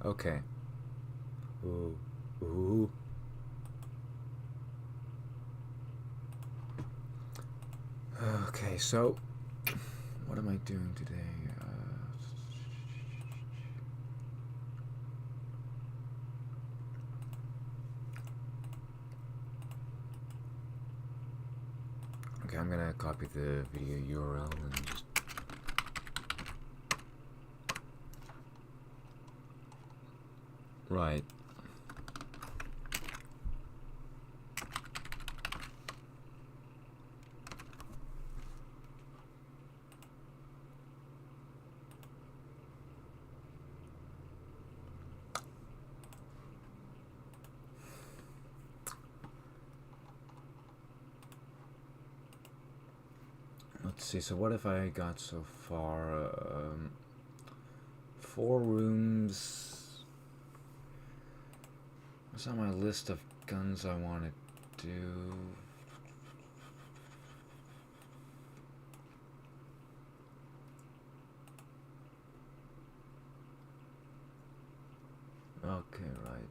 Okay. Ooh. Ooh. Okay, so what am I doing today? Okay, I'm gonna copy the video URL and just. Right. Let's see, so what have I got so far? 4 rooms. What's on my list of guns I want to do? Okay, right.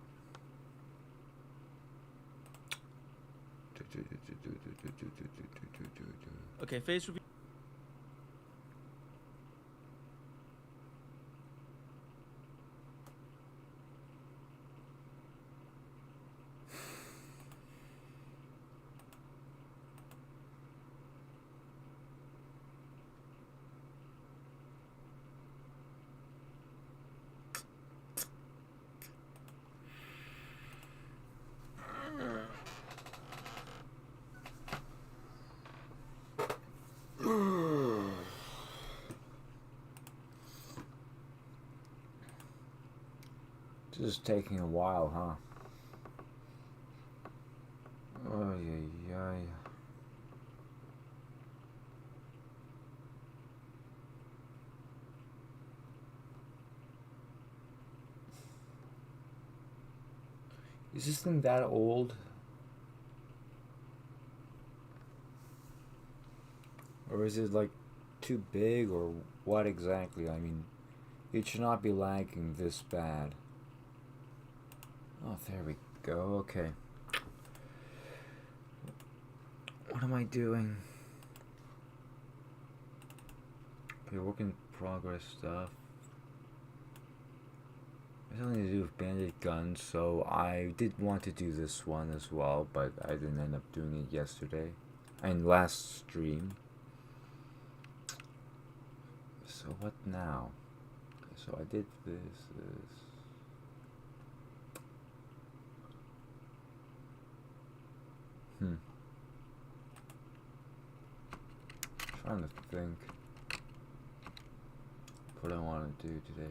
Okay, face review. This is taking a while, huh? Oh, yeah. Is this thing that old? Or is it like too big, or what exactly? I mean, it should not be lagging this bad. Oh, there we go. Okay. What am I doing? Okay, work in progress stuff. It has something to do with bandit guns, so I did want to do this one as well, but I didn't end up doing it yesterday. And last stream. So what now? So I did this. Trying to think what I want to do today.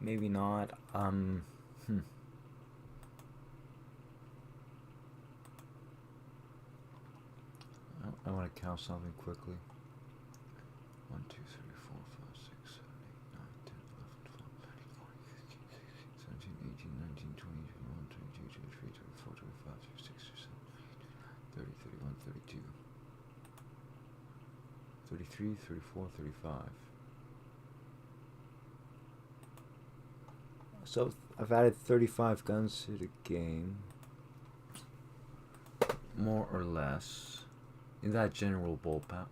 Maybe not. I want to count something quickly. 1, 2, 3, 4, 5, 6, 7, 8, 9, 10, 11, 12, 13, 14, 15, 16, 17, 18, 19, 20, 21, 22, 23, 24, 25, 26, 27, 30, 31, 32, 33, 34, 35. So I've added 35 guns to the game, more or less, in that general ballpark.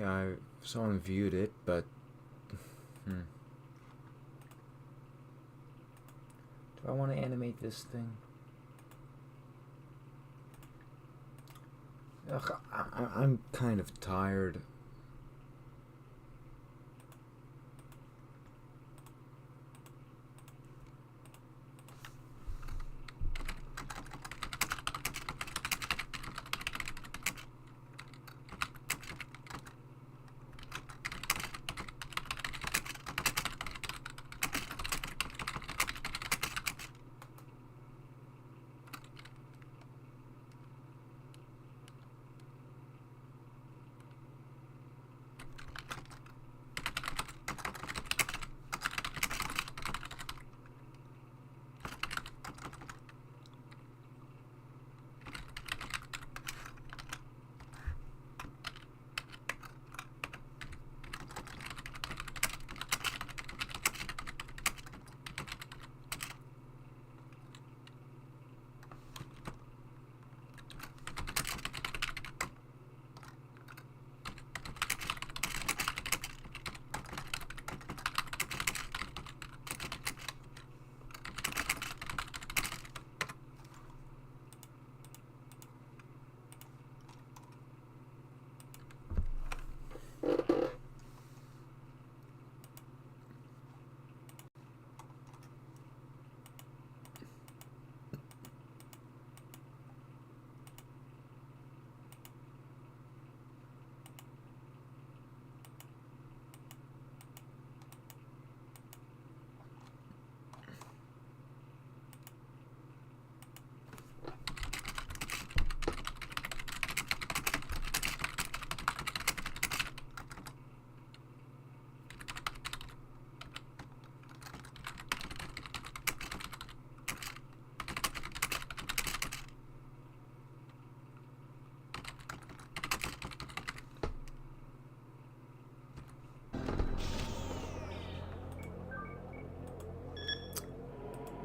Okay, someone viewed it, but do I want to animate this thing? Ugh, I'm kind of tired.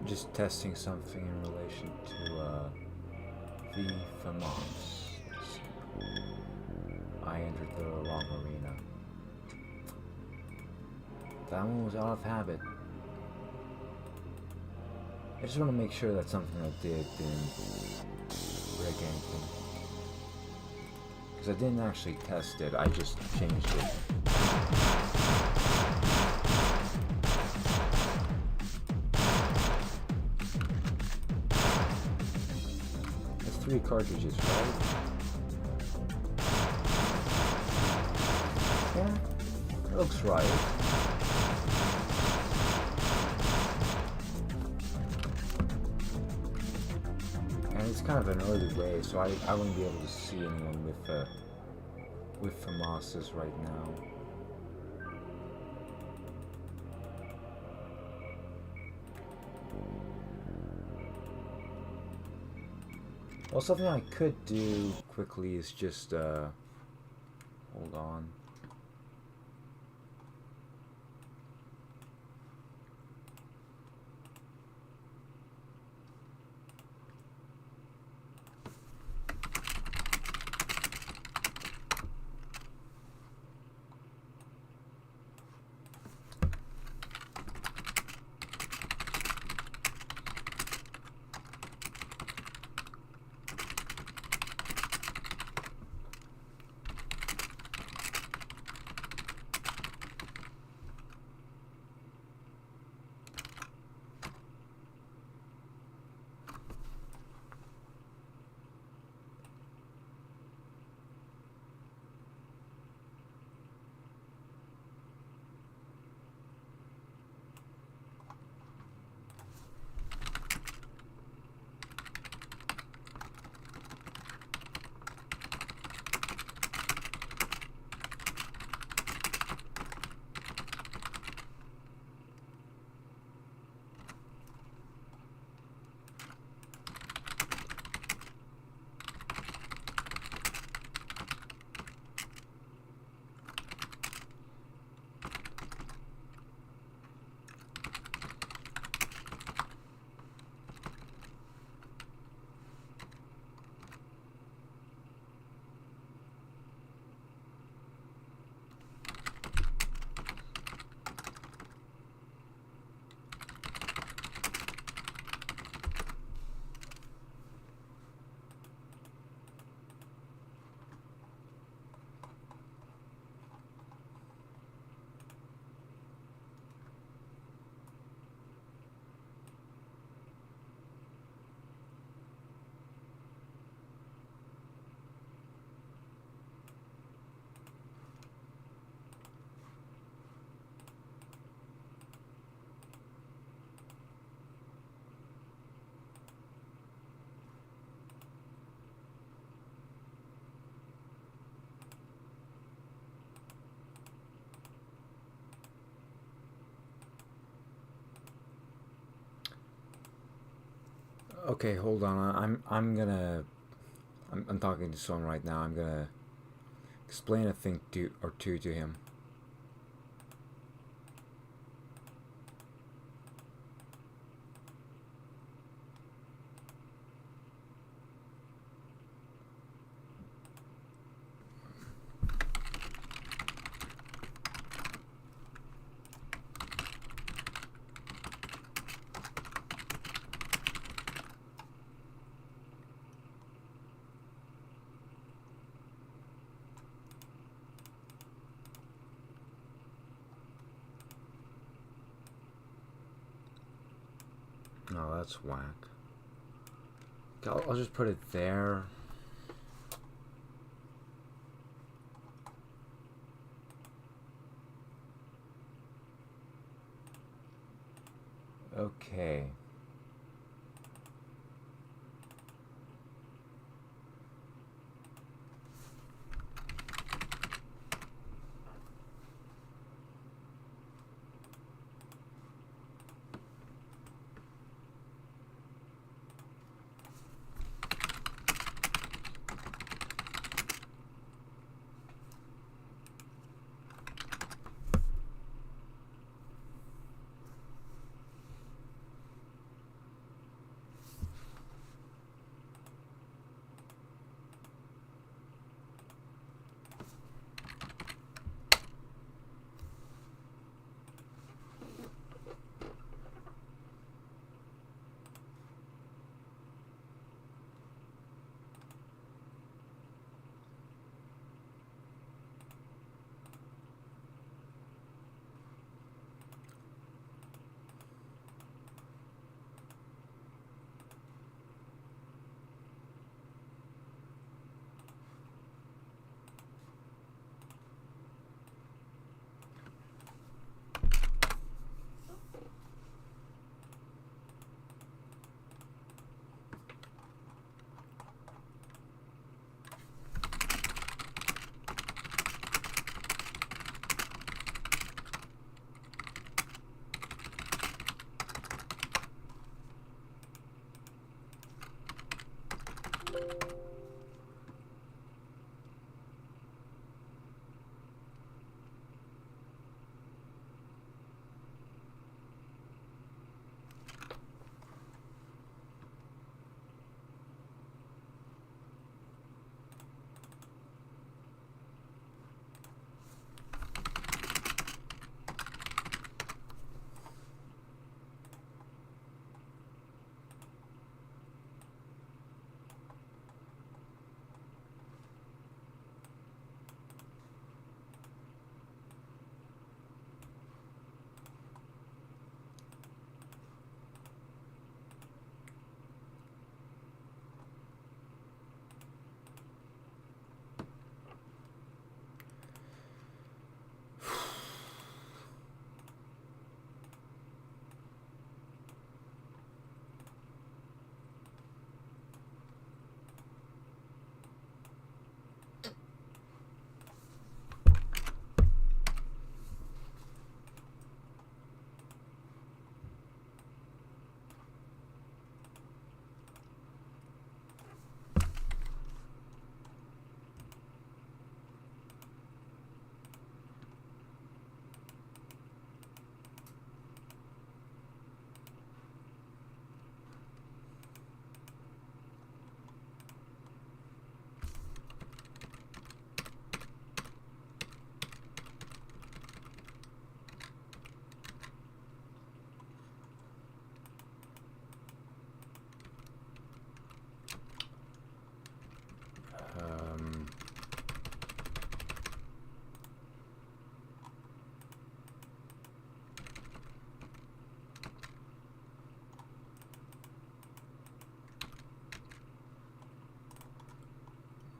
Just testing something in relation to the FAMAS. I entered the wrong arena. That one was out of habit. I just want to make sure that something I did didn't break anything. Because I didn't actually test it, I just changed it. There's 3 cartridges, right? Yeah, looks right. And it's kind of an early way, so I wouldn't be able to see anyone with FAMASs right now. Well, something I could do quickly is just hold on. Okay, hold on. I'm talking to someone right now. I'm gonna explain a thing or two to him. No, that's whack. I'll just put it there. Okay.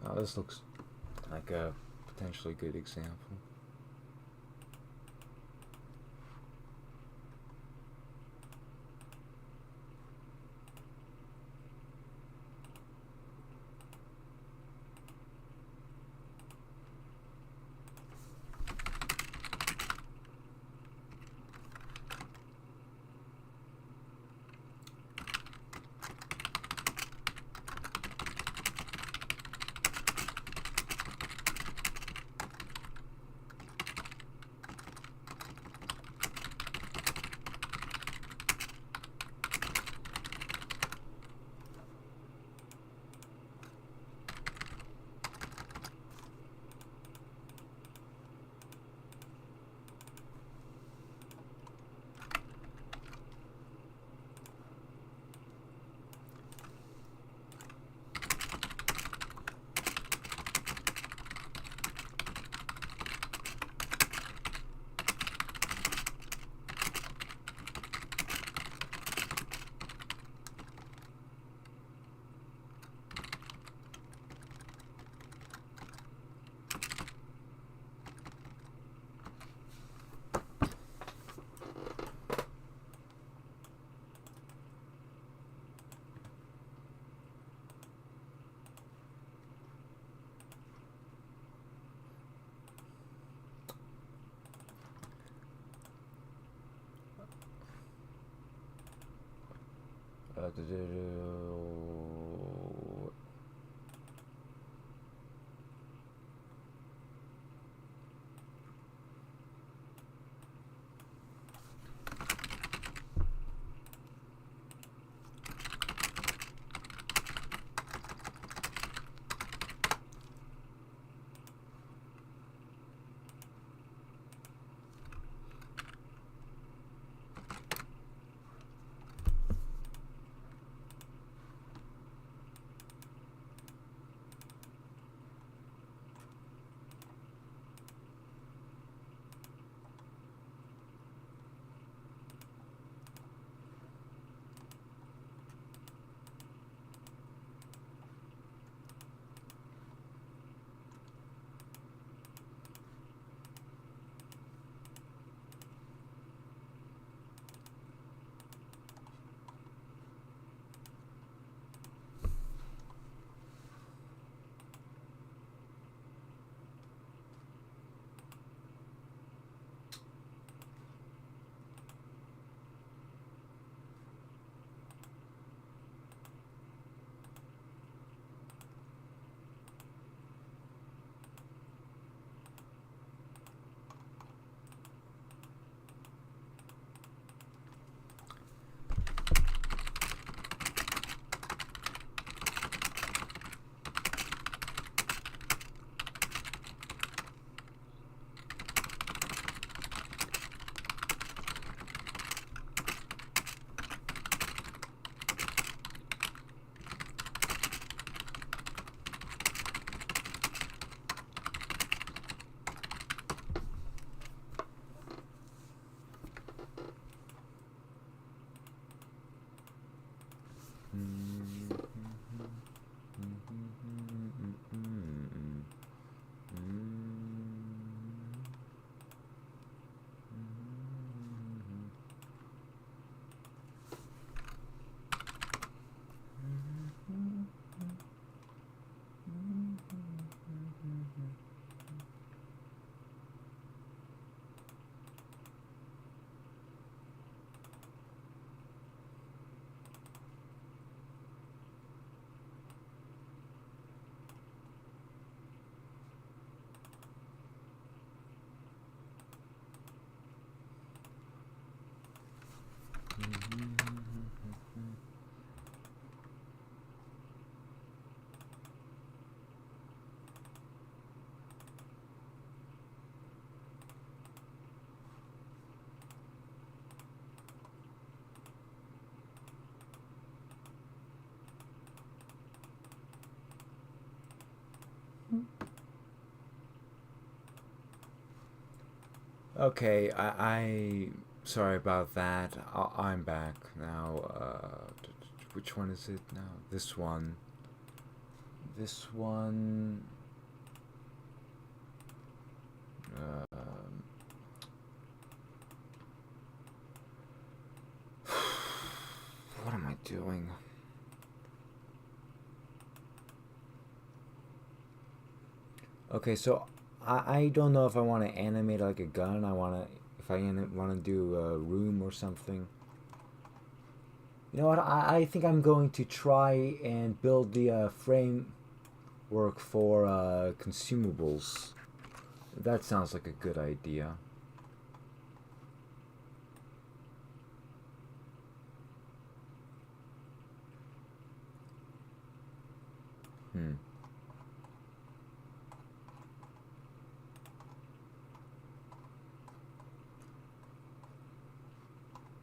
Oh, this looks like a potentially good example. Okay, I sorry about that. I'm back now. Which one is it now? This one. This one. What am I doing? Okay, so I don't know if I want to animate like a gun. If I want to do a room or something. You know what? I think I'm going to try and build the framework for consumables. That sounds like a good idea. Hmm.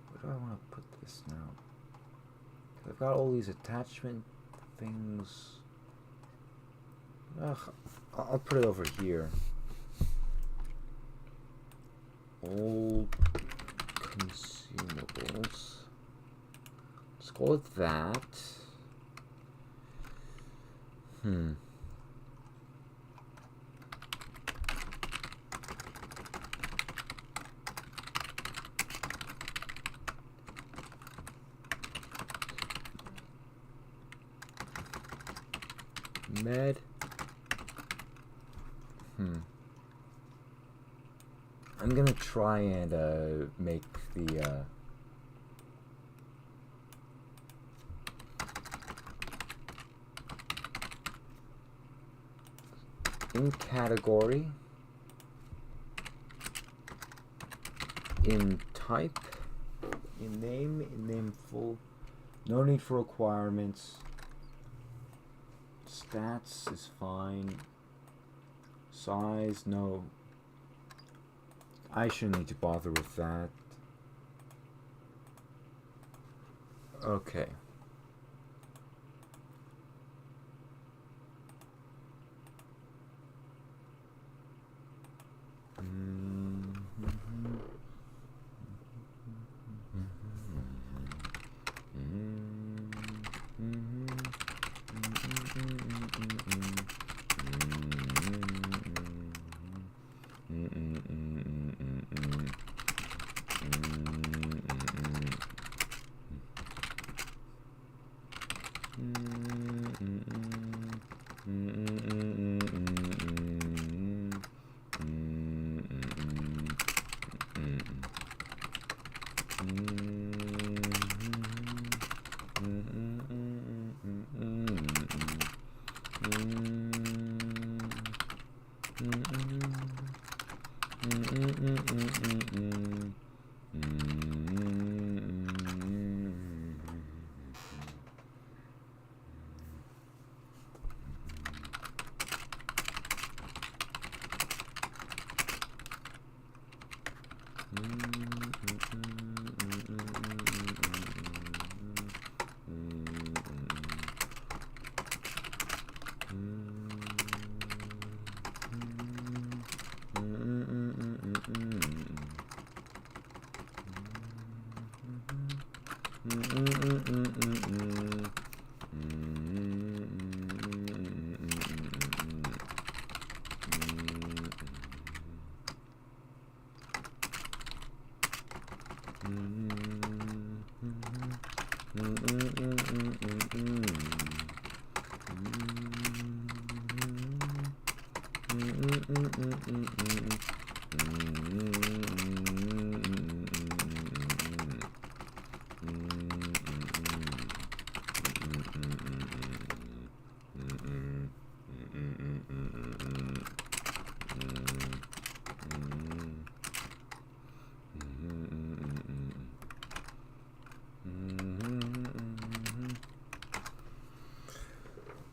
Where do I want to put this now? I've got all these attachment things. Ugh, I'll put it over here. All consumables. Let's call it that. Med. I'm gonna try and make the in category, in type, in name full, no need for requirements, stats is fine, size, no, I shouldn't need to bother with that. Okay.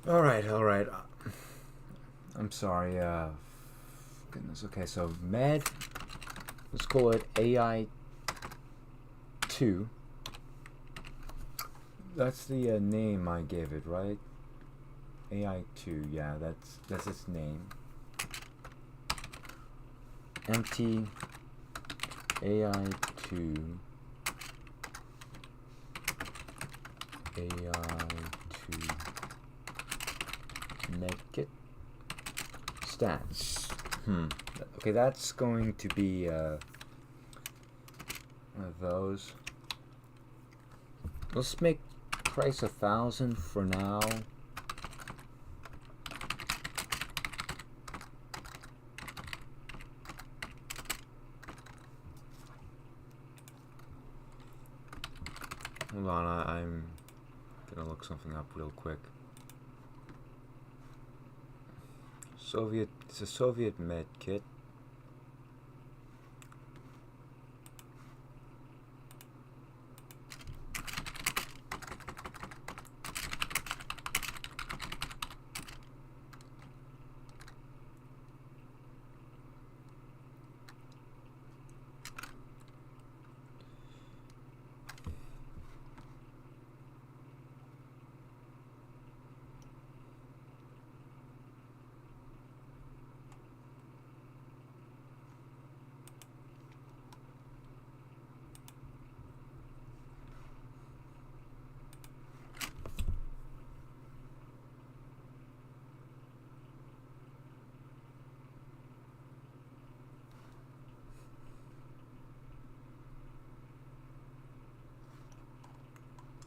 All right. I'm sorry. Goodness. Okay, so med. Let's call it AI2. That's the name I gave it, right? AI2. Yeah, that's its name. Empty AI2. AI2. Medkit stats. Okay, that's going to be one of those. Let's make price 1,000 for now. Hold on, I'm gonna look something up real quick. It's a Soviet med kit.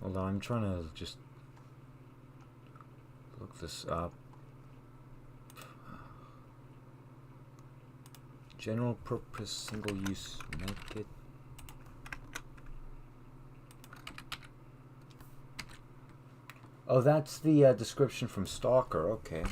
Hold on, I'm trying to just look this up. General purpose single use medkit. Oh, that's the description from Stalker. Okay.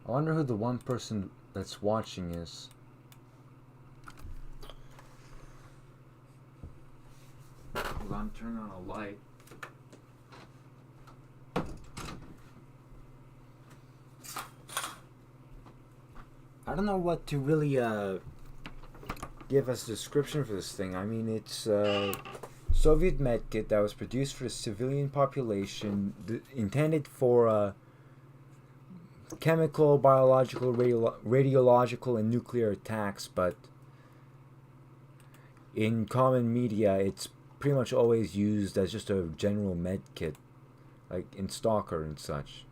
I wonder who the one person that's watching is. Hold on, turn on a light. I don't know what to really give as a description for this thing. I mean, it's Soviet medkit that was produced for the civilian population, intended for chemical, biological, radiological, and nuclear attacks, but in common media, it's pretty much always used as just a general med kit, like in Stalker and such.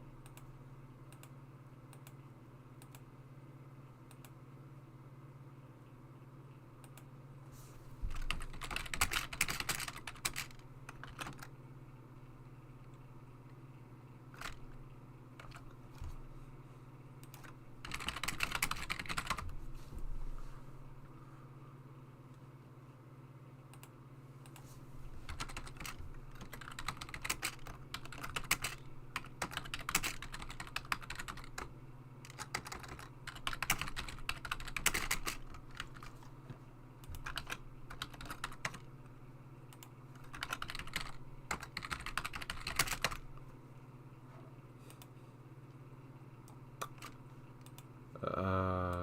Uh,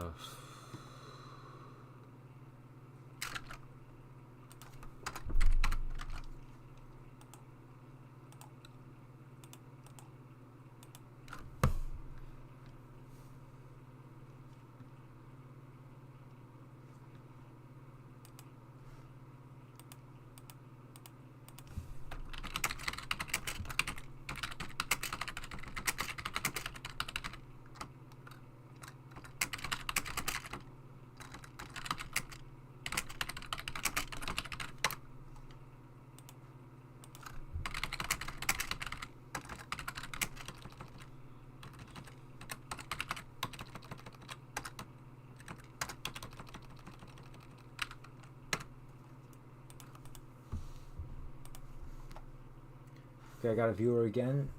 okay, I got a viewer again.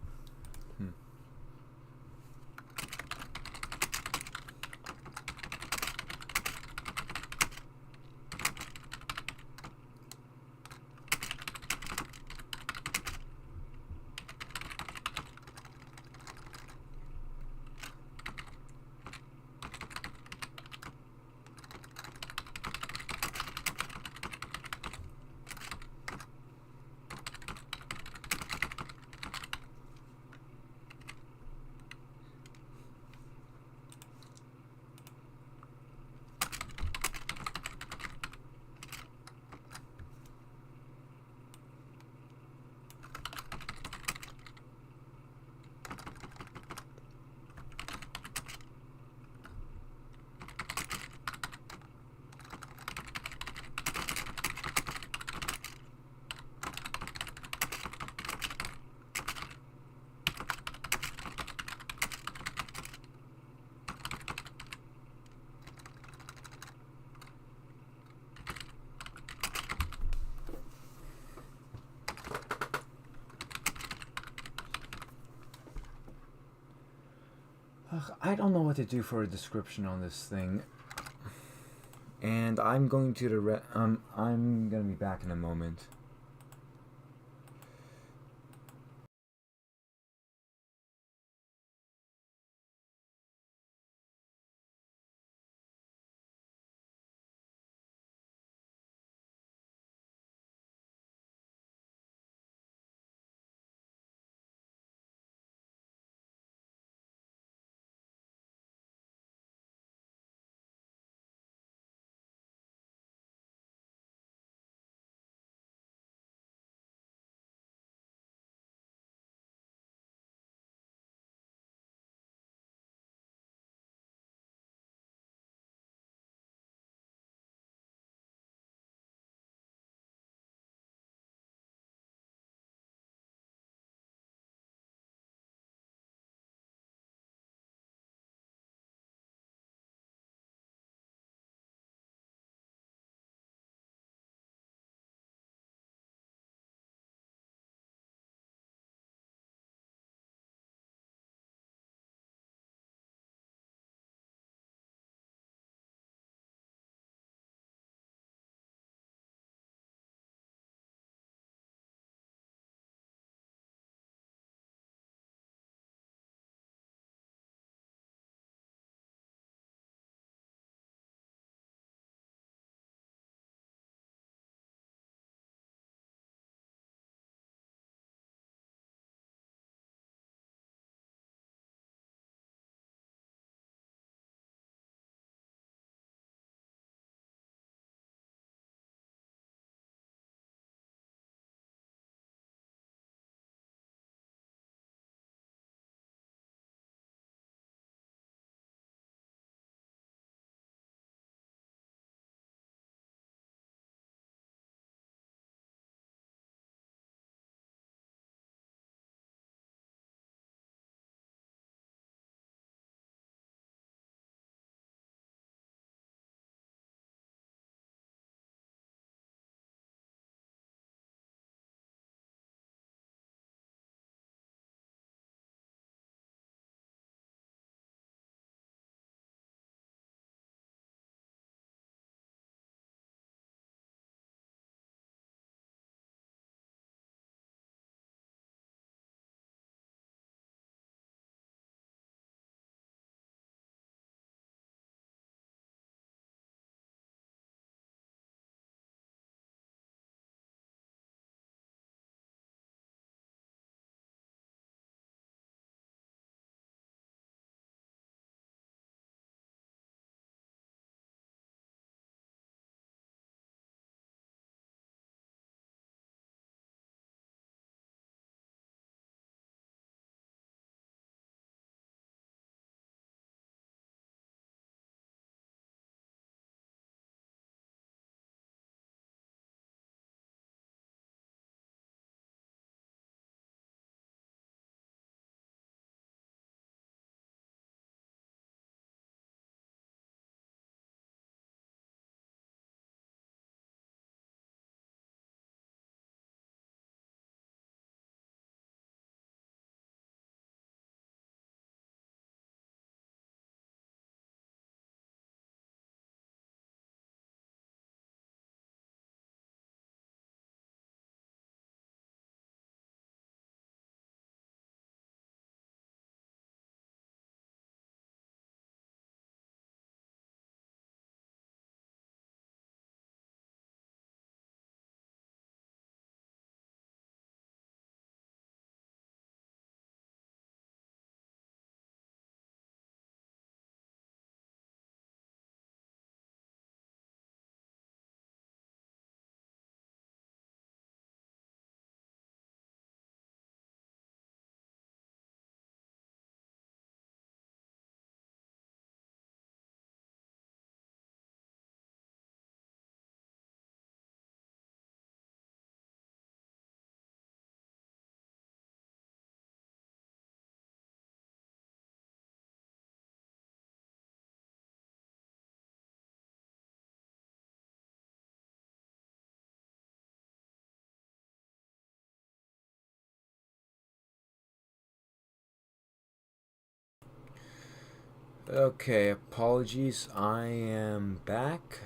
I don't know what to do for a description on this thing, and I'm going to I'm gonna be back in a moment. Okay, apologies. I am back.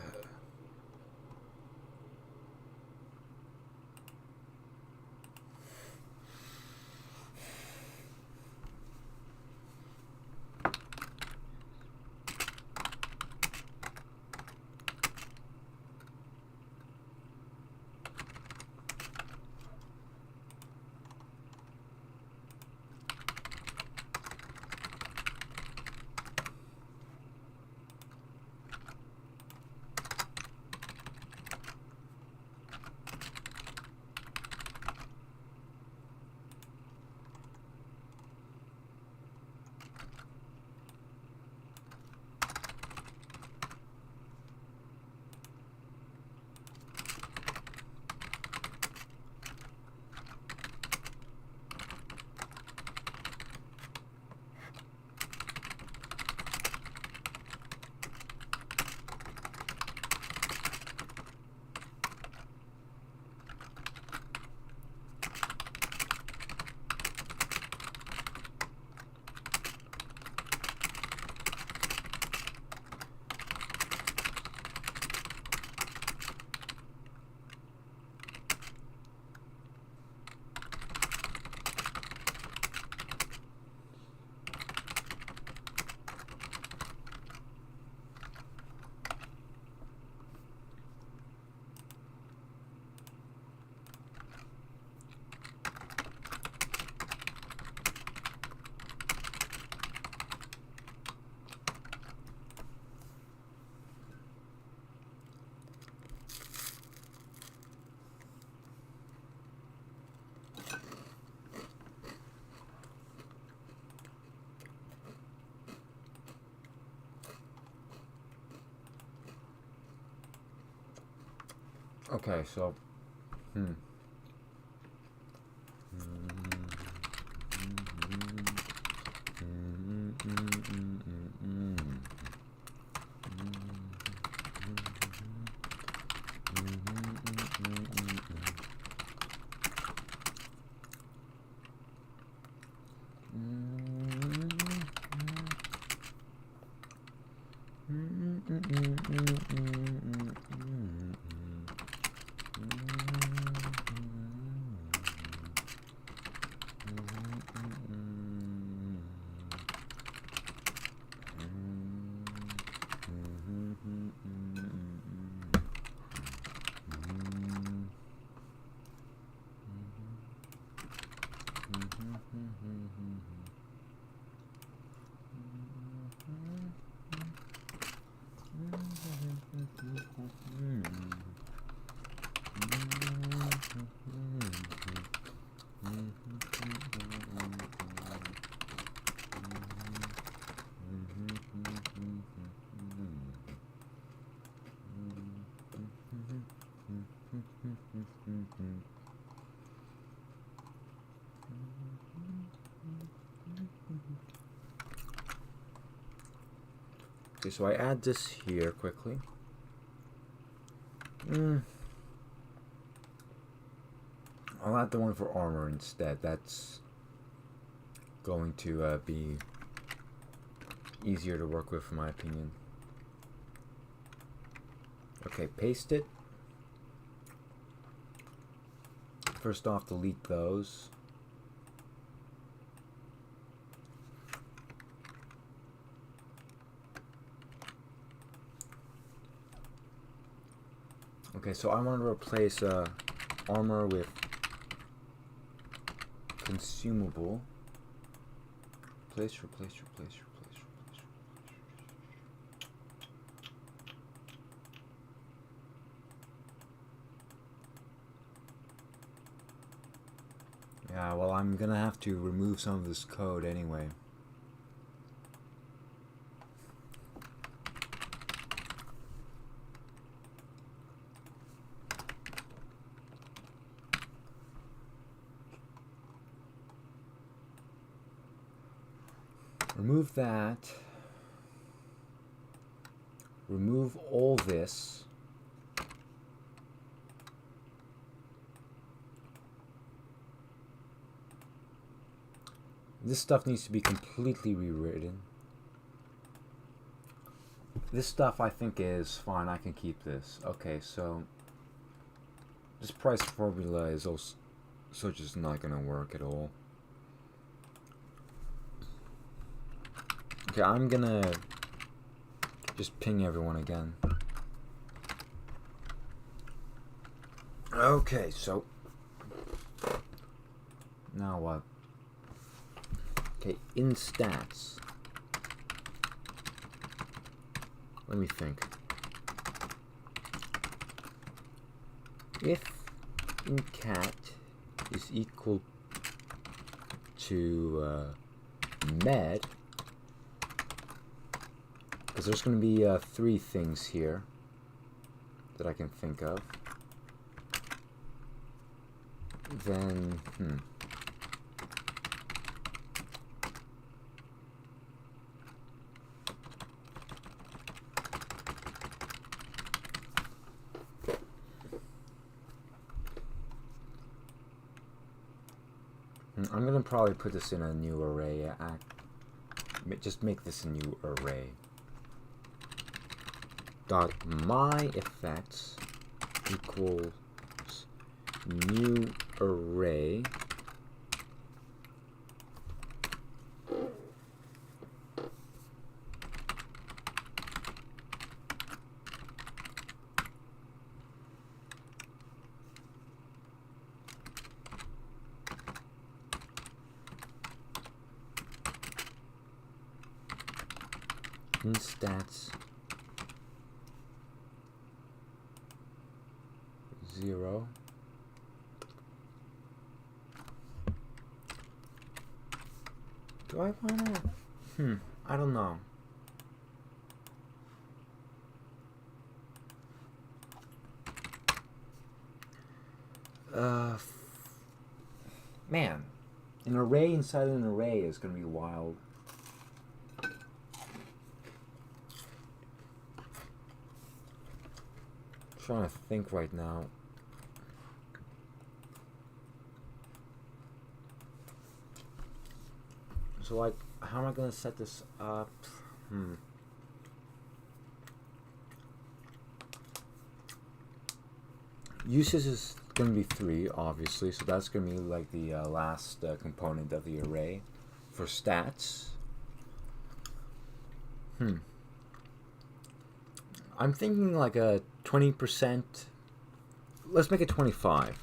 Okay, so, okay, so I add this here quickly. I'll add the one for armor instead. That's going to be easier to work with, in my opinion. Okay, paste it. First off, delete those. Okay, so I want to replace armor with consumable. Replace. Yeah, well, I'm gonna have to remove some of this code anyway. Remove that. Remove all this. This stuff needs to be completely rewritten. This stuff I think is fine. I can keep this. Okay, so this price formula is also just not gonna work at all. Okay, I'm gonna just ping everyone again. Okay, so now what? Okay, in stats. Let me think. If in cat is equal to med, because there's going to be 3 things here that I can think of, then I'm going to probably put this in a new array. Just make this a new array. Dot my effects equals new array in stats 0. Do I wanna? I don't know. Man, an array inside an array is gonna be wild. I'm trying to think right now. So, like, how am I going to set this up? Uses is going to be 3, obviously, so that's going to be like the last component of the array. For stats, I'm thinking like a 20%. Let's make it 25.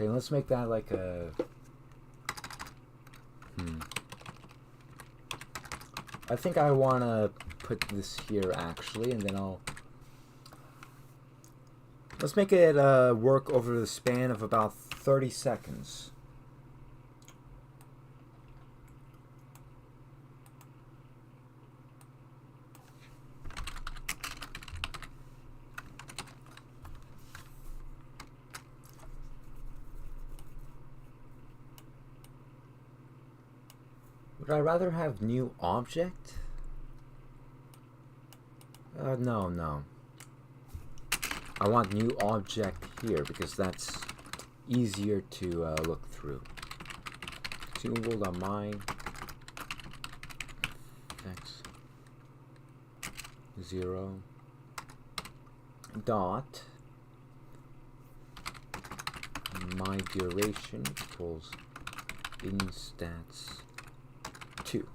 Okay, let's make that like a... I think I want to put this here, actually, and then I'll... Let's make it work over the span of about 30 seconds. Would I rather have new object? No. I want new object here because that's easier to look through. Consumable.my x 0 dot my duration equals instats 2.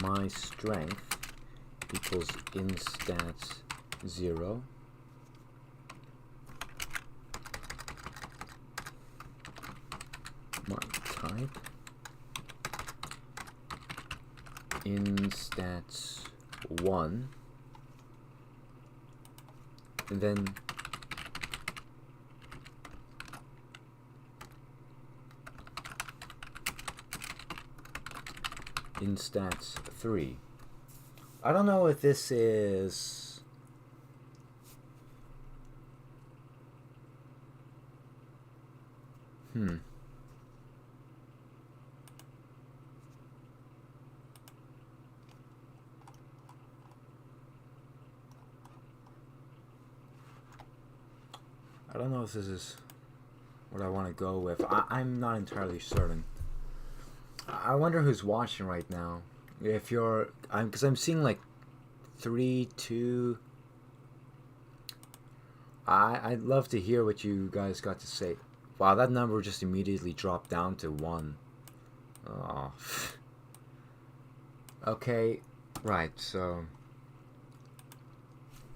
My strength equals instats 0. My type instats 1, and then instats 3. I don't know if this is Hmm. I don't know if this is what I want to go with. I'm not entirely certain. I wonder who's watching right now. If you're, because I'm seeing like 3, 2. I'd love to hear what you guys got to say. Wow, that number just immediately dropped down to 1. Oh. Okay, right, so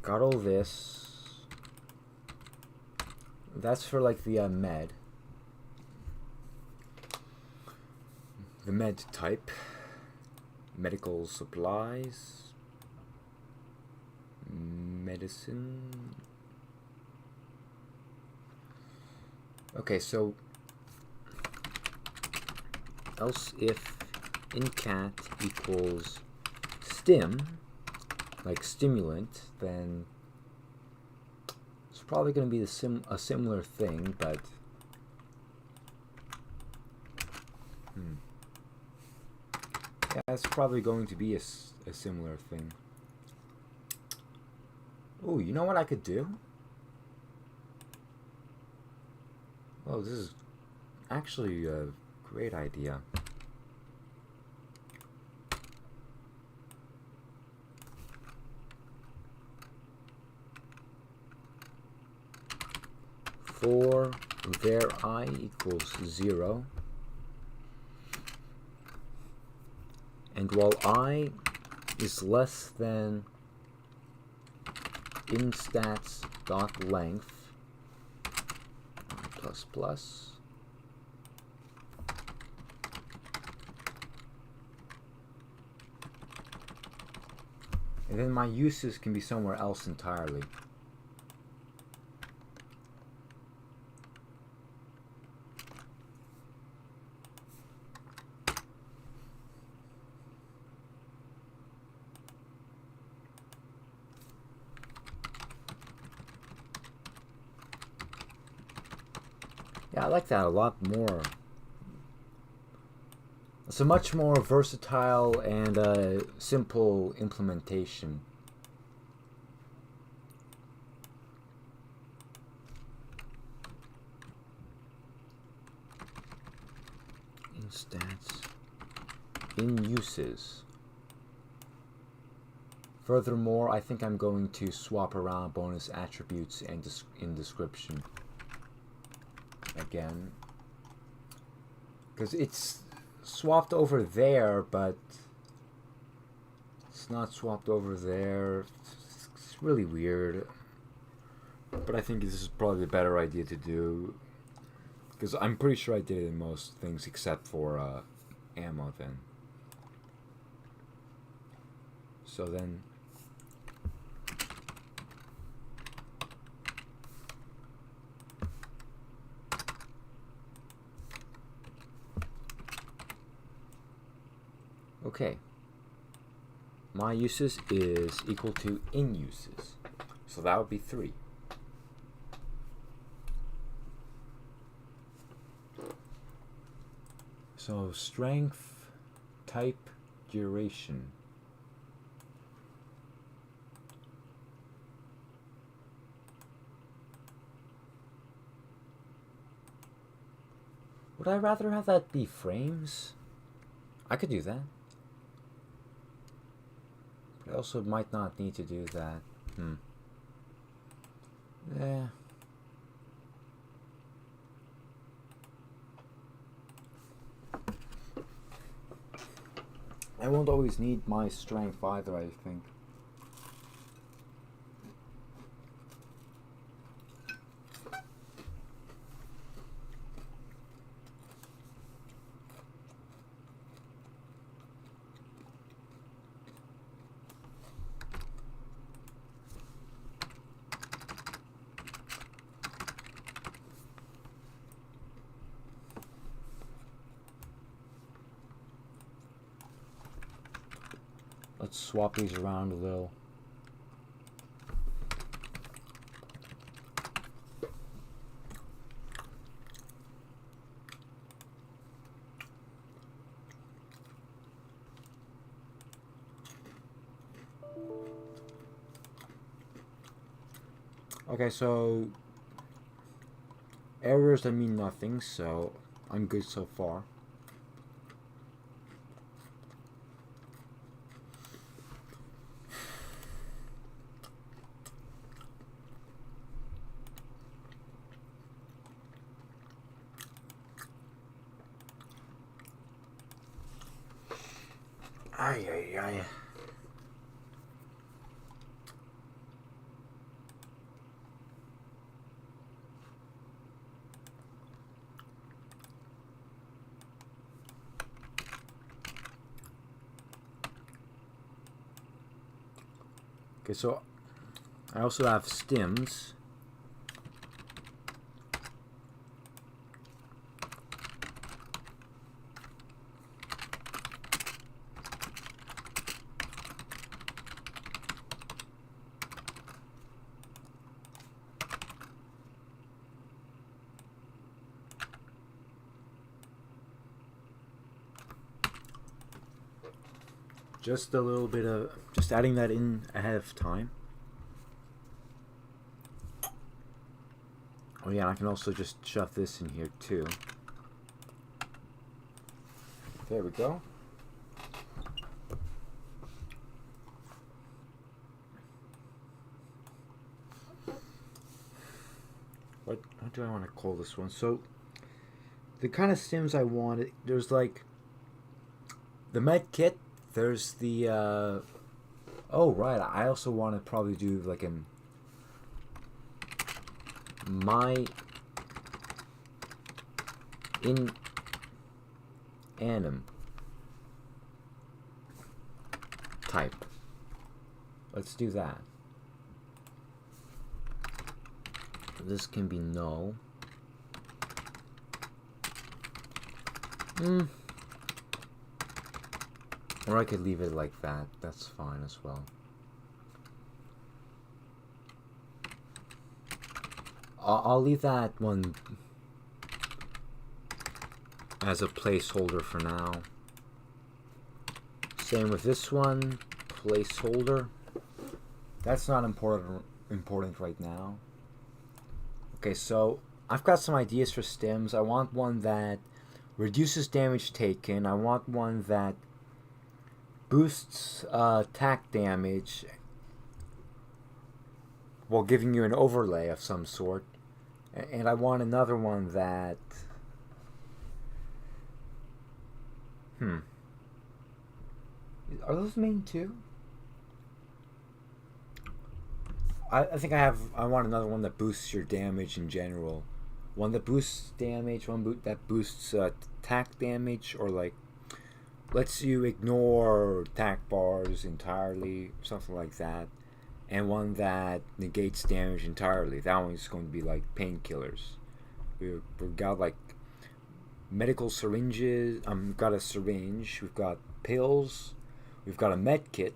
got all this. That's for like the med. The med type. Medical supplies. Medicine. Okay, so else if in cat equals stim, like stimulant, then it's probably going to be a similar thing, but yeah, it's probably going to be a similar thing. Oh, you know what I could do? Oh, this is actually a great idea. For var I equals 0, and while I is less than instats.length plus plus, and then my uses can be somewhere else entirely. Yeah, I like that a lot more. It's a much more versatile and simple implementation. In stats, in uses. Furthermore, I think I'm going to swap around bonus attributes and in description again, because it's swapped over there, but it's not swapped over there. It's really weird, but I think this is probably the better idea to do, because I'm pretty sure I did it in most things except for ammo then. So then okay, my uses is equal to in uses, so that would be 3. So strength, type, duration. Would I rather have that be frames? I could do that. But I also might not need to do that. Yeah. I won't always need my strength either, I think. Let's swap these around a little. Okay, so errors that mean nothing, so I'm good so far. Ay, ay, ay. Okay, so I also have stims. Just a little bit of, just adding that in ahead of time. Oh yeah, I can also just shove this in here too. There we go. What do I want to call this one? So, the kind of stims I wanted, there's like the med kit, there's the, oh right, I also want to probably do like an my in anim type. Let's do that. This can be no. Or I could leave it like that. That's fine as well. I'll leave that one as a placeholder for now. Same with this one, placeholder. That's not important right now. Okay, so I've got some ideas for stims. I want one that reduces damage taken. I want one that boosts attack damage while giving you an overlay of some sort. And I want another one that... Are those main too? I think I want another one that boosts your damage in general. One that boosts damage, that boosts attack damage, or like lets you ignore attack bars entirely, something like that. And one that negates damage entirely. That one's going to be like painkillers. We've got like medical syringes. We've got a syringe. We've got pills. We've got a med kit.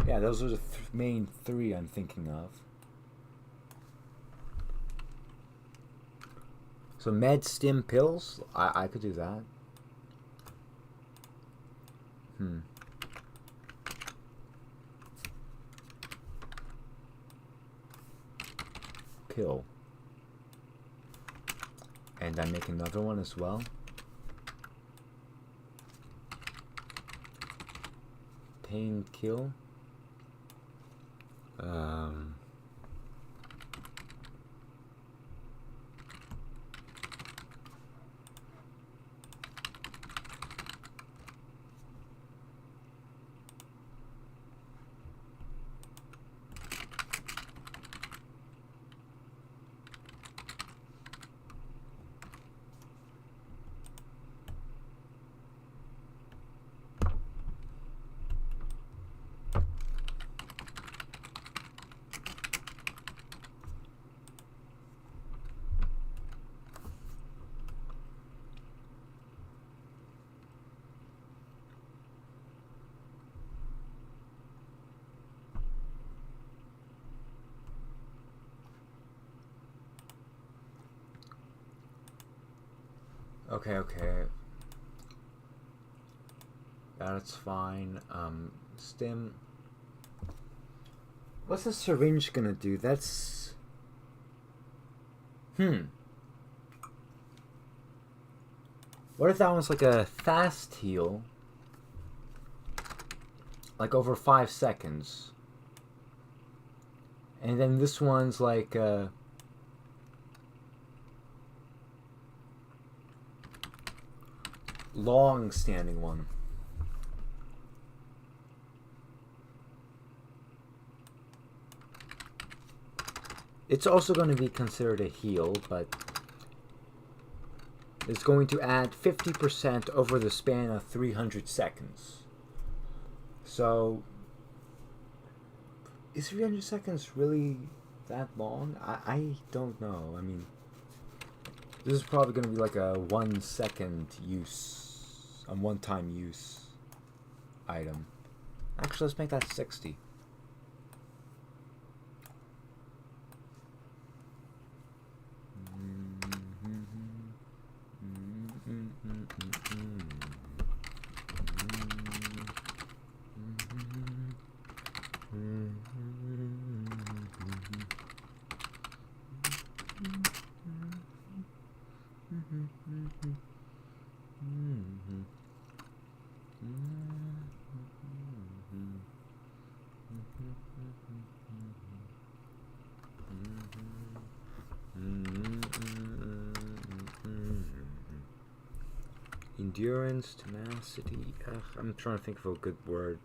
Yeah, those are the main three I'm thinking of. So med stim pills, I could do that. Pill. And I make another one as well. Pain kill. Okay. That's fine. Stim. What's the syringe gonna do? That's... What if that one's like a fast heal? Like over 5 seconds. And then this one's like a... long-standing one. It's also going to be considered a heal, but it's going to add 50% over the span of 300 seconds. So, is 300 seconds really that long? I don't know. I mean, this is probably going to be like a 1 second use, a one-time use item. Actually, let's make that 60. Endurance, tenacity. I'm trying to think of a good word.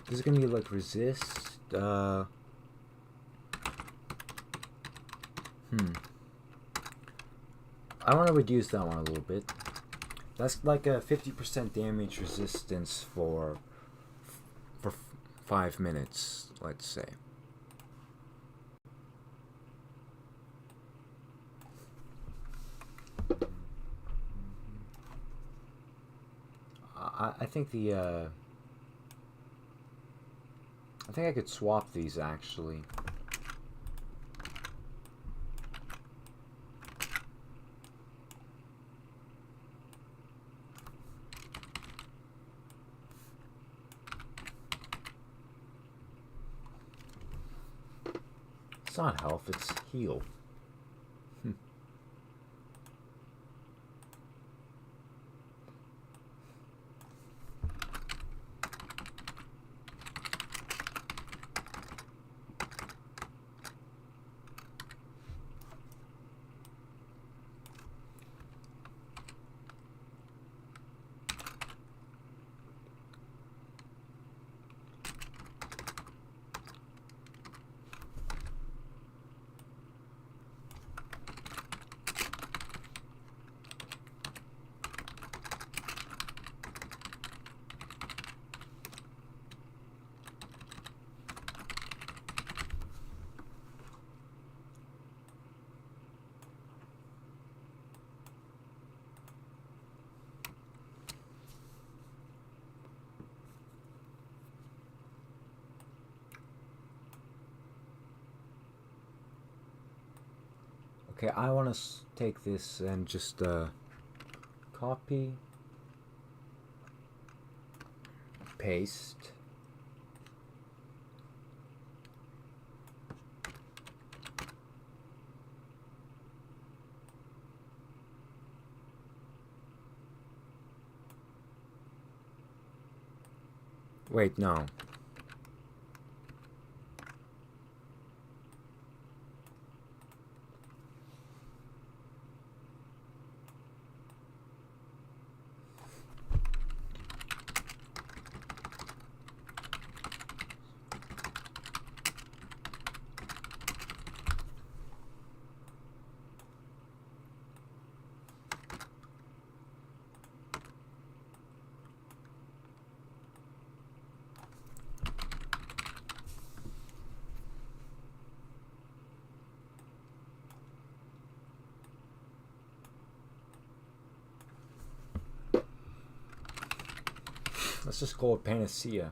This is gonna be like resist. I want to reduce that one a little bit. That's like a 50% damage resistance for 5 minutes, let's say. I think I think I could swap these actually. It's not health, it's heal. Okay, I want to take this and just copy, paste. Wait, no. Let's just call it Panacea.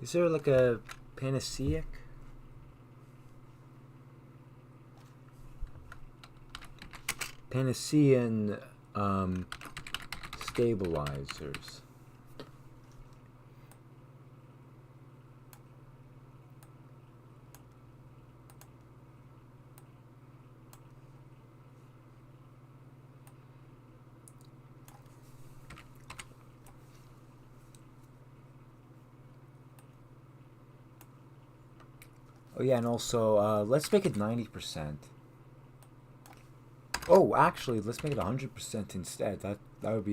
Is there like a panaceic? Panacean stabilizers. Oh yeah, and also let's make it 90%. Oh, actually, let's make it 100% instead. That would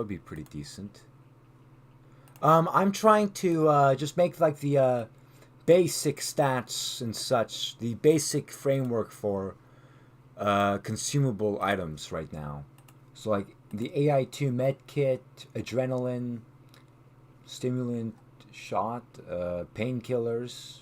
be pretty decent. I'm trying to just make like the basic stats and such, the basic framework for consumable items right now. So like the AI2 med kit, adrenaline, stimulant shot, painkillers.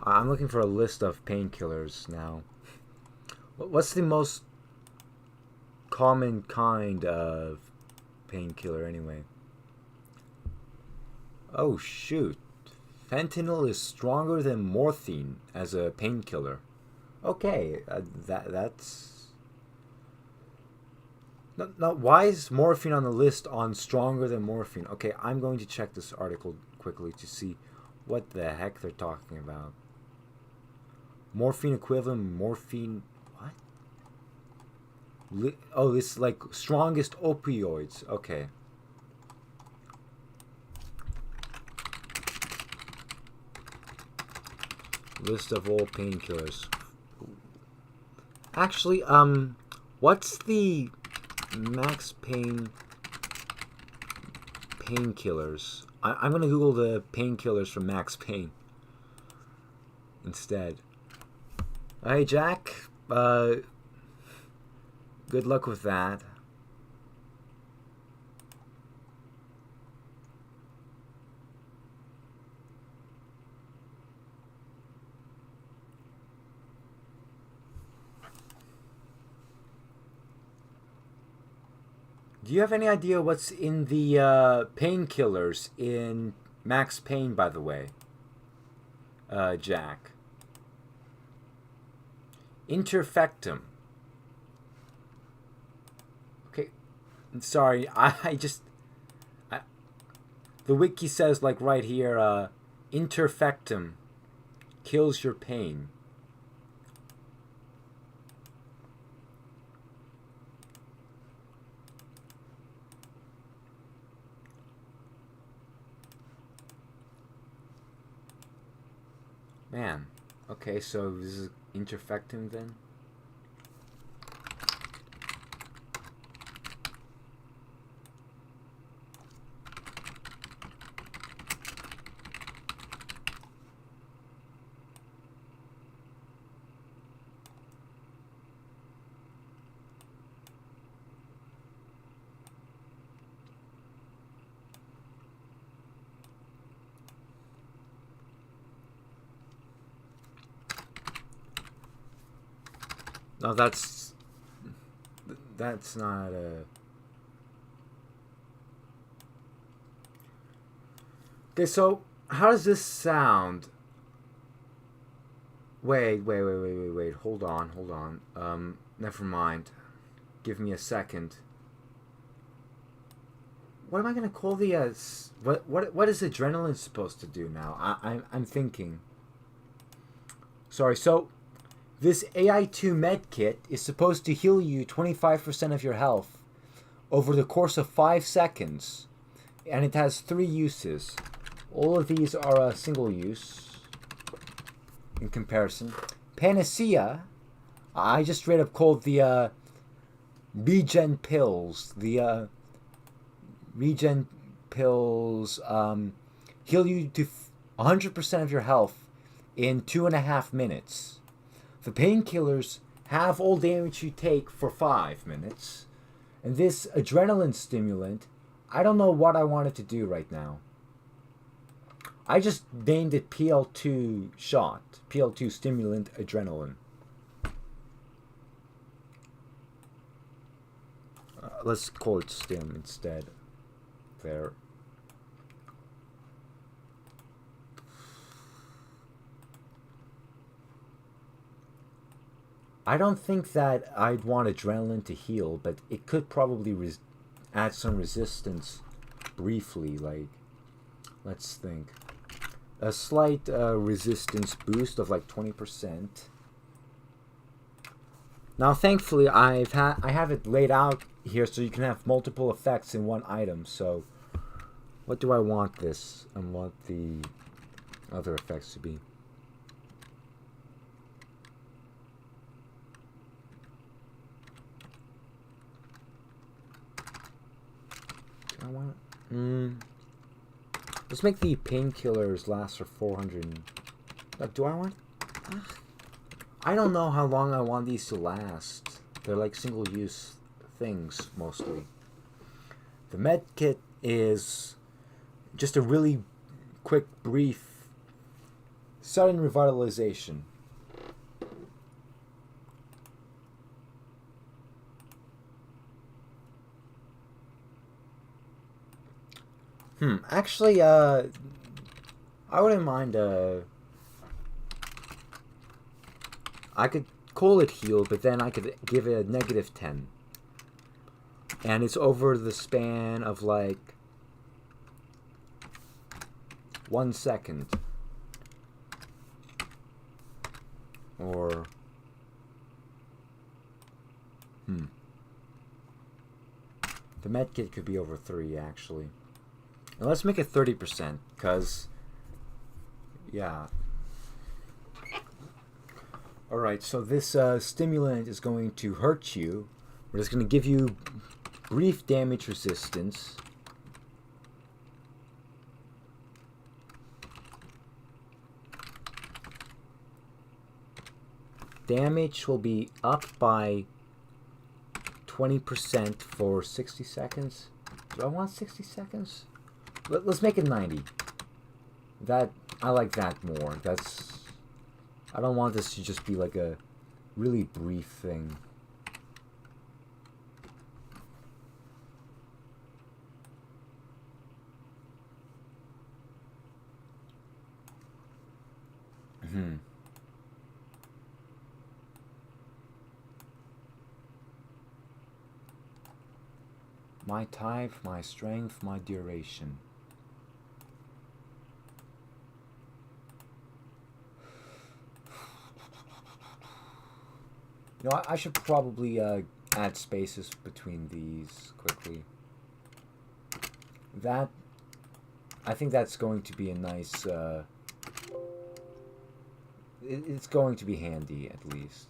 I'm looking for a list of painkillers now. What's the most common kind of painkiller anyway? Oh shoot. Fentanyl is stronger than morphine as a painkiller. Okay, that's no, why is morphine on the list on stronger than morphine? Okay, I'm going to check this article quickly to see what the heck they're talking about. Morphine equivalent, morphine... What? Oh, this is like strongest opioids. Okay. List of all painkillers. Actually, what's the max pain painkillers? I'm gonna Google the painkillers for Max Pain instead. Hey, Jack. Good luck with that. Do you have any idea what's in the painkillers in Max Pain, by the way? Jack. Interfectum. Okay. Sorry, the wiki says, like, right here, interfectum kills your pain. Man, okay, so this is interfectum then? No, that's not a... Okay, so how does this sound? Wait. Hold on. Never mind. Give me a second. What am I gonna call the what is adrenaline supposed to do now? I'm thinking. Sorry, so this AI2 med kit is supposed to heal you 25% of your health over the course of 5 seconds, and it has 3 uses. All of these are single use in comparison. Panacea, I just straight up called the regen pills. The regen pills heal you to 100% of your health in 2.5 minutes. The painkillers have all damage you take for 5 minutes. And this adrenaline stimulant, I don't know what I want it to do right now. I just named it PL2 shot. PL2 stimulant adrenaline. Let's call it stim instead. There. I don't think that I'd want adrenaline to heal, but it could probably add some resistance briefly. Like, let's think. A slight resistance boost of like 20%. Now, thankfully, I have it laid out here so you can have multiple effects in one item. So, what do I want this? I want the other effects to be. I want let's make the painkillers last for 400. Do I want? I don't know how long I want these to last. They're like single-use things mostly. The med kit is just a really quick, brief, sudden revitalization. Actually, I wouldn't mind, I could call it heal, but then I could give it a -10. And it's over the span of, like, 1 second. Or... The med kit could be over 3, actually. And let's make it 30%, because... Yeah. Alright, so this stimulant is going to hurt you, but it's going to give you brief damage resistance. Damage will be up by 20% for 60 seconds. Do I want 60 seconds? Let's make it 90. I like that more. I don't want this to just be like a really brief thing. My type, my strength, my duration. You know, I should probably add spaces between these quickly. I think that's going to be a nice... it's going to be handy, at least.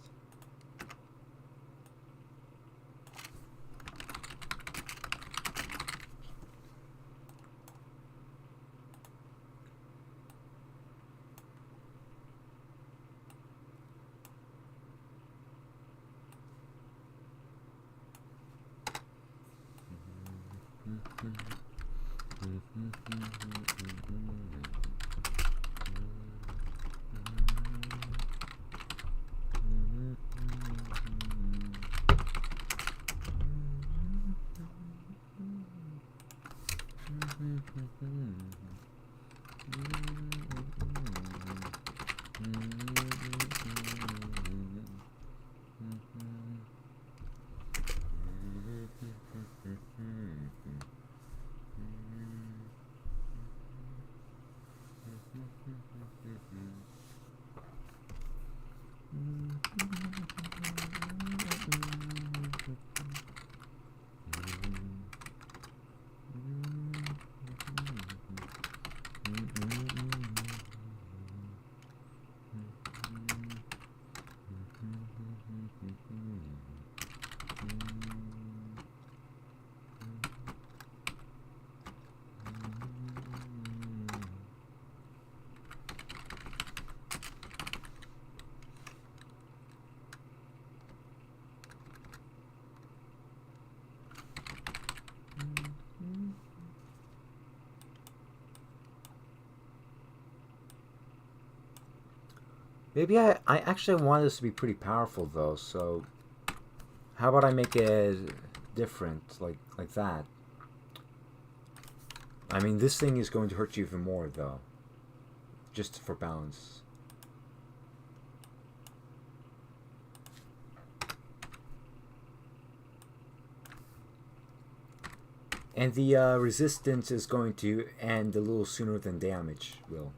Maybe I actually want this to be pretty powerful though, so how about I make it different, like that? I mean, this thing is going to hurt you even more though, just for balance. And the resistance is going to end a little sooner than damage will.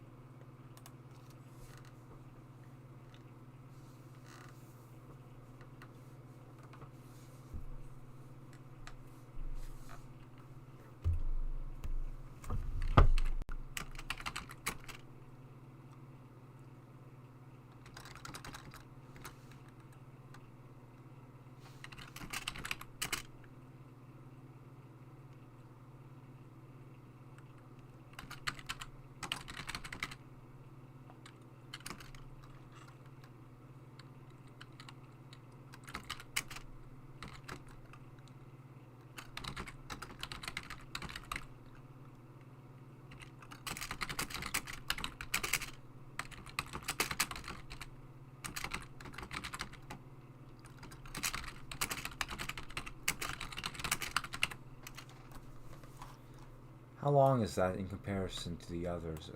How long is that in comparison to the others?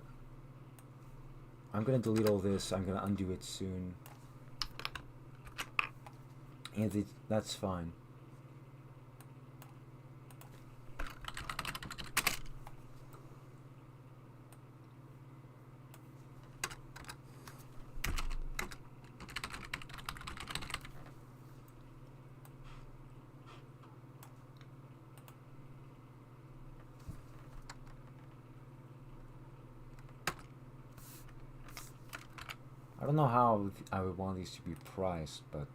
I'm going to delete all this. I'm going to undo it soon. And that's fine. I don't know how I would want these to be priced, but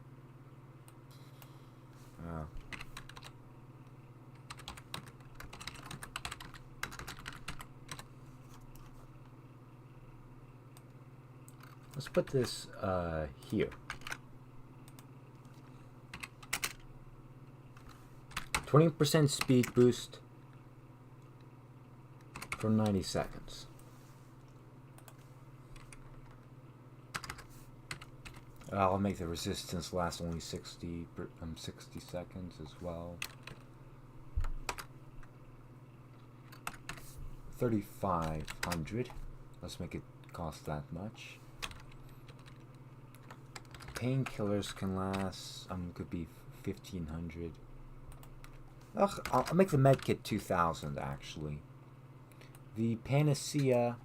let's put this here. 20% speed boost for 90 seconds. I'll make the resistance last only 60 seconds as well. 3,500. Let's make it cost that much. Painkillers can last, could be 1,500. Ugh, I'll make the medkit 2,000 actually. The panacea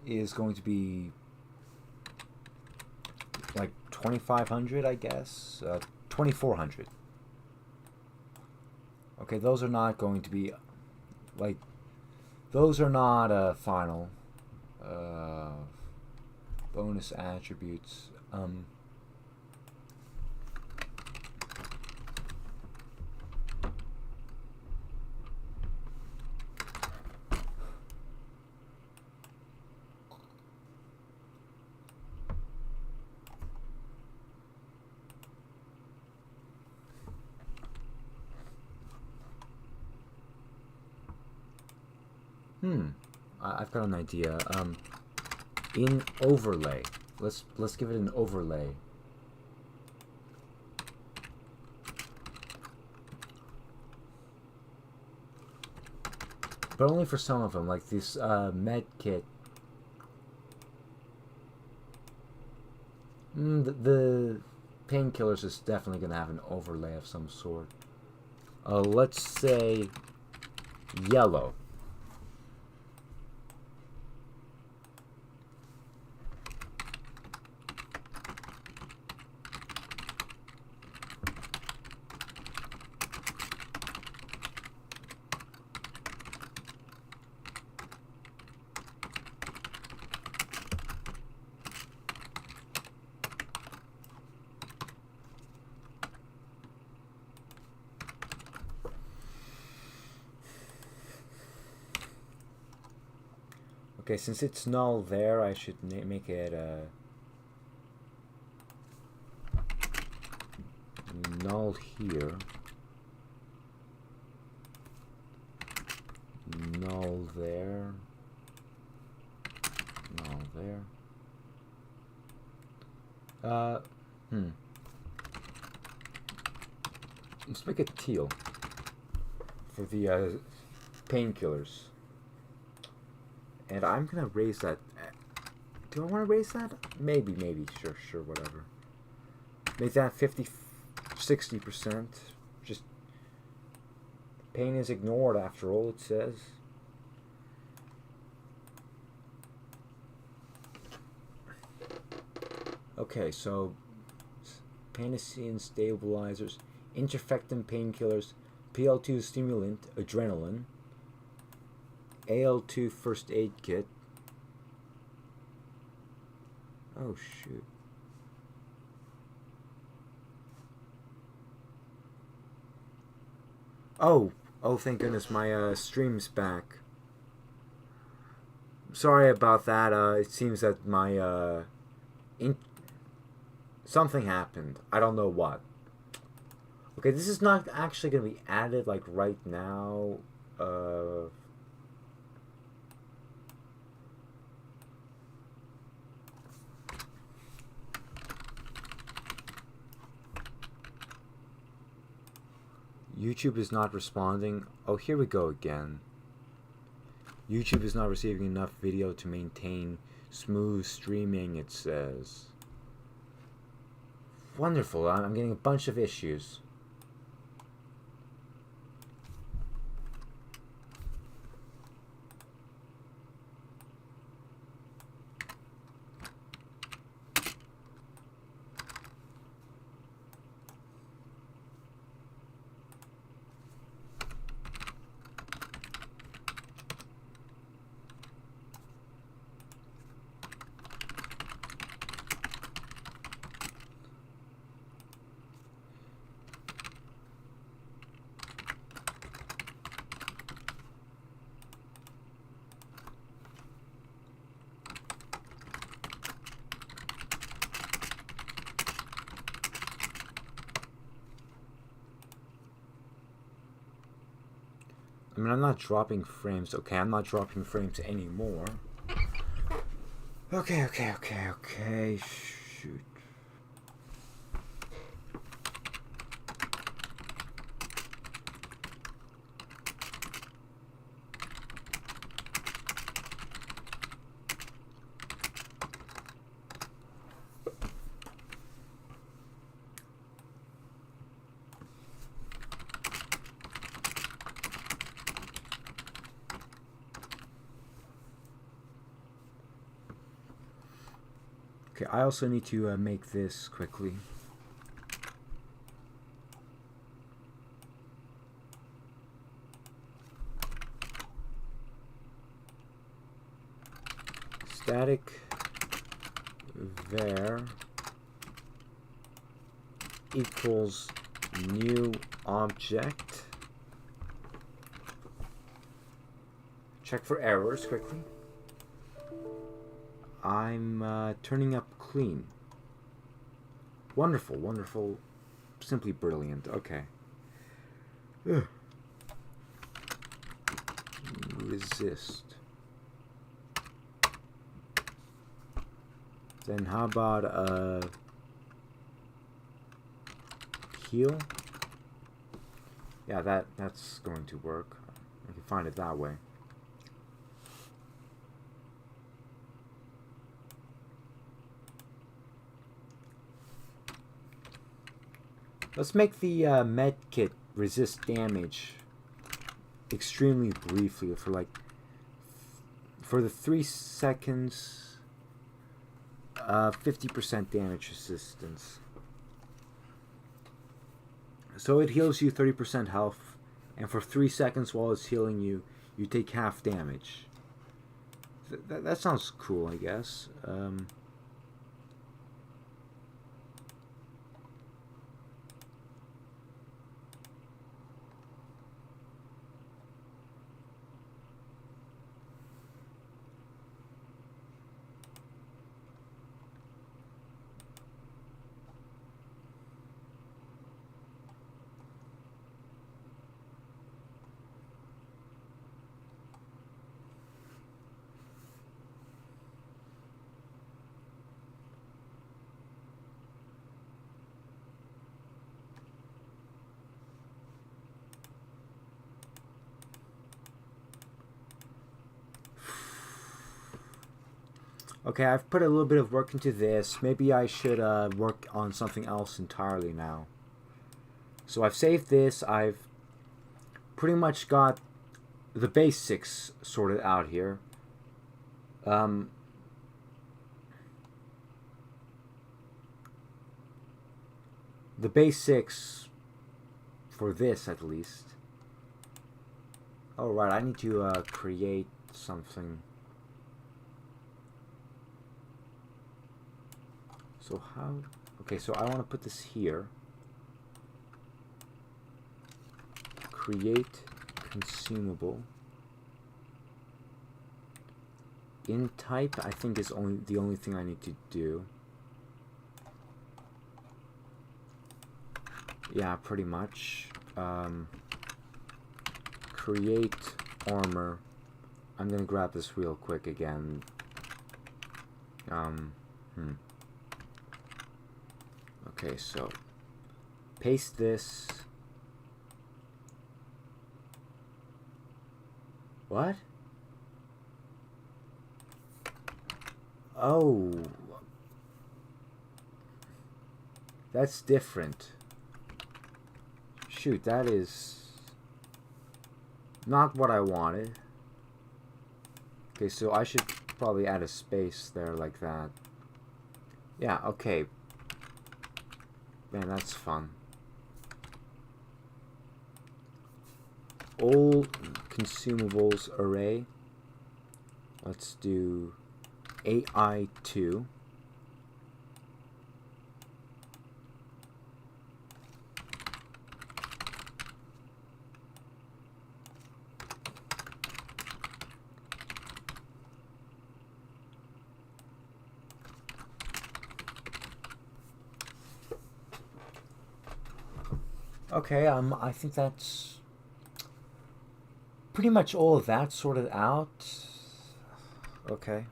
is going to be like 2,500, I guess. 2,400. Okay, those are not going to be like, those are not final bonus attributes. I've got an idea. In overlay, let's give it an overlay. But only for some of them, like this med kit. The painkillers is definitely going to have an overlay of some sort. Let's say yellow. Okay, since it's null there, I should make it null here, null there, null there. Let's make it teal for the painkillers. And I'm gonna raise that. Do I want to raise that? Maybe, sure, whatever. Make that 60%. Just pain is ignored after all, it says. Okay, so Panacea stabilizers, interfectant painkillers, PL2 stimulant, adrenaline, AL2 first aid kit. Oh shoot. Oh, thank goodness, my stream's back. Sorry about that. It seems that my something happened. I don't know what. Okay, this is not actually going to be added like right now. YouTube is not responding. Oh, here we go again. YouTube is not receiving enough video to maintain smooth streaming, it says. Wonderful. I'm getting a bunch of issues. mean, I'm not dropping frames. Okay, I'm not dropping frames anymore. Okay. Shoot. Okay, I also need to make this quickly. Static var equals new object. Check for errors quickly. I'm turning up clean. Wonderful. Simply brilliant. Okay. Ugh. Resist. Then how about heal? Yeah, that's going to work. I can find it that way. Let's make the med kit resist damage extremely briefly for the 3 seconds, 50% damage resistance. So it heals you 30% health, and for 3 seconds while it's healing you, you take half damage. That sounds cool, I guess. Okay, I've put a little bit of work into this. Maybe I should work on something else entirely now. So I've saved this. I've pretty much got the basics sorted out here. The basics for this, at least. Oh, right, I need to create something. So how... Okay, so I want to put this here. Create consumable. In type, I think is the only thing I need to do. Yeah, pretty much. Create armor. I'm gonna grab this real quick again. Okay, so paste this. What? Oh, that's different. Shoot, that is not what I wanted. Okay, so I should probably add a space there like that. Yeah, okay. Man, that's fun. All consumables array. Let's do AI2. Okay, I think that's pretty much all of that sorted out. Okay.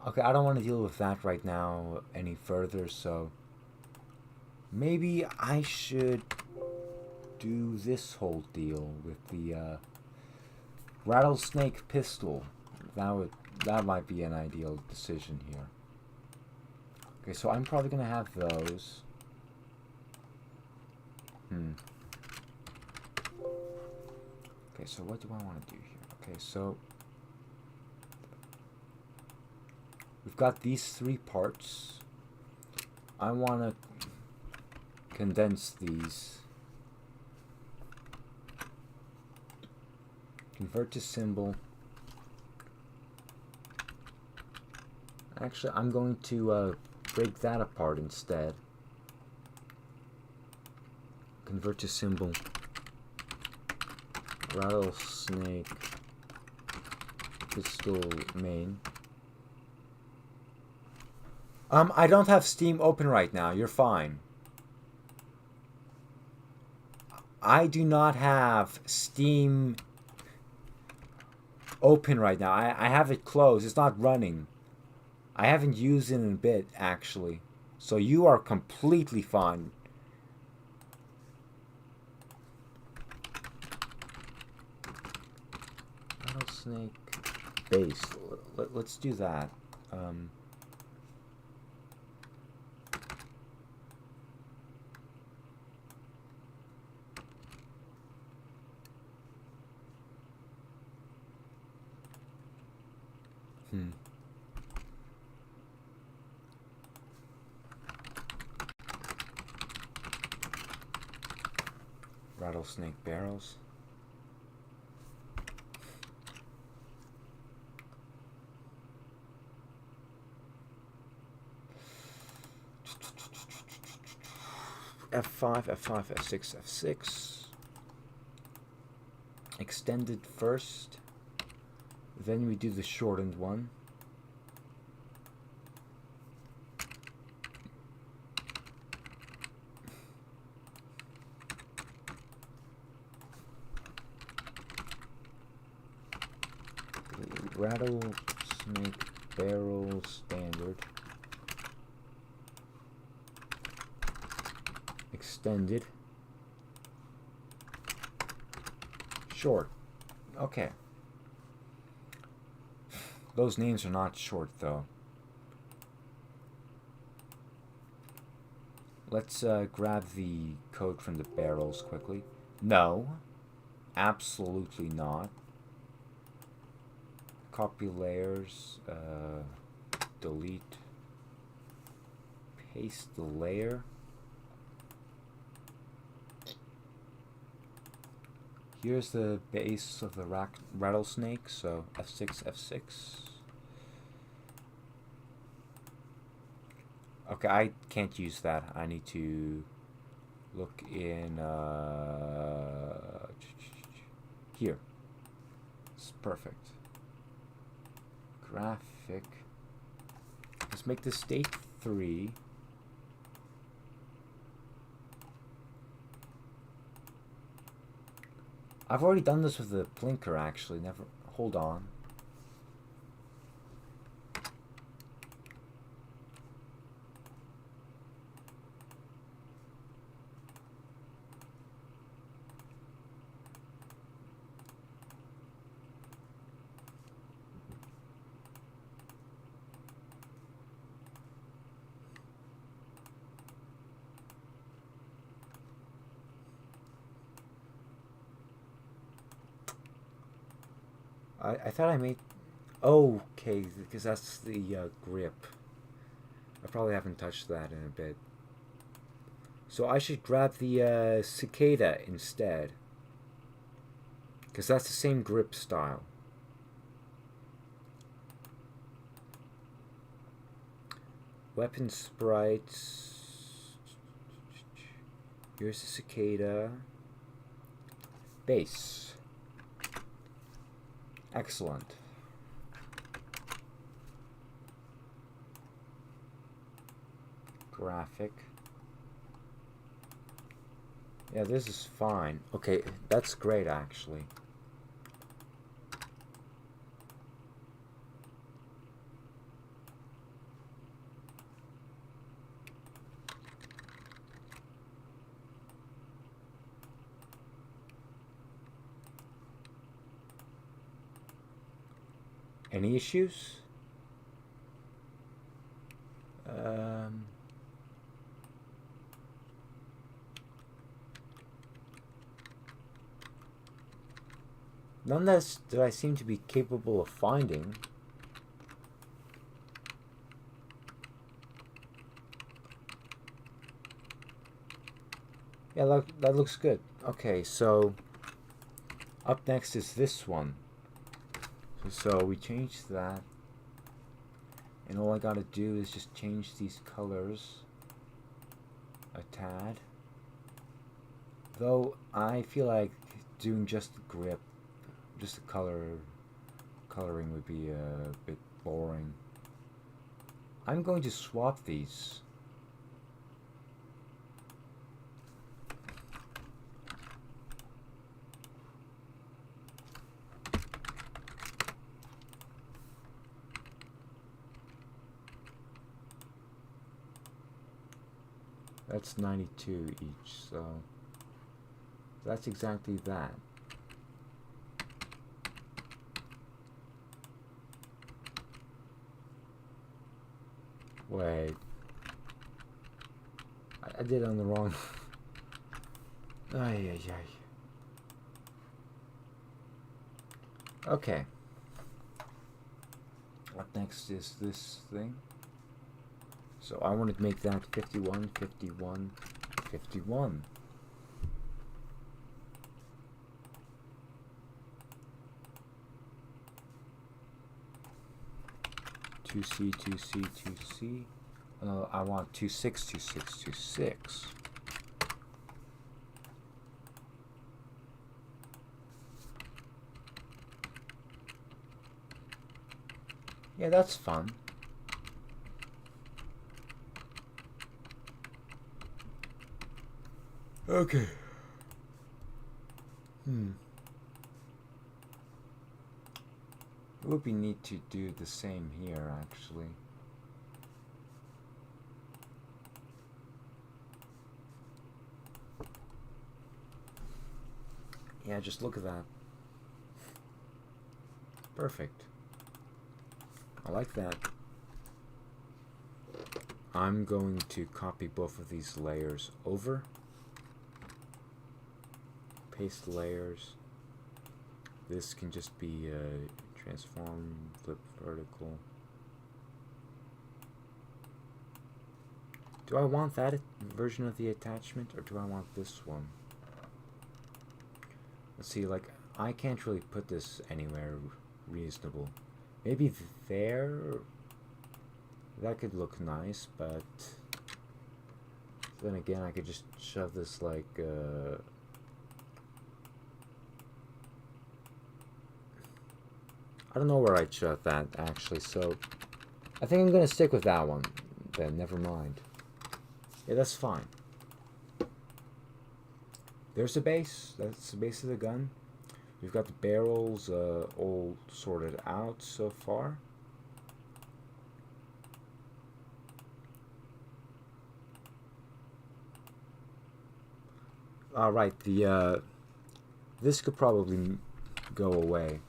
Okay, I don't want to deal with that right now any further, so maybe I should do this whole deal with the rattlesnake pistol. That might be an ideal decision here. Okay, so I'm probably gonna have those. Okay, so what do I want to do here? Okay, so we've got these three parts. I want to condense these. Convert to symbol. Actually, I'm going to break that apart instead. Convert to symbol. Rattlesnake pistol main. I don't have Steam open right now. You're fine. I do not have Steam open right now. I have it closed. It's not running. I haven't used it in a bit, actually. So you are completely fine. Rattlesnake base. Let's do that. Rattlesnake barrels. F5, F5, F6, F6. Extended first. Then we do the shortened one. Rattlesnake barrel standard. Extended. Short. Okay. Those names are not short, though. Let's grab the code from the barrels quickly. No. Absolutely not. Copy layers. Delete. Paste the layer. Here's the base of the rattlesnake, so F6, F6. Okay, I can't use that. I need to look in here. It's perfect. Graphic. Let's make the state 3. I've already done this with the blinker, actually. Never. Hold on. I thought I made... Oh, okay, because that's the grip. I probably haven't touched that in a bit. So I should grab the cicada instead. Because that's the same grip style. Weapon sprites. Here's the cicada. Base. Excellent. Graphic. Yeah, this is fine. Okay, that's great actually. Any issues? None that I seem to be capable of finding. Yeah, that looks good. Okay, so up next is this one. So we change that. And all I gotta do is just change these colors a tad. Though I feel like doing just the grip, just the coloring would be a bit boring. I'm going to swap these. That's 92 each, so that's exactly that. Wait, I did it on the wrong. Ay, ay, ay. Okay. What next is this thing? So I want to make that 51, 51, 51. Two C, 2C, 2C. I want 26, 26, 26. Yeah, that's fun. Okay. It would be neat to do the same here, actually. Yeah, just look at that. Perfect. I like that. I'm going to copy both of these layers over. Paste layers. This can just be transform, flip vertical. Do I want that version of the attachment, or do I want this one? Let's see, like, I can't really put this anywhere reasonable. Maybe there, that could look nice, but then again, I could just shove this like, I don't know where I'd shove that actually, so I think I'm gonna stick with that one then, never mind. Yeah, that's fine. There's the base, that's the base of the gun. We've got the barrels all sorted out so far. Alright, this could probably go away.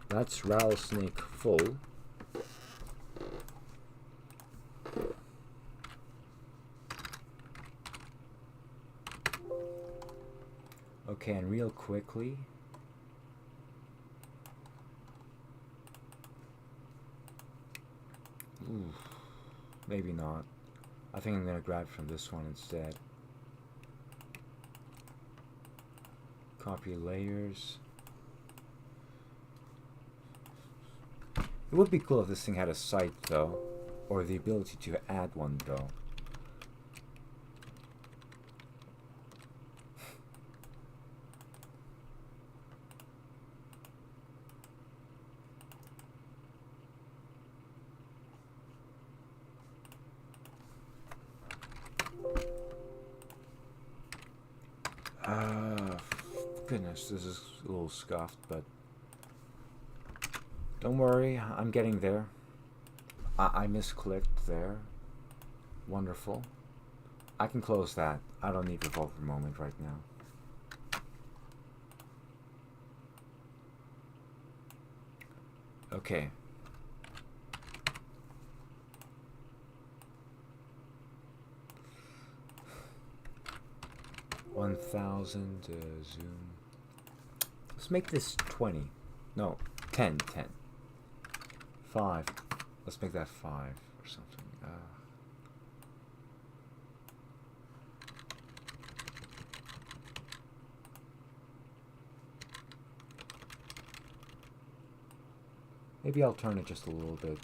That's rattlesnake full. Okay, and real quickly, maybe not. I think I'm gonna grab from this one instead. Copy layers. It would be cool if this thing had a sight, though. Or the ability to add one, though. Goodness, this is a little scuffed, but don't worry, I'm getting there. I misclicked there. Wonderful. I can close that. I don't need revolver moment right now. Okay. $1,000 zoom. Let's make this 20. No, 10. 5. Let's make that 5 or something. Maybe I'll turn it just a little bit.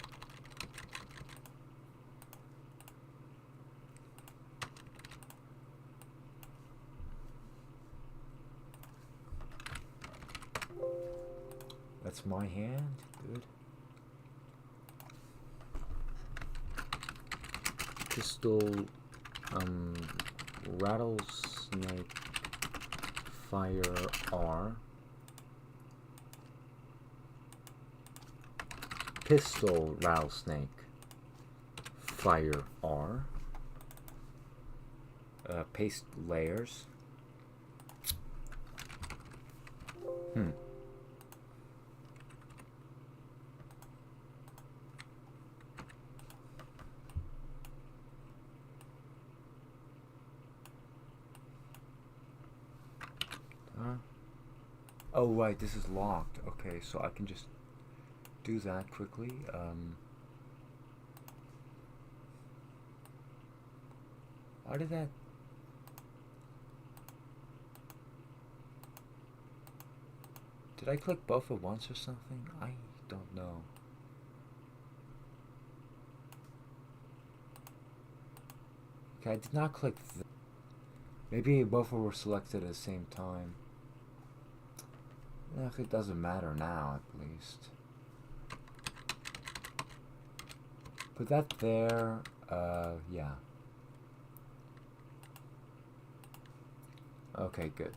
That's my hand. Good. Pistol, rattlesnake, fire R. Pistol, rattlesnake, fire R. Paste layers. Oh right, this is locked. Okay, so I can just do that quickly. How did that? Did I click both at once or something? I don't know. Okay, I did not click. Maybe both were selected at the same time. It doesn't matter now, at least. Put that there. Yeah. Okay, good.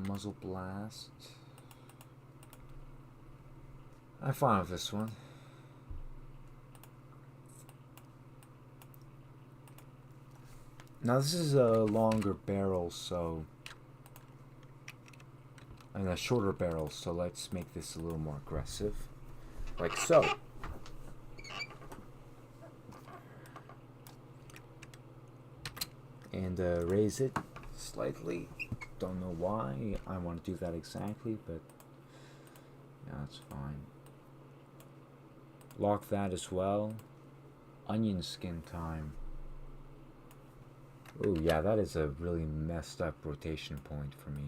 Muzzle blast. I'm fine with this one. Now this is a longer barrel, so... and a shorter barrel, so let's make this a little more aggressive. Like so. And raise it slightly. Don't know why I want to do that exactly, but yeah, that's fine. Lock that as well. Onion skin time. Oh yeah, that is a really messed up rotation point for me.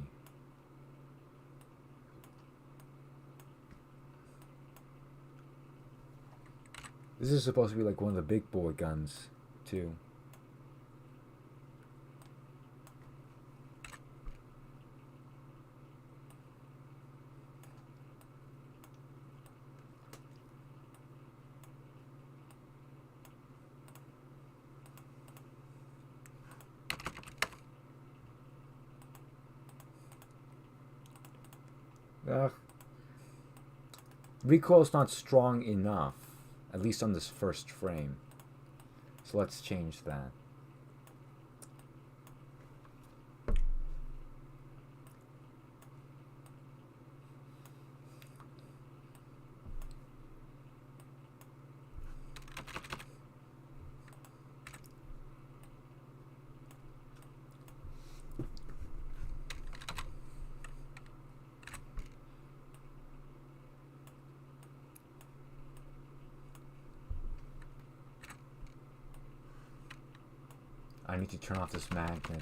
This is supposed to be like one of the big boy guns, too. Recoil is not strong enough, at least on this first frame. So let's change that. I need to turn off this magnet.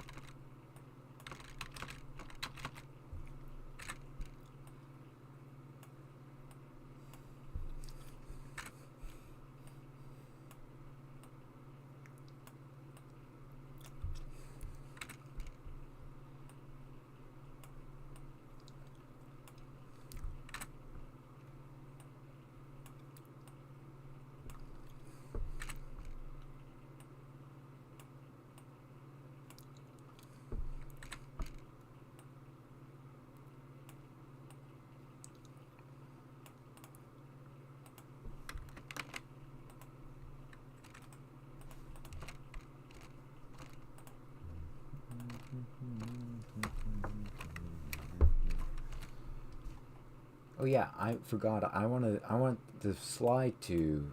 Oh yeah, I forgot. I want the slide to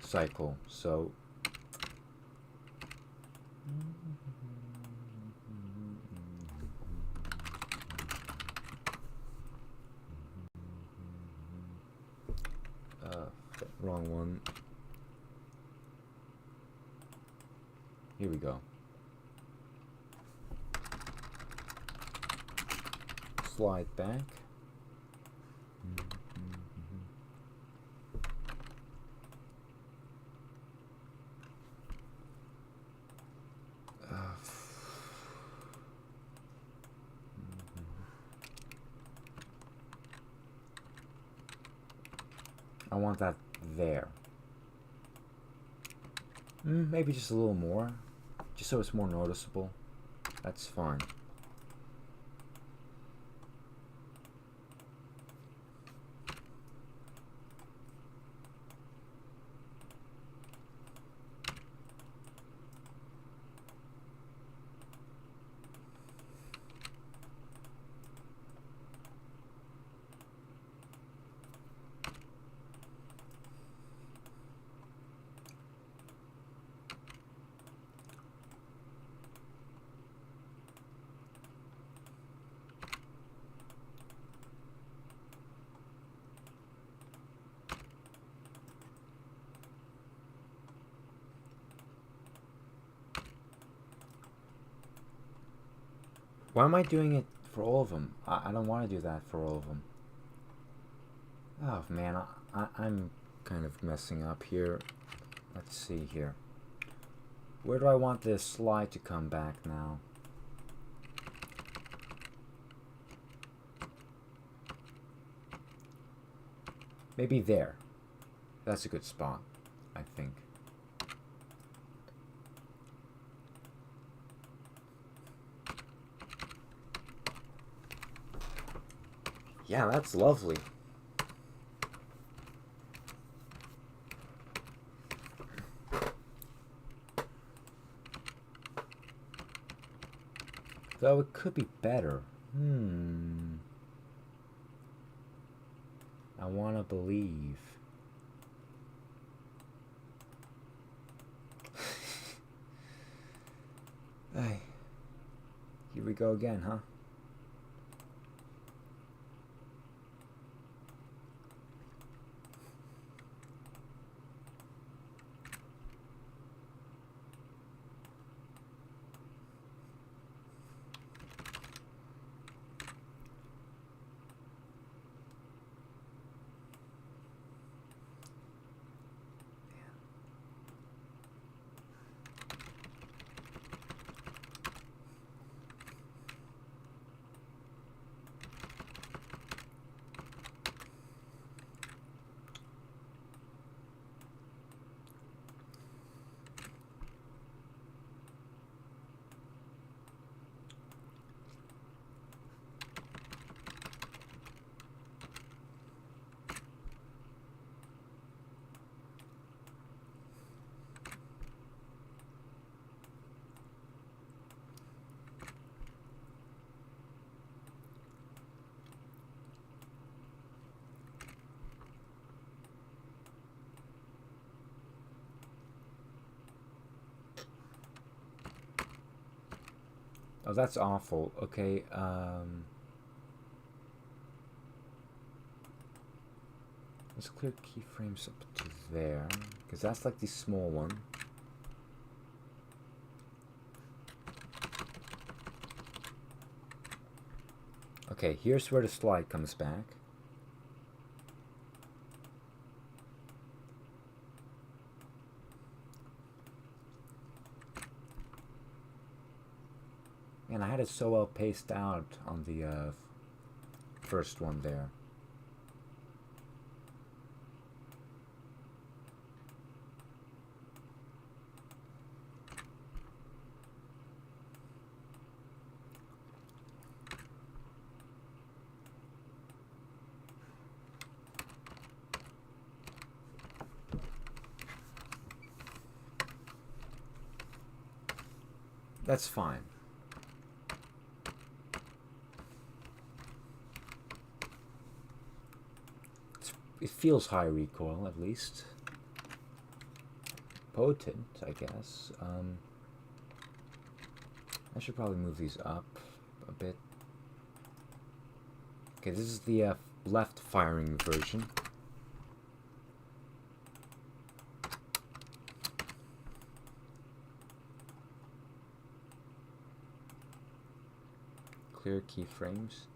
cycle. So wrong one. Here we go. Slide back. I want that there. Maybe just a little more, just so it's more noticeable. That's fine. Why am I doing it for all of them? I don't want to do that for all of them. Oh man, I'm kind of messing up here. Let's see here. Where do I want this slide to come back now? Maybe there. That's a good spot, I think. Yeah, that's lovely. Though it could be better. I want to believe. Hey, here we go again, huh? Oh, that's awful. Okay, let's clear keyframes up to there, because that's like the small one. Okay, here's where the slide comes back. And I had it so well paced out on the first one there. That's fine. it feels high recoil, at least. Potent, I guess. I should probably move these up a bit. Okay, this is the left firing version. Clear keyframes.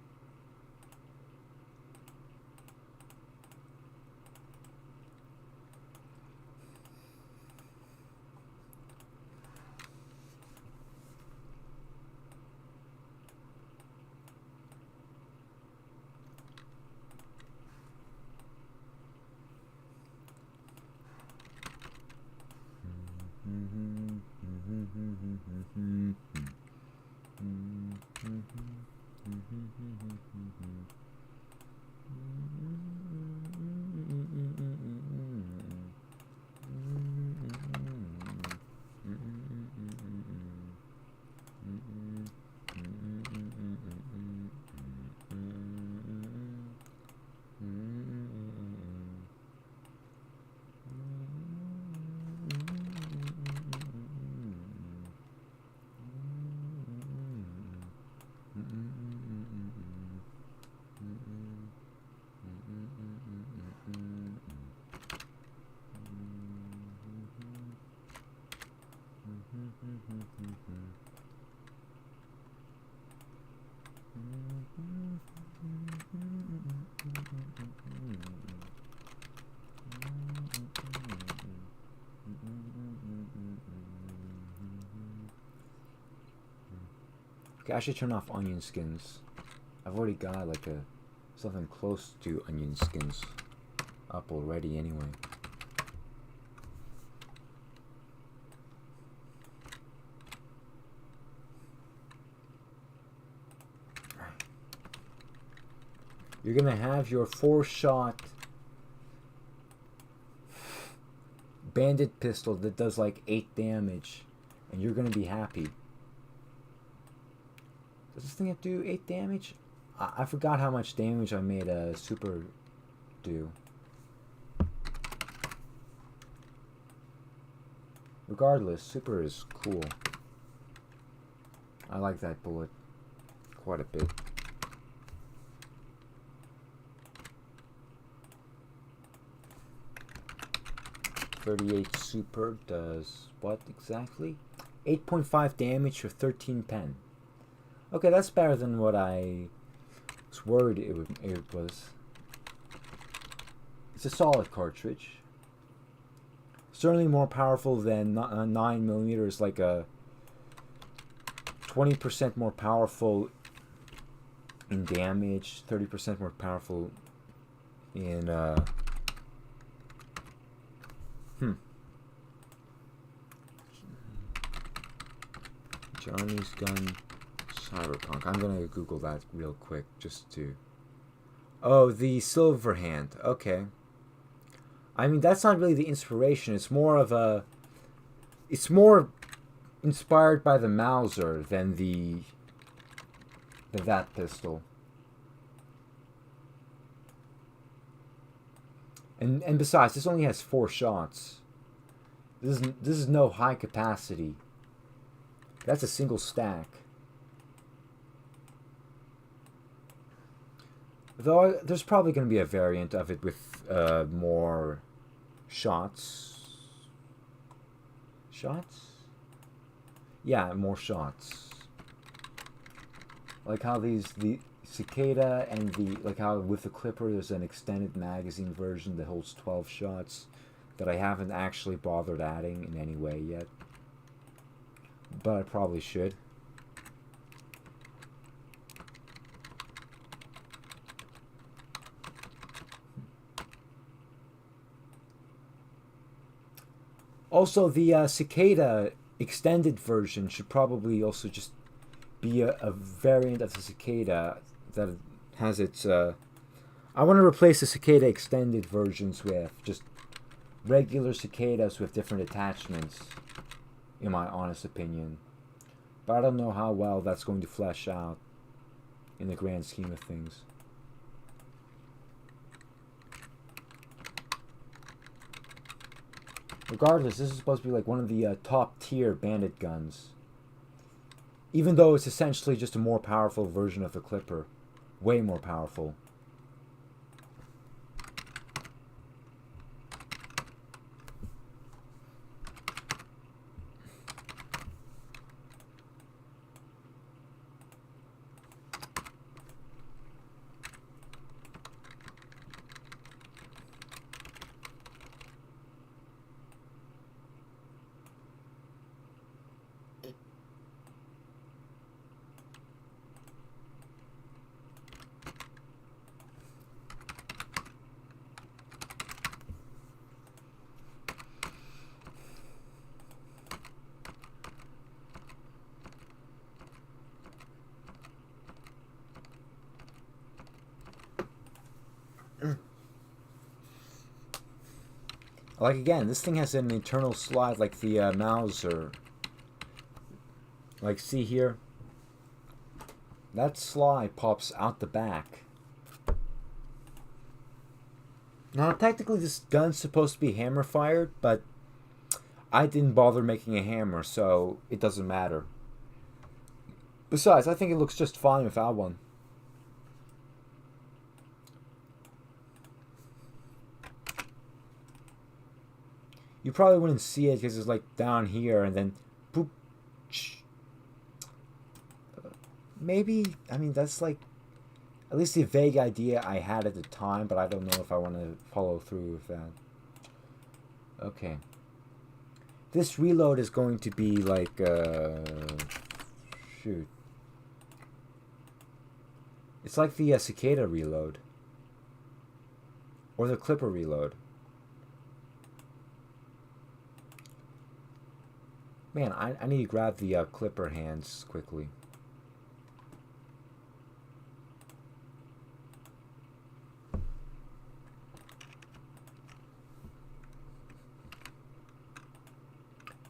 Okay, I should turn off onion skins. I've already got like something close to onion skins up already anyway. You're gonna have your 4-shot bandit pistol that does like 8 damage, and you're gonna be happy. Does this thing have to do 8 damage? I forgot how much damage I made a super do. Regardless, super is cool. I like that bullet quite a bit. .38 super does what exactly? 8.5 damage for 13 pen. Okay, that's better than what I was worried it was. It's a solid cartridge. Certainly more powerful than 9mm. It's like a 20% more powerful in damage, 30% more powerful in Johnny's gun Cyberpunk. I'm gonna Google that real quick just to. Oh, the silver hand. Okay. I mean, that's not really the inspiration. It's more of a. It's more inspired by the Mauser than that pistol. And besides, this only has 4 shots. This is no high capacity. That's a single stack. Though there's probably going to be a variant of it with more shots. Shots? Yeah, more shots. Like how the Cicada and like how with the Clipper there's an extended magazine version that holds 12 shots that I haven't actually bothered adding in any way yet. But I probably should. Also, the Cicada extended version should probably also just be a variant of the Cicada that has its... I want to replace the Cicada extended versions with just regular Cicadas with different attachments, in my honest opinion. But I don't know how well that's going to flesh out in the grand scheme of things. Regardless, this is supposed to be like one of the top tier bandit guns. Even though it's essentially just a more powerful version of the Clipper. Way more powerful. Like again, this thing has an internal slide like the Mauser. Like see here? That slide pops out the back. Now technically this gun's supposed to be hammer fired, but I didn't bother making a hammer, so it doesn't matter. Besides, I think it looks just fine without one. You probably wouldn't see it because it's like down here and then boop. Maybe, I mean, that's like at least the vague idea I had at the time, but I don't know if I want to follow through with that. Okay. This reload is going to be like, shoot. It's like the cicada reload. Or the Clipper reload. Man, I need to grab the Clipper hands quickly.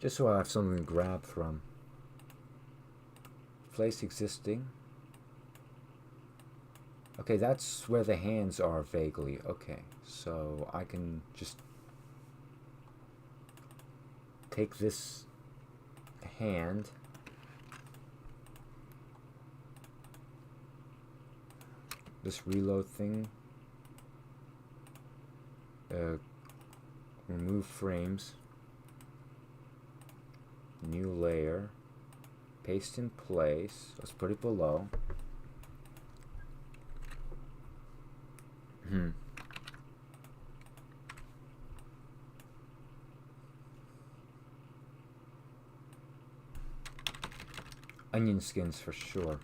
Just so I have something to grab from. Place existing. Okay, that's where the hands are vaguely. Okay, so I can just take this hand, this reload thing, remove frames, new layer, paste in place, let's put it below. Onion skins for sure.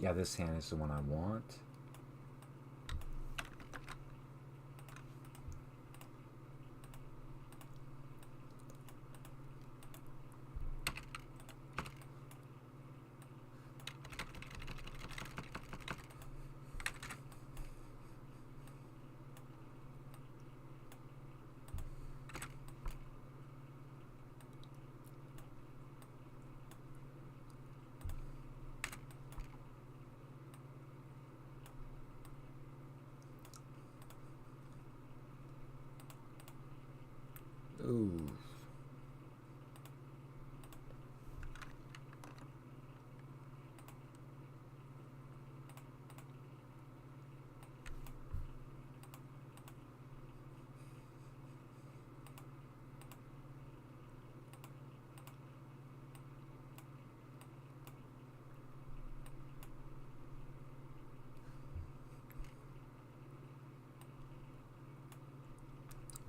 Yeah, this hand is the one I want. Ooh.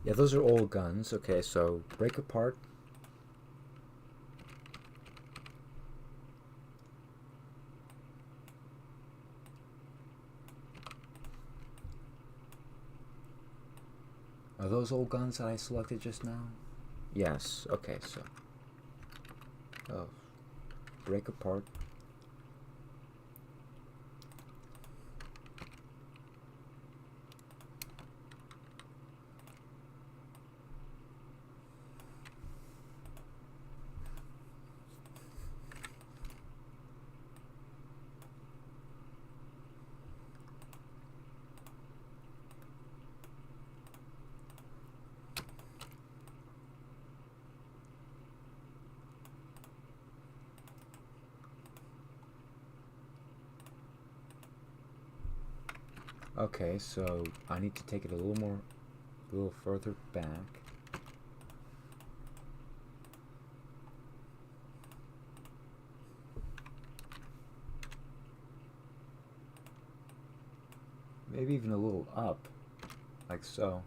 Yeah, those are old guns. Okay, so break apart. Are those old guns that I selected just now? Yes. Okay, so. Oh. Break apart. Okay, so I need to take it a little further back. Maybe even a little up, like so.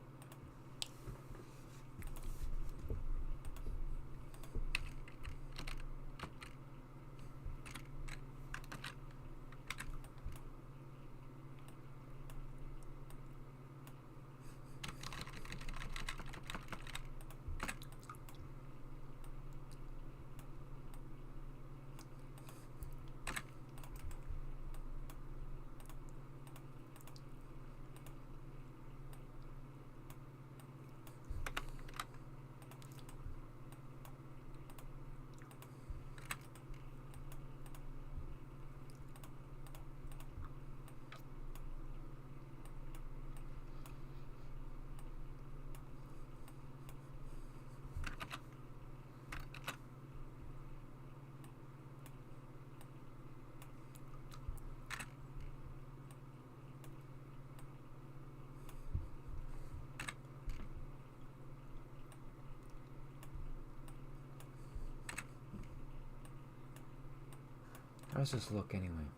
How does this look anyway?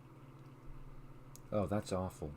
Oh, that's awful.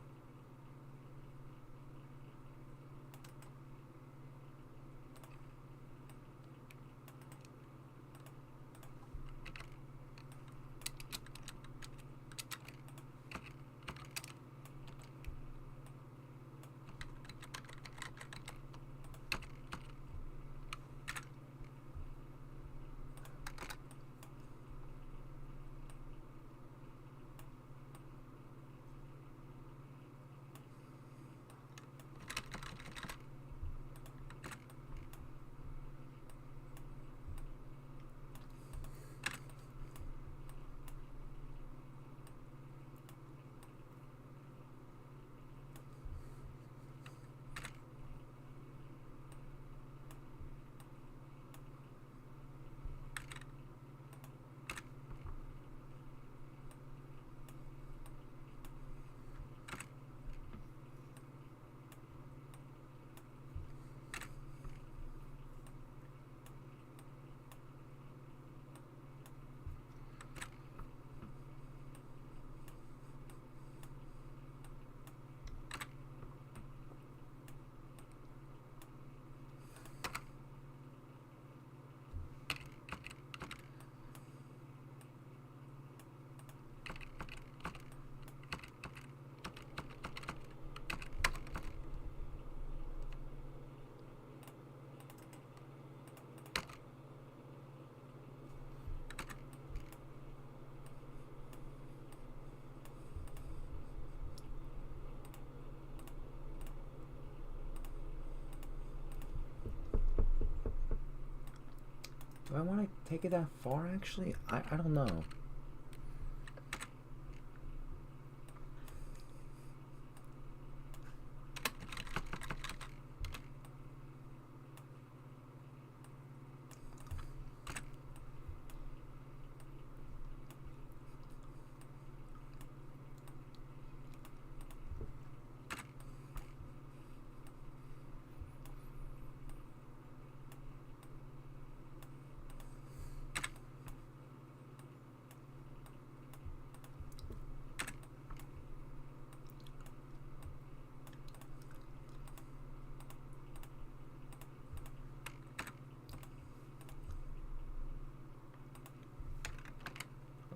Do I want to take it that far, actually? I don't know.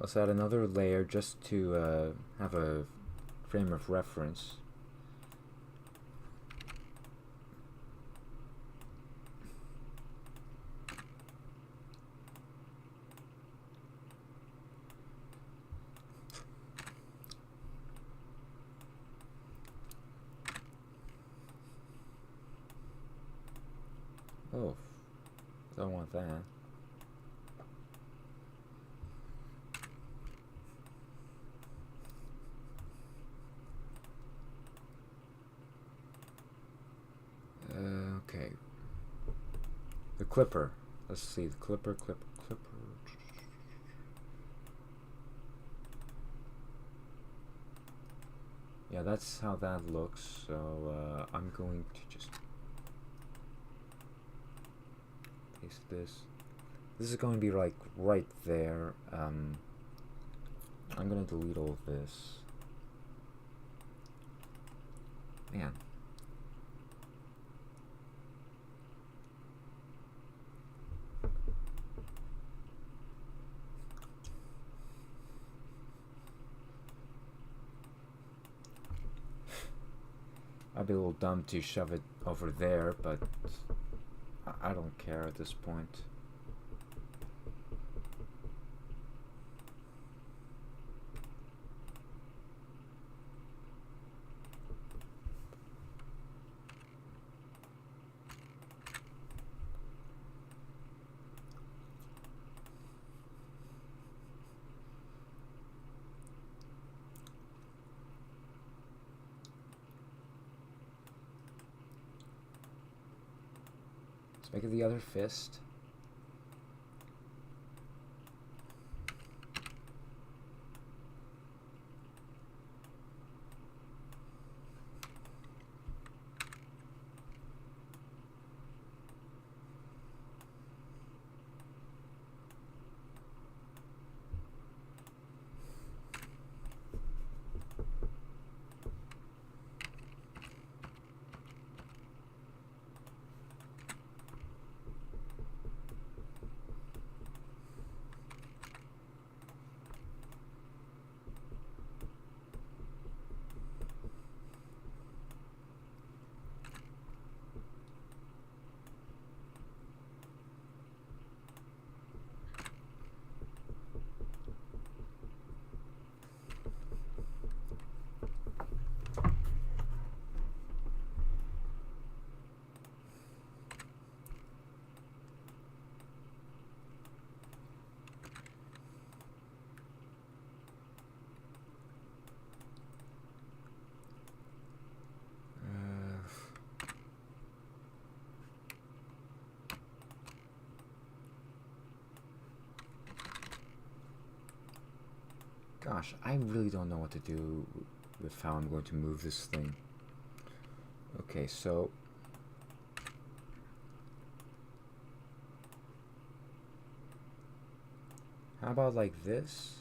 Let's add another layer just to have a frame of reference. Oh, don't want that. Okay. The clipper. Let's see. The clipper. Yeah, that's how that looks. So I'm going to just paste this. This is going to be like right there. I'm going to delete all of this. Man. I'd be a little dumb to shove it over there, but I don't care at this point. Make it the other fist. Gosh, I really don't know what to do with how I'm going to move this thing. Okay, so how about like this?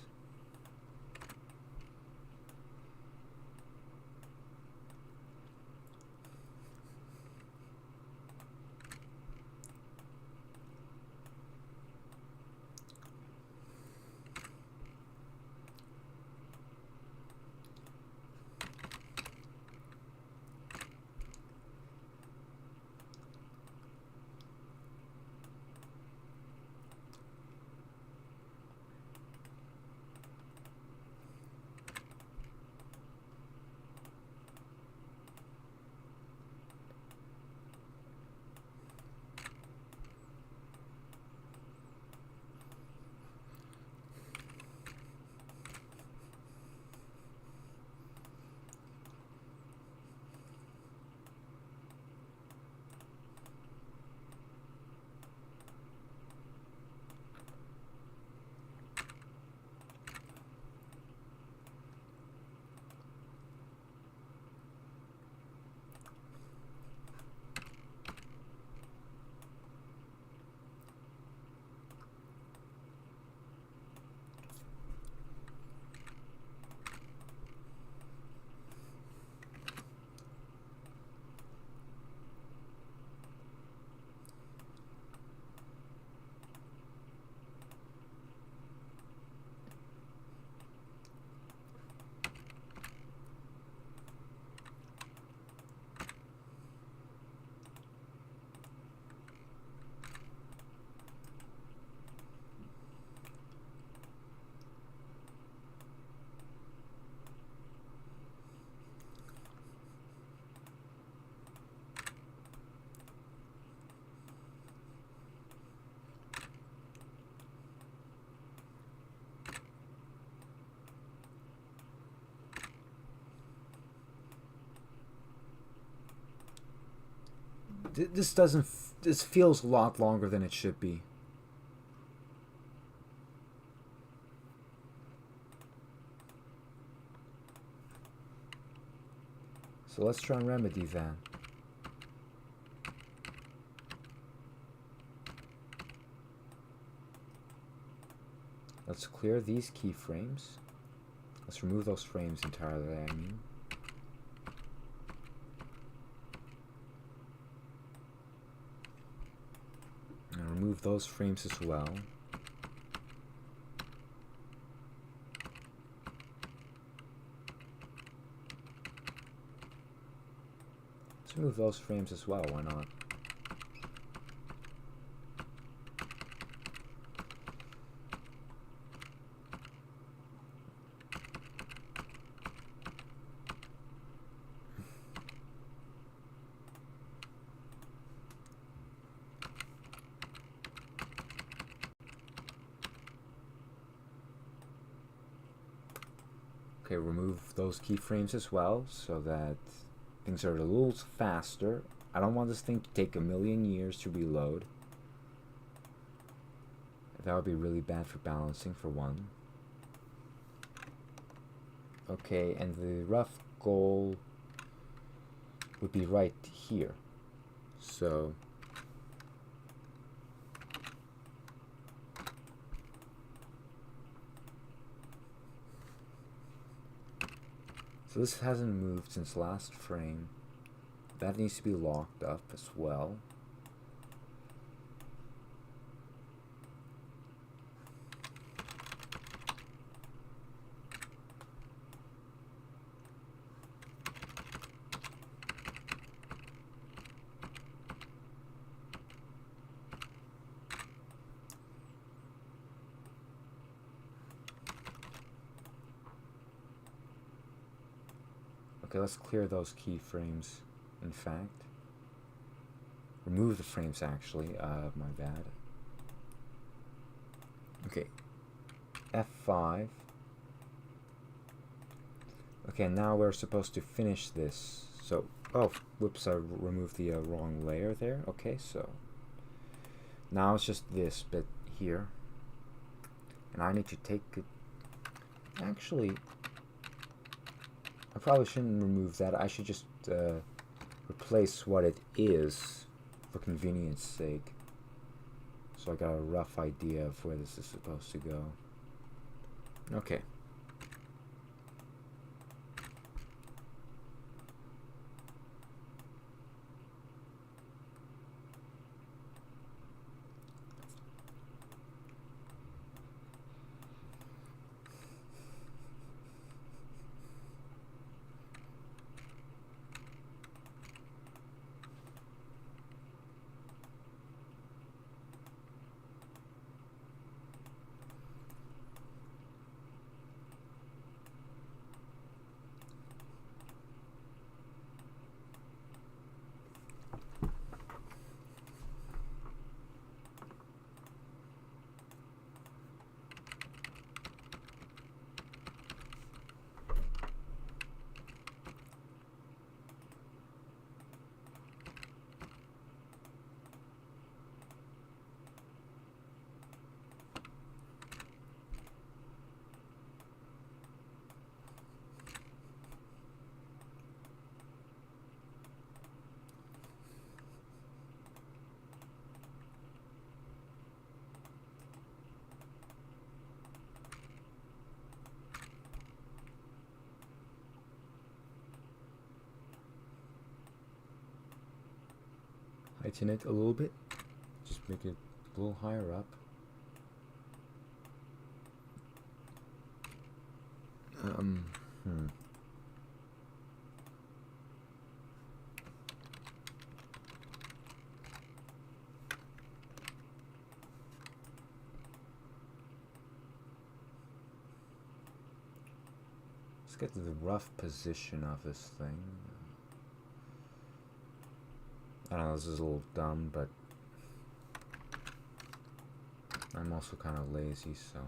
This doesn't... This feels a lot longer than it should be. So let's try and remedy that. Let's clear these keyframes. Let's remove those frames entirely, I mean. And remove those frames as well. Let's remove those frames as well, why not? Okay, remove those keyframes as well, so that things are a little faster. I don't want this thing to take a million years to reload. That would be really bad for balancing, for one. Okay, and the rough goal would be right here. So this hasn't moved since last frame. That needs to be locked up as well. Okay, let's clear those keyframes, in fact. Remove the frames, actually. My bad. Okay. F5. Okay, now we're supposed to finish this. So, oh, whoops, I removed the wrong layer there. Okay, so now it's just this bit here. And I need to take it... Actually... I probably shouldn't remove that. I should just replace what it is for convenience sake. So I got a rough idea of where this is supposed to go. Okay. Heighten it a little bit. Just make it a little higher up. Let's get to the rough position of this thing. I know this is a little dumb, but I'm also kind of lazy, so.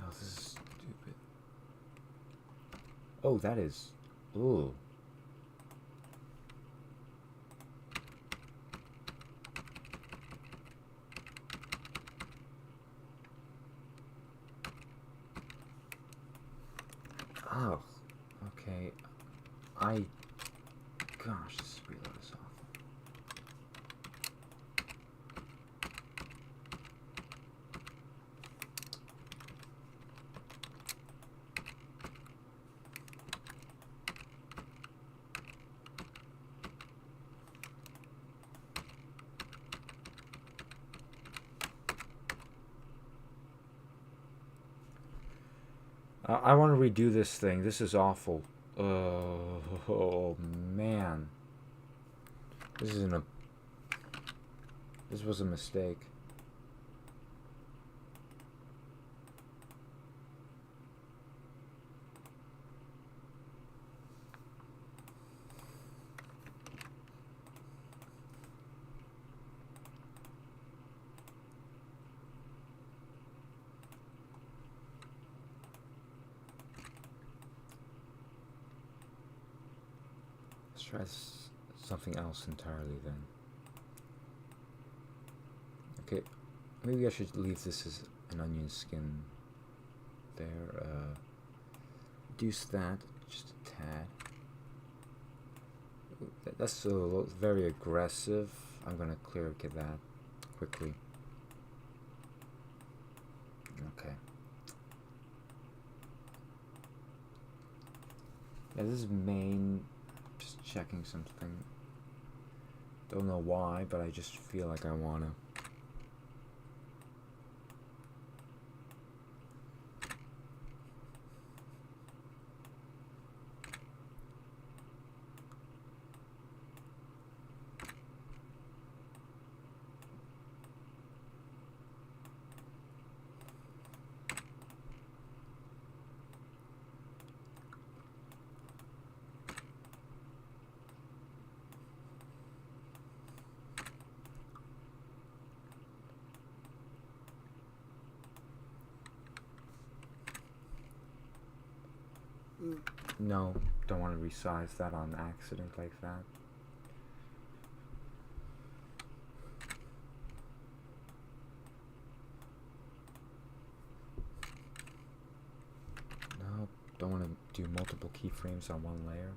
Oh, this is stupid. Oh, that is... Ooh. Oh, okay. Gosh, this reload is awful. I want to redo this thing. This is awful. Oh man. This isn't a... This was a mistake. Let's try something else entirely then. Okay, maybe I should leave this as an onion skin there. Reduce that just a tad. That's very aggressive. I'm gonna clear that quickly. Okay. Yeah, this is main. Just checking something. Don't know why, but I just feel like I wanna. No, don't want to resize that on accident like that. No, don't want to do multiple keyframes on one layer.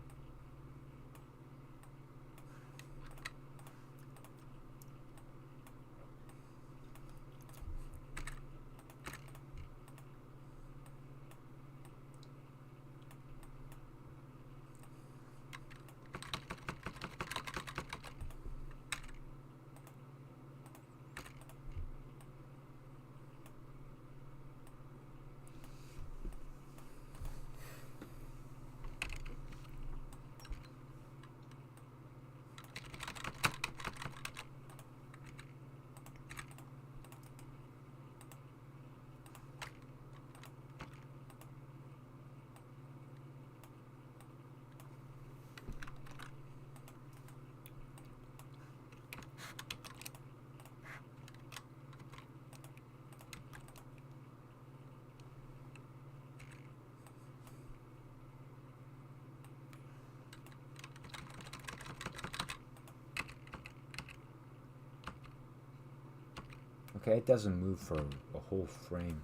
Okay, it doesn't move for a whole frame.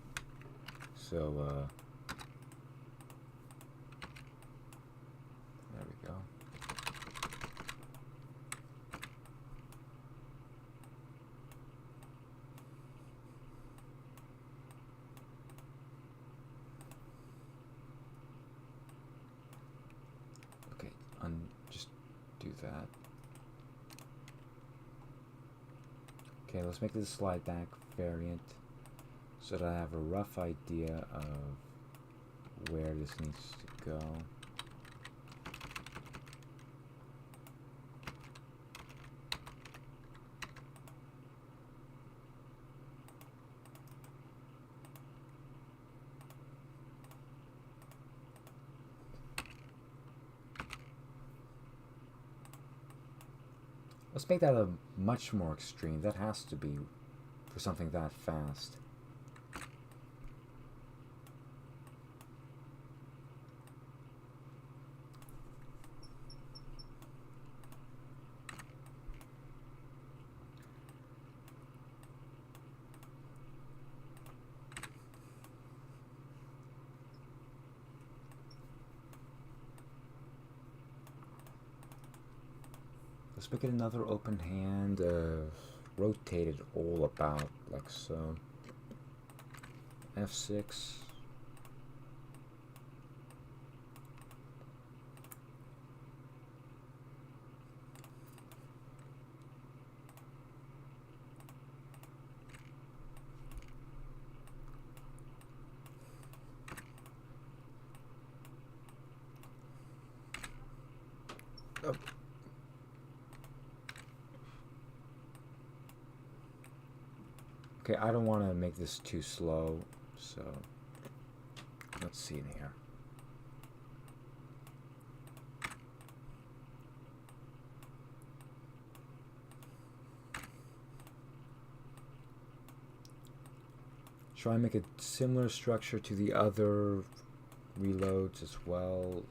So, there we go. Okay, just do that. Okay, let's make this slide back variant so that I have a rough idea of where this needs to go. Let's make that a much more extreme. That has to be for something that fast. Let's make it another open hand, rotate it all about like so. F6. Oh. Okay, I don't want to make this too slow, so let's see in here. Try and make a similar structure to the other reloads as well.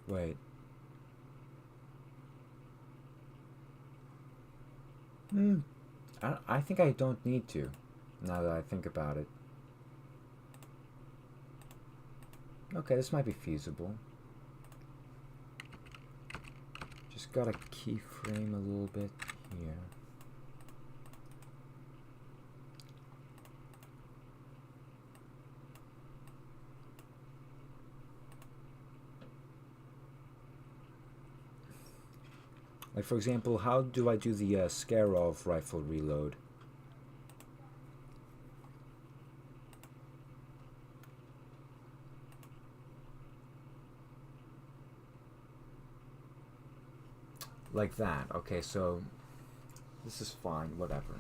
Wait. I think I don't need to, now that I think about it. Okay, this might be feasible. Just gotta keyframe a little bit here. Like, for example, how do I do the Skarov rifle reload? Like that. Okay, so this is fine, whatever.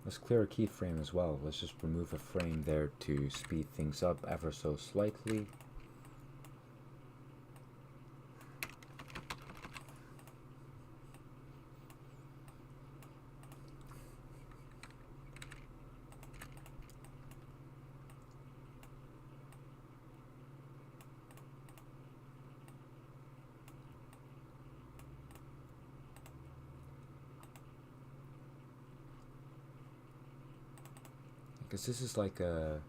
Let's clear a keyframe as well. Let's just remove a frame there to speed things up ever so slightly. Because this is like a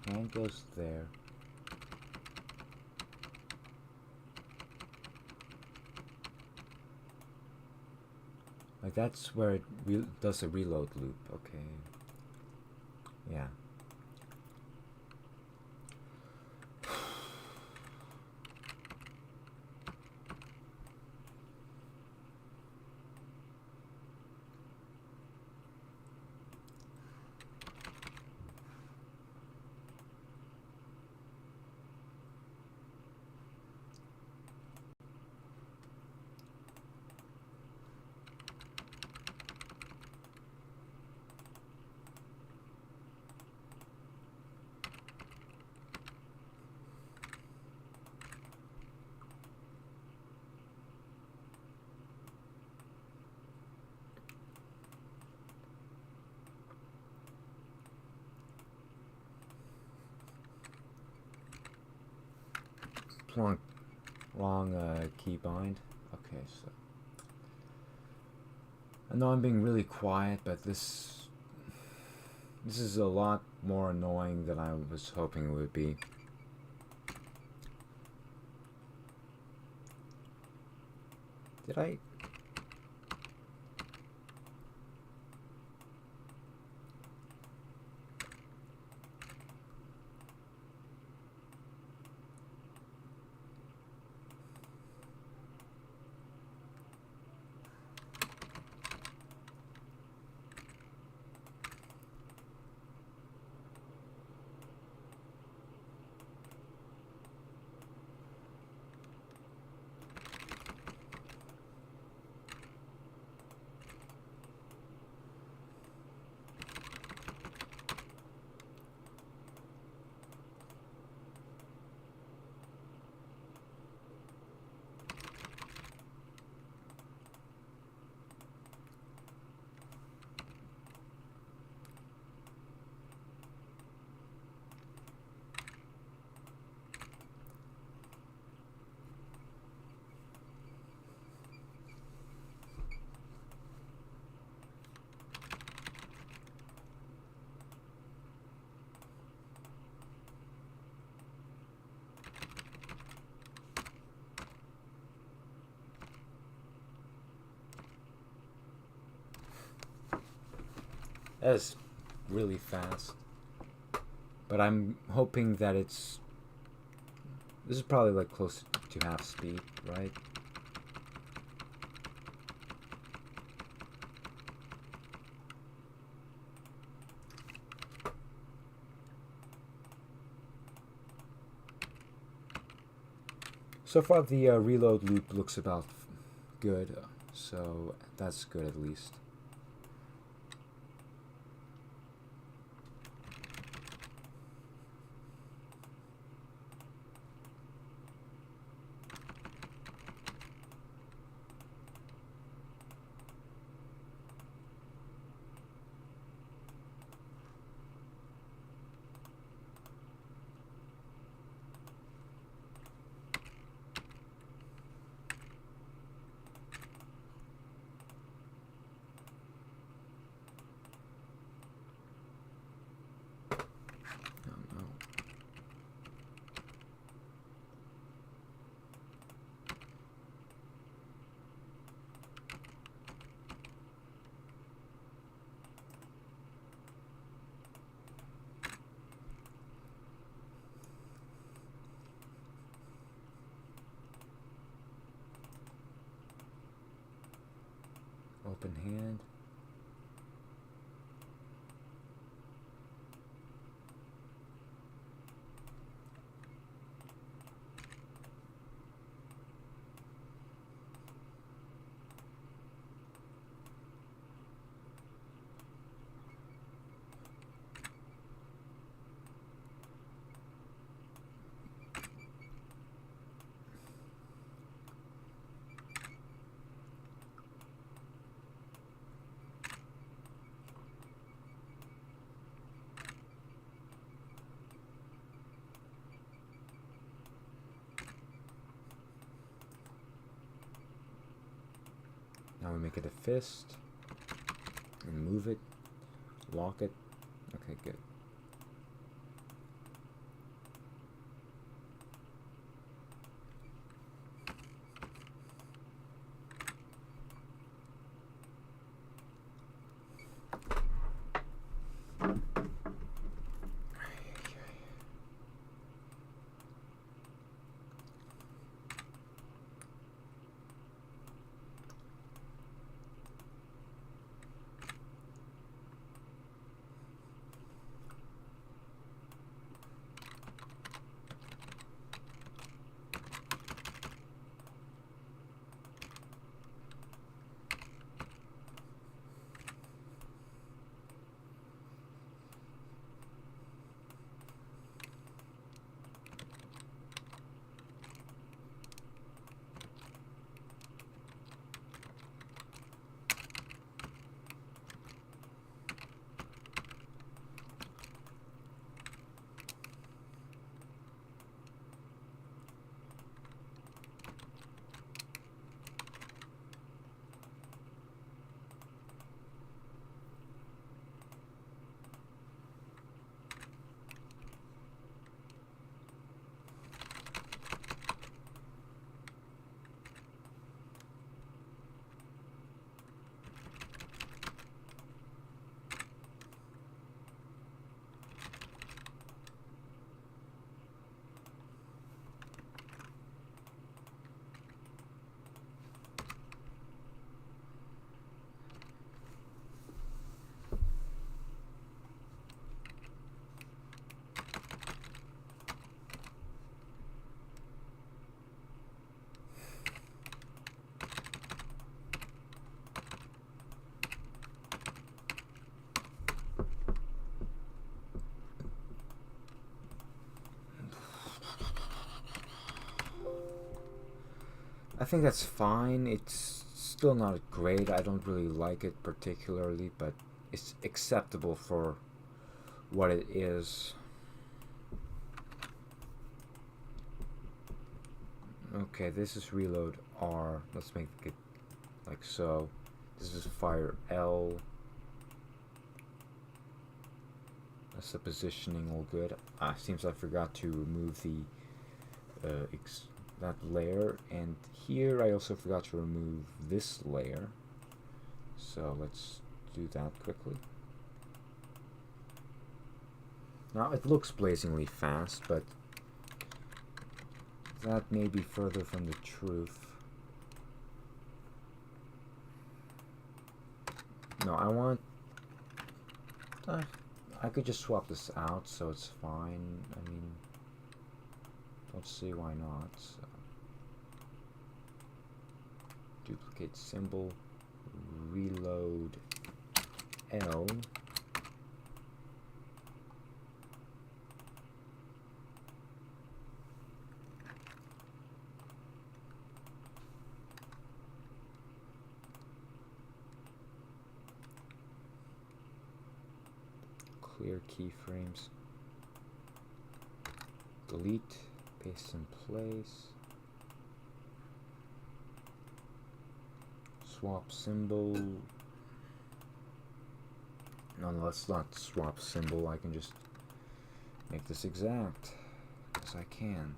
hand goes there. Like that's where it does a reload loop. Okay. Yeah. Wrong keybind. Okay, so I know I'm being really quiet, but this This is a lot more annoying than I was hoping it would be. Did I? That is really fast. But I'm hoping that it's... This is probably like close to half speed, right? So far the reload loop looks about good, so that's good at least. Open hand. Now we make it a fist, and move it, lock it. Okay, good. I think that's fine. It's still not great. I don't really like it particularly, but it's acceptable for what it is. Okay, this is reload R. Let's make it like so. This is fire L. That's the positioning, all good. Seems I forgot to remove the that layer, and here I also forgot to remove this layer. So let's do that quickly. Now it looks blazingly fast, but that may be further from the truth. No, I want... I could just swap this out, so it's fine. I mean, don't see why not. So. Duplicate symbol, reload L. Clear keyframes. Delete, paste in place. Swap symbol. No, let's not swap symbol. I can just make this exact, because I can.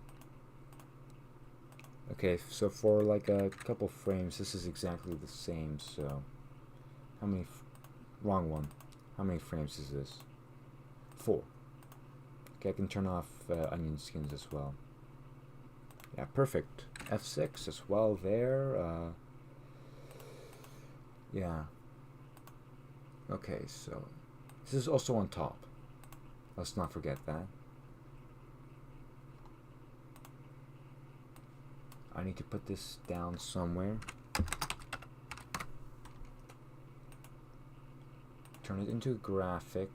Okay, so for like a couple frames, this is exactly the same. So, how many? Wrong one. How many frames is this? 4. Okay, I can turn off onion skins as well. Yeah, perfect. F6 as well there. Yeah. Okay, so this is also on top. Let's not forget that. I need to put this down somewhere. Turn it into a graphic.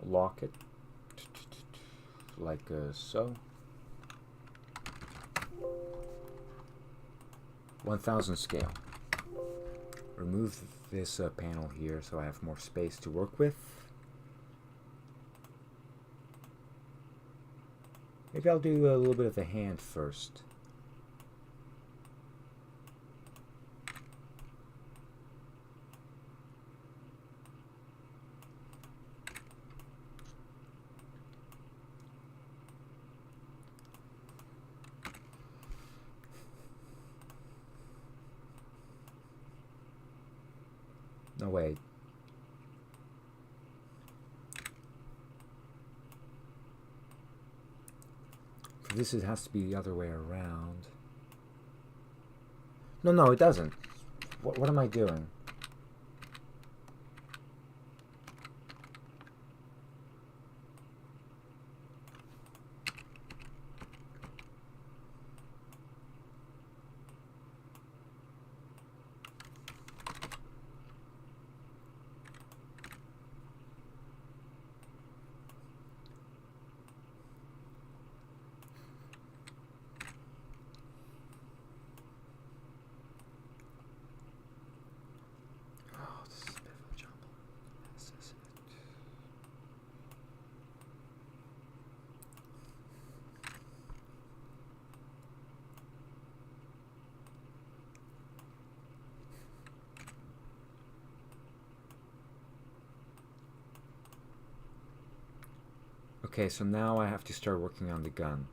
Lock it like so. 1000 scale. Remove this panel here so I have more space to work with. Maybe I'll do a little bit of the hand first. No, wait. For this, it has to be the other way around. No, it doesn't. What am I doing? Okay, so now I have to start working on the gun.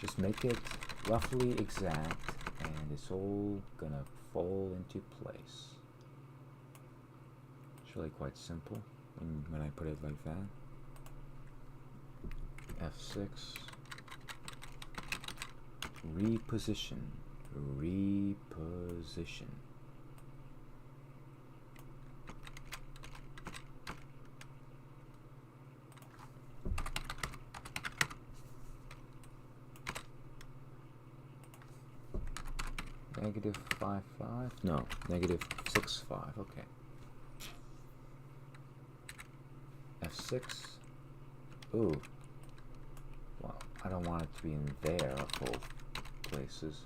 Just make it roughly exact, and it's all gonna fall into place. It's really quite simple when I put it like that. F6. Reposition. Reposition. -5.5? No, -6.5, okay. F6. Ooh. Well, I don't want it to be in there of all places.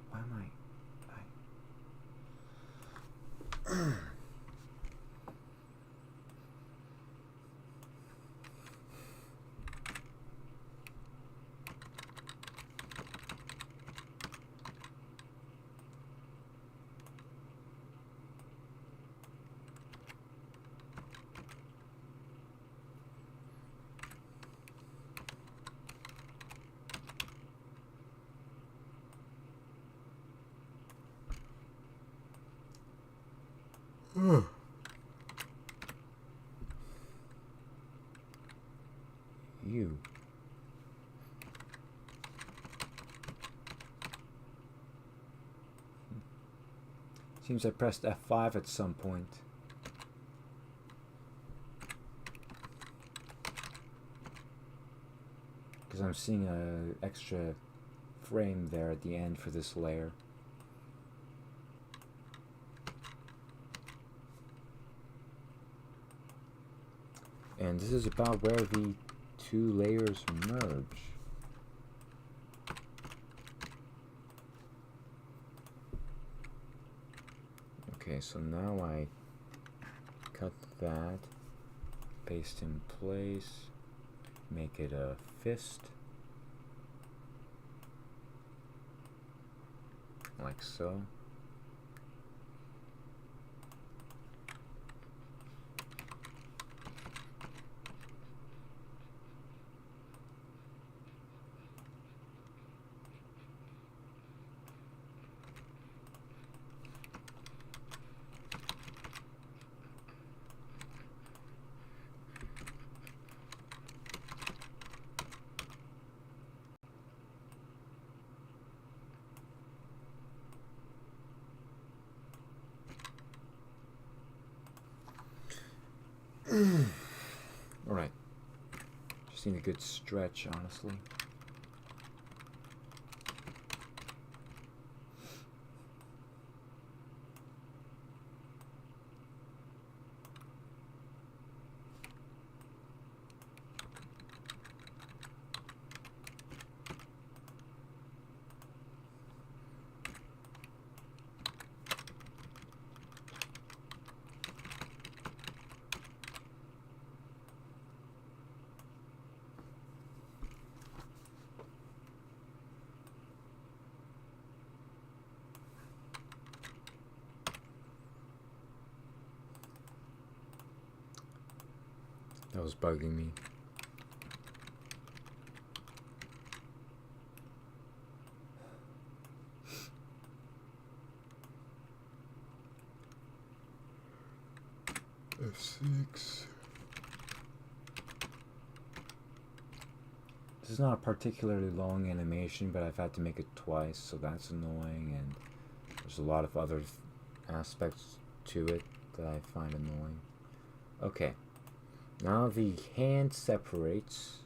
Why am I... You. Seems I pressed F5 at some point. Because I'm seeing an extra frame there at the end for this layer. And this is about where the two layers merge. Okay, so now I cut that, paste in place, make it a fist, like so. Alright. Just need a good stretch, honestly. That was bugging me. F6. This is not a particularly long animation, but I've had to make it twice, so that's annoying, and there's a lot of other aspects to it that I find annoying. Okay. Now the hand separates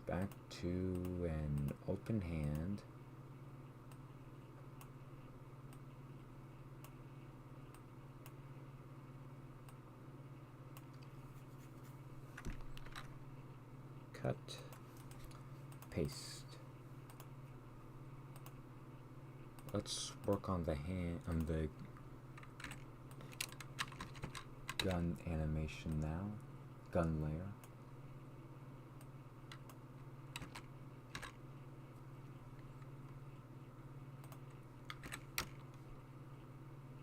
back to an open hand. Cut, paste. Let's work on the hand, on the gun animation now, gun layer.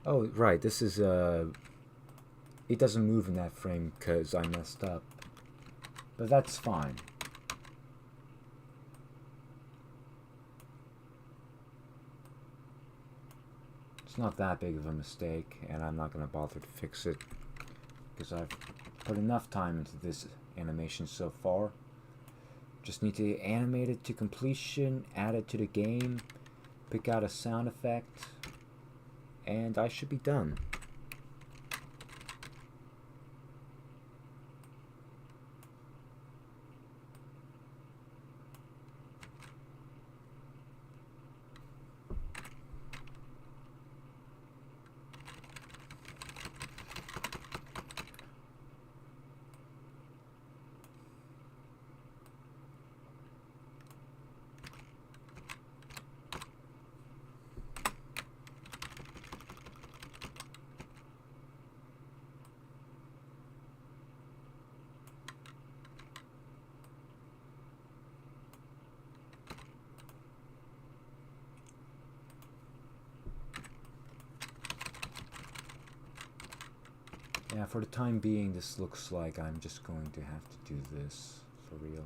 Oh, right, this is, it doesn't move in that frame because I messed up. But that's fine. It's not that big of a mistake, and I'm not going to bother to fix it because I've put enough time into this animation so far. Just need to animate it to completion, add it to the game, pick out a sound effect, and I should be done. Yeah, for the time being, this looks like I'm just going to have to do this for real.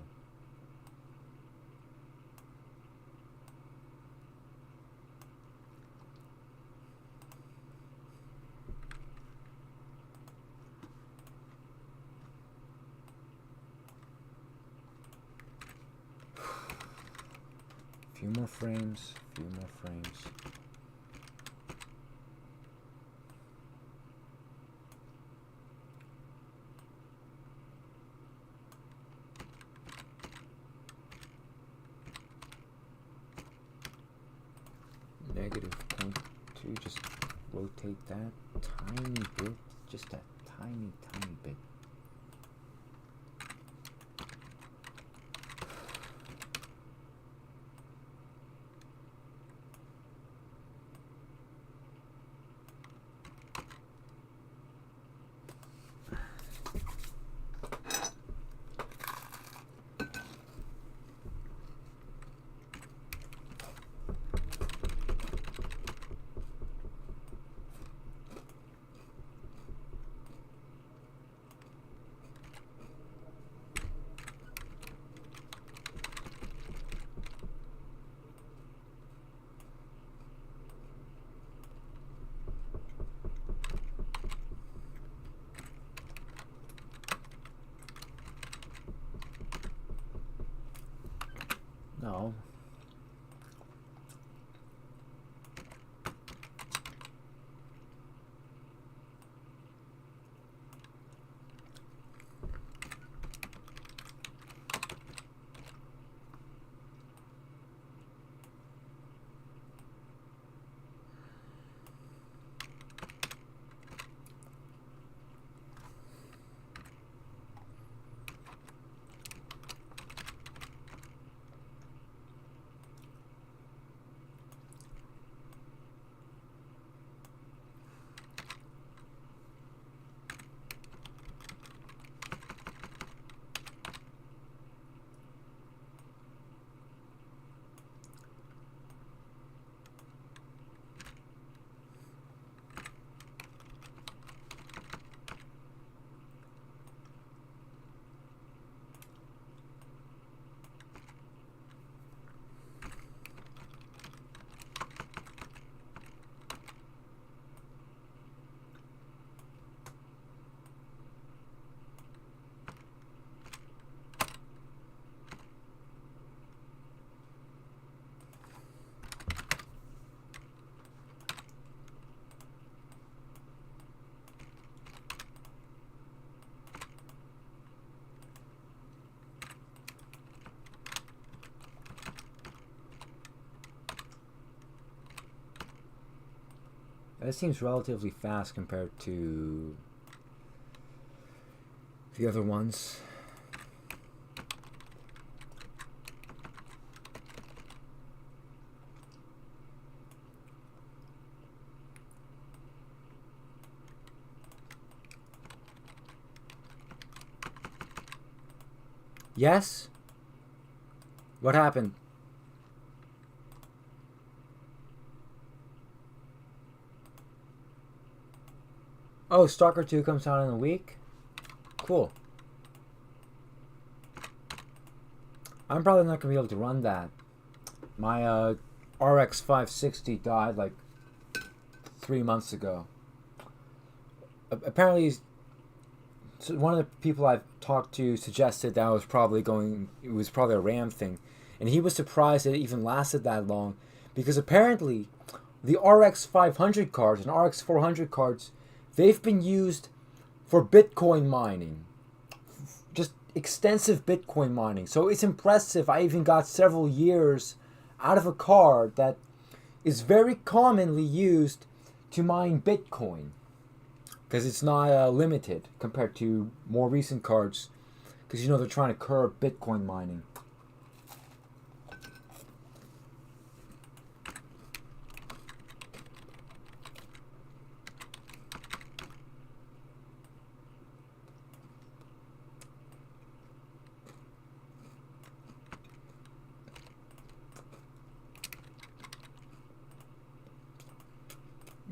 Few more frames, few more frames. -0.2, just rotate that tiny bit, just that tiny bit. No. That seems relatively fast compared to the other ones. Yes? What happened? Oh, Stalker 2 comes out in a week? Cool. I'm probably not going to be able to run that. My RX 560 died like 3 months ago. Apparently, one of the people I've talked to suggested that it was probably a RAM thing. And he was surprised that it even lasted that long. Because apparently, the RX 500 cards and RX 400 cards, they've been used for Bitcoin mining. Just extensive Bitcoin mining. So it's impressive. I even got several years out of a card that is very commonly used to mine Bitcoin. Because it's not limited compared to more recent cards. Because, they're trying to curb Bitcoin mining.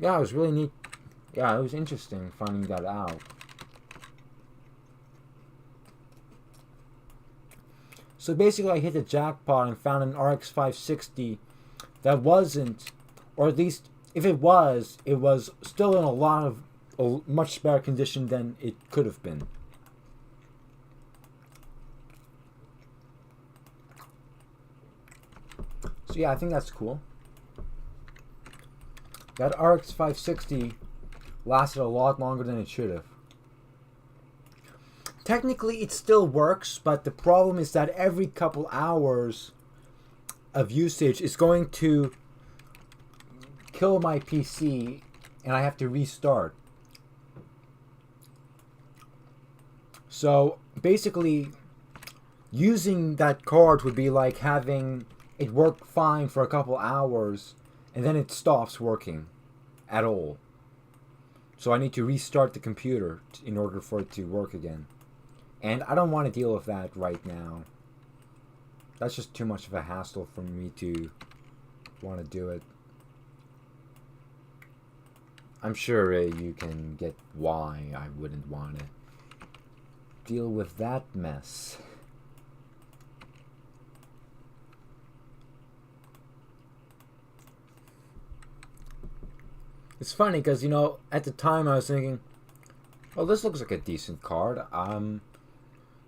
Yeah, it was really neat. Yeah, it was interesting finding that out. So basically I hit the jackpot and found an RX 560 that wasn't, or at least if it was still in a much better condition than it could have been. So yeah, I think that's cool. That RX 560 lasted a lot longer than it should have. Technically, it still works, but the problem is that every couple hours of usage is going to kill my PC, and I have to restart. So basically, using that card would be like having it work fine for a couple hours, and then it stops working at all. So I need to restart the computer in order for it to work again. And I don't want to deal with that right now. That's just too much of a hassle for me to want to do it. I'm sure you can get why I wouldn't want to deal with that mess. It's funny because, you know, at the time I was thinking, well, this looks like a decent card.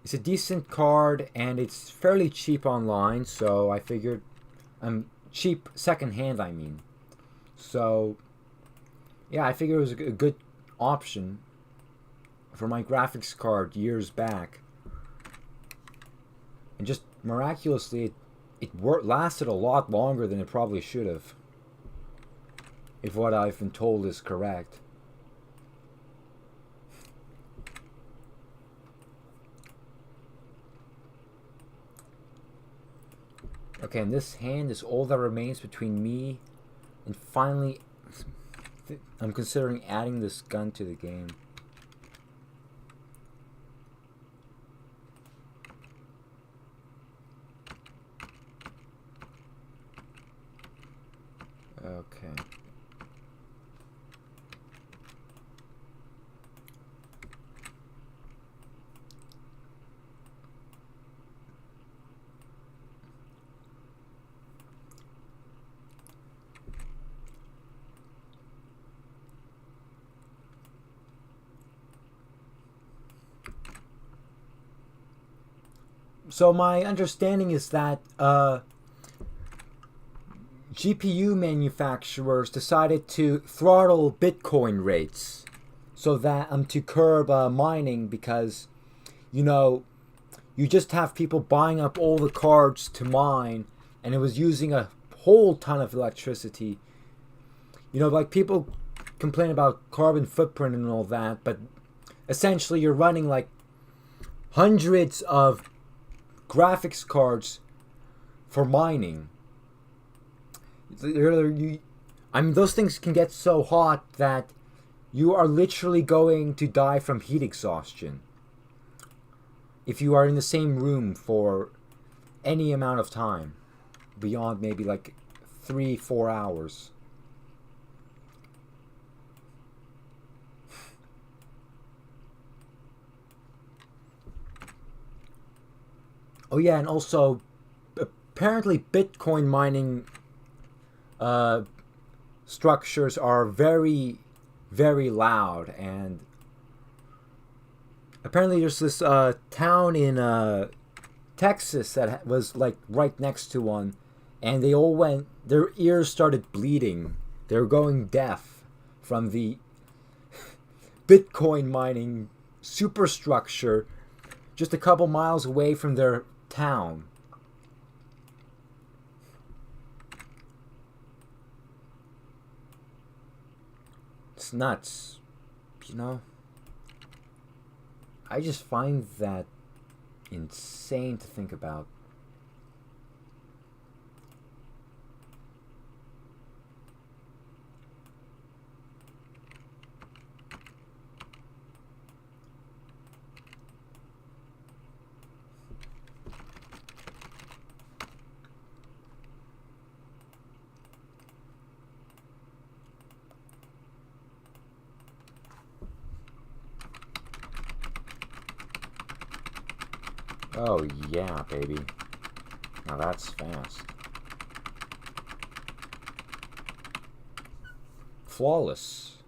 It's a decent card and it's fairly cheap online, so I figured, cheap secondhand, I mean. So, yeah, I figured it was a good option for my graphics card years back. And just miraculously, it lasted a lot longer than it probably should have. If what I've been told is correct. Okay, and this hand is all that remains between me and finally I'm considering adding this gun to the game. Okay. So my understanding is that GPU manufacturers decided to throttle Bitcoin rates so that to curb mining, because, you know, you just have people buying up all the cards to mine, and it was using a whole ton of electricity. You know, like, people complain about carbon footprint and all that, but essentially you're running like hundreds of graphics cards for mining. I mean, those things can get so hot that you are literally going to die from heat exhaustion if you are in the same room for any amount of time beyond maybe like 3-4 hours. Oh yeah, and also, apparently Bitcoin mining structures are very, very loud, and apparently there's this town in Texas that was like right next to one, and they all went, their ears started bleeding. They were going deaf from the Bitcoin mining superstructure just a couple miles away from their town. It's nuts, you know? I just find that insane to think about. Oh yeah, baby. Now that's fast. Flawless.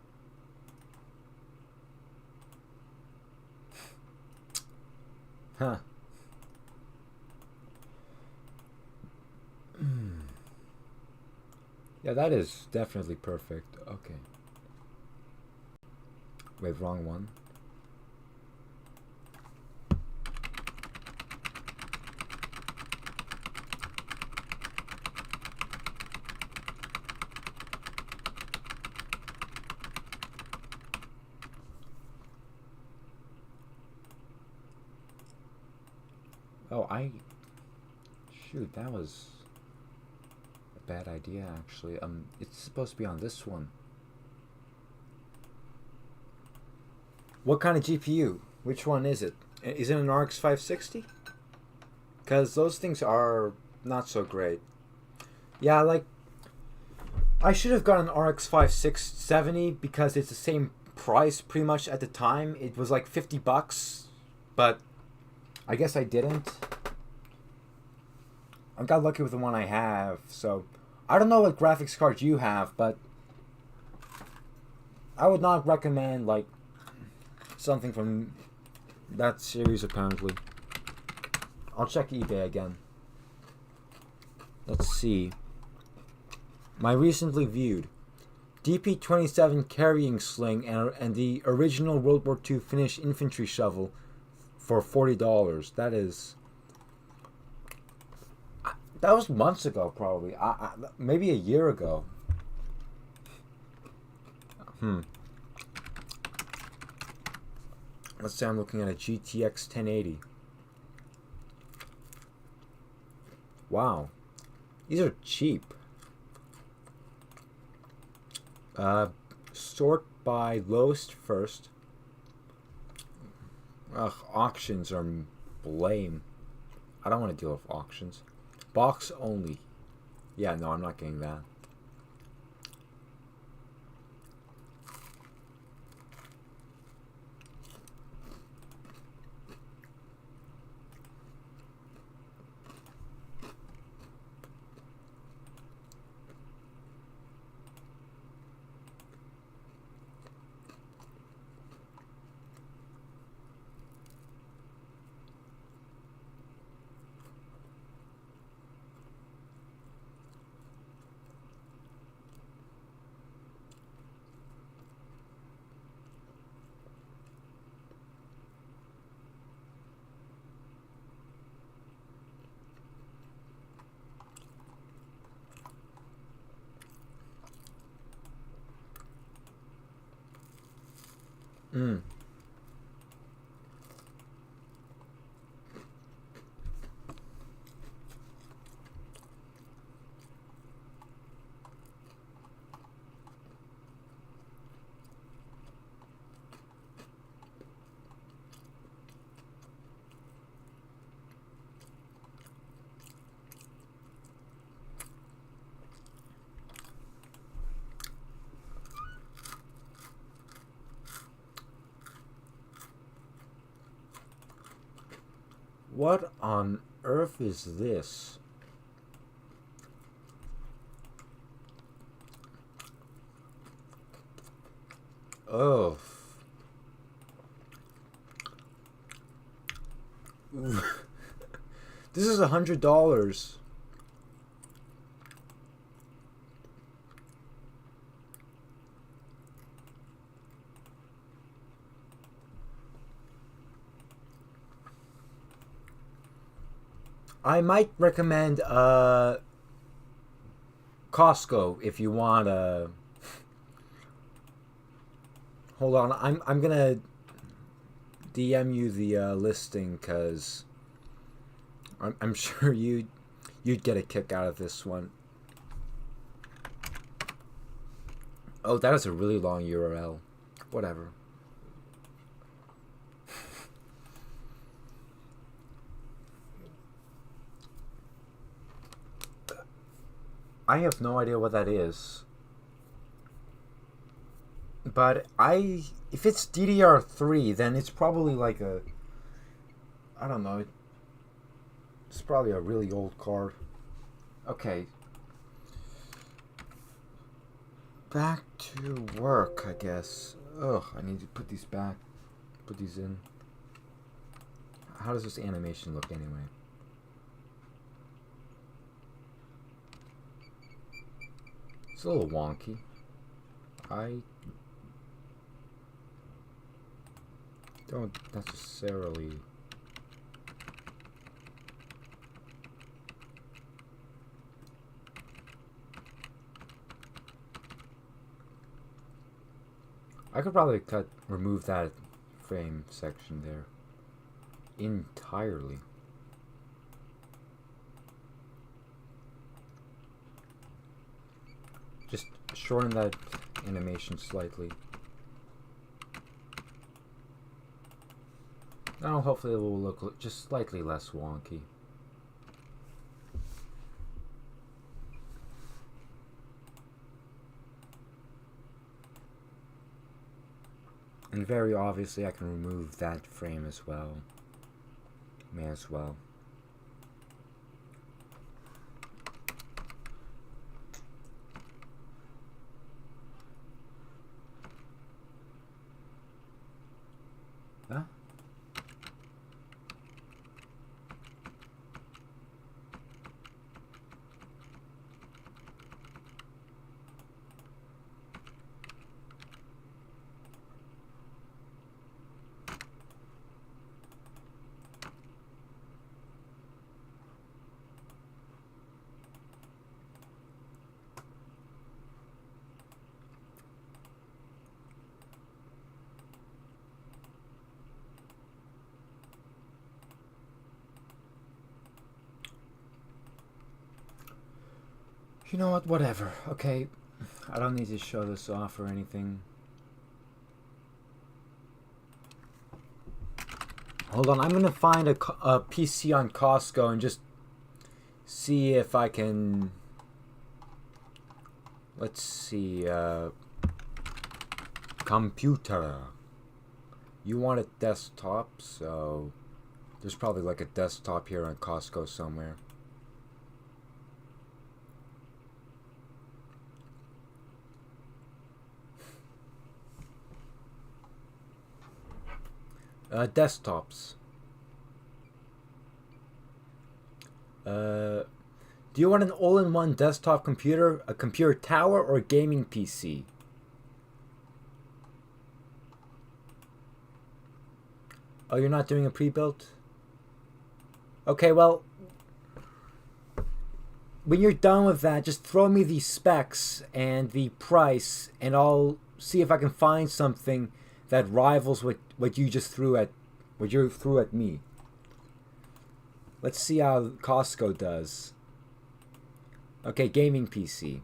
Huh. Yeah, that is definitely perfect. Okay. Wait, wrong one. Oh, shoot, that was a bad idea, actually. It's supposed to be on this one. What kind of GPU? Which one is it? Is it an RX 560? Because those things are not so great. Yeah, like, I should have got an RX 5670 because it's the same price pretty much at the time. It was like $50, but I guess I didn't. I got lucky with the one I have, so I don't know what graphics cards you have, but I would not recommend like something from that series apparently. I'll check eBay again. Let's see. My recently viewed DP-27 carrying sling and the original World War II Finnish infantry shovel for $40. That was months ago, probably. Maybe a year ago. Let's say I'm looking at a GTX 1080. Wow. These are cheap. Sort by lowest first. Ugh, auctions are lame. I don't want to deal with auctions. Box only. Yeah, no, I'm not getting that. What on earth is this? Oh. This is $100. I might recommend Costco if you want a. Hold on, I'm gonna DM you the listing because I'm sure you'd get a kick out of this one. Oh, that is a really long URL. Whatever. I have no idea what that is. But if it's DDR3, then it's probably like a, I don't know, It's probably a really old card. Okay. Back to work, I guess. Ugh, I need to put these back. Put these in. How does this animation look anyway? It's a little wonky. I don't necessarily... I could probably remove that frame section there entirely. Just shorten that animation slightly. Now hopefully it will look just slightly less wonky. And very obviously I can remove that frame as well. May as well. Huh? You know what? Whatever. Okay. I don't need to show this off or anything. Hold on. I'm going to find a PC on Costco and just see if I can... Let's see. Computer. You want a desktop, so... There's probably like a desktop here on Costco somewhere. Desktops. Do you want an all-in-one desktop computer, a computer tower, or a gaming PC? Oh, you're not doing a pre-built? Okay, well, when you're done with that, just throw me the specs and the price, and I'll see if I can find something that rivals what you just threw at me. Let's see how Costco does. Okay, gaming PC.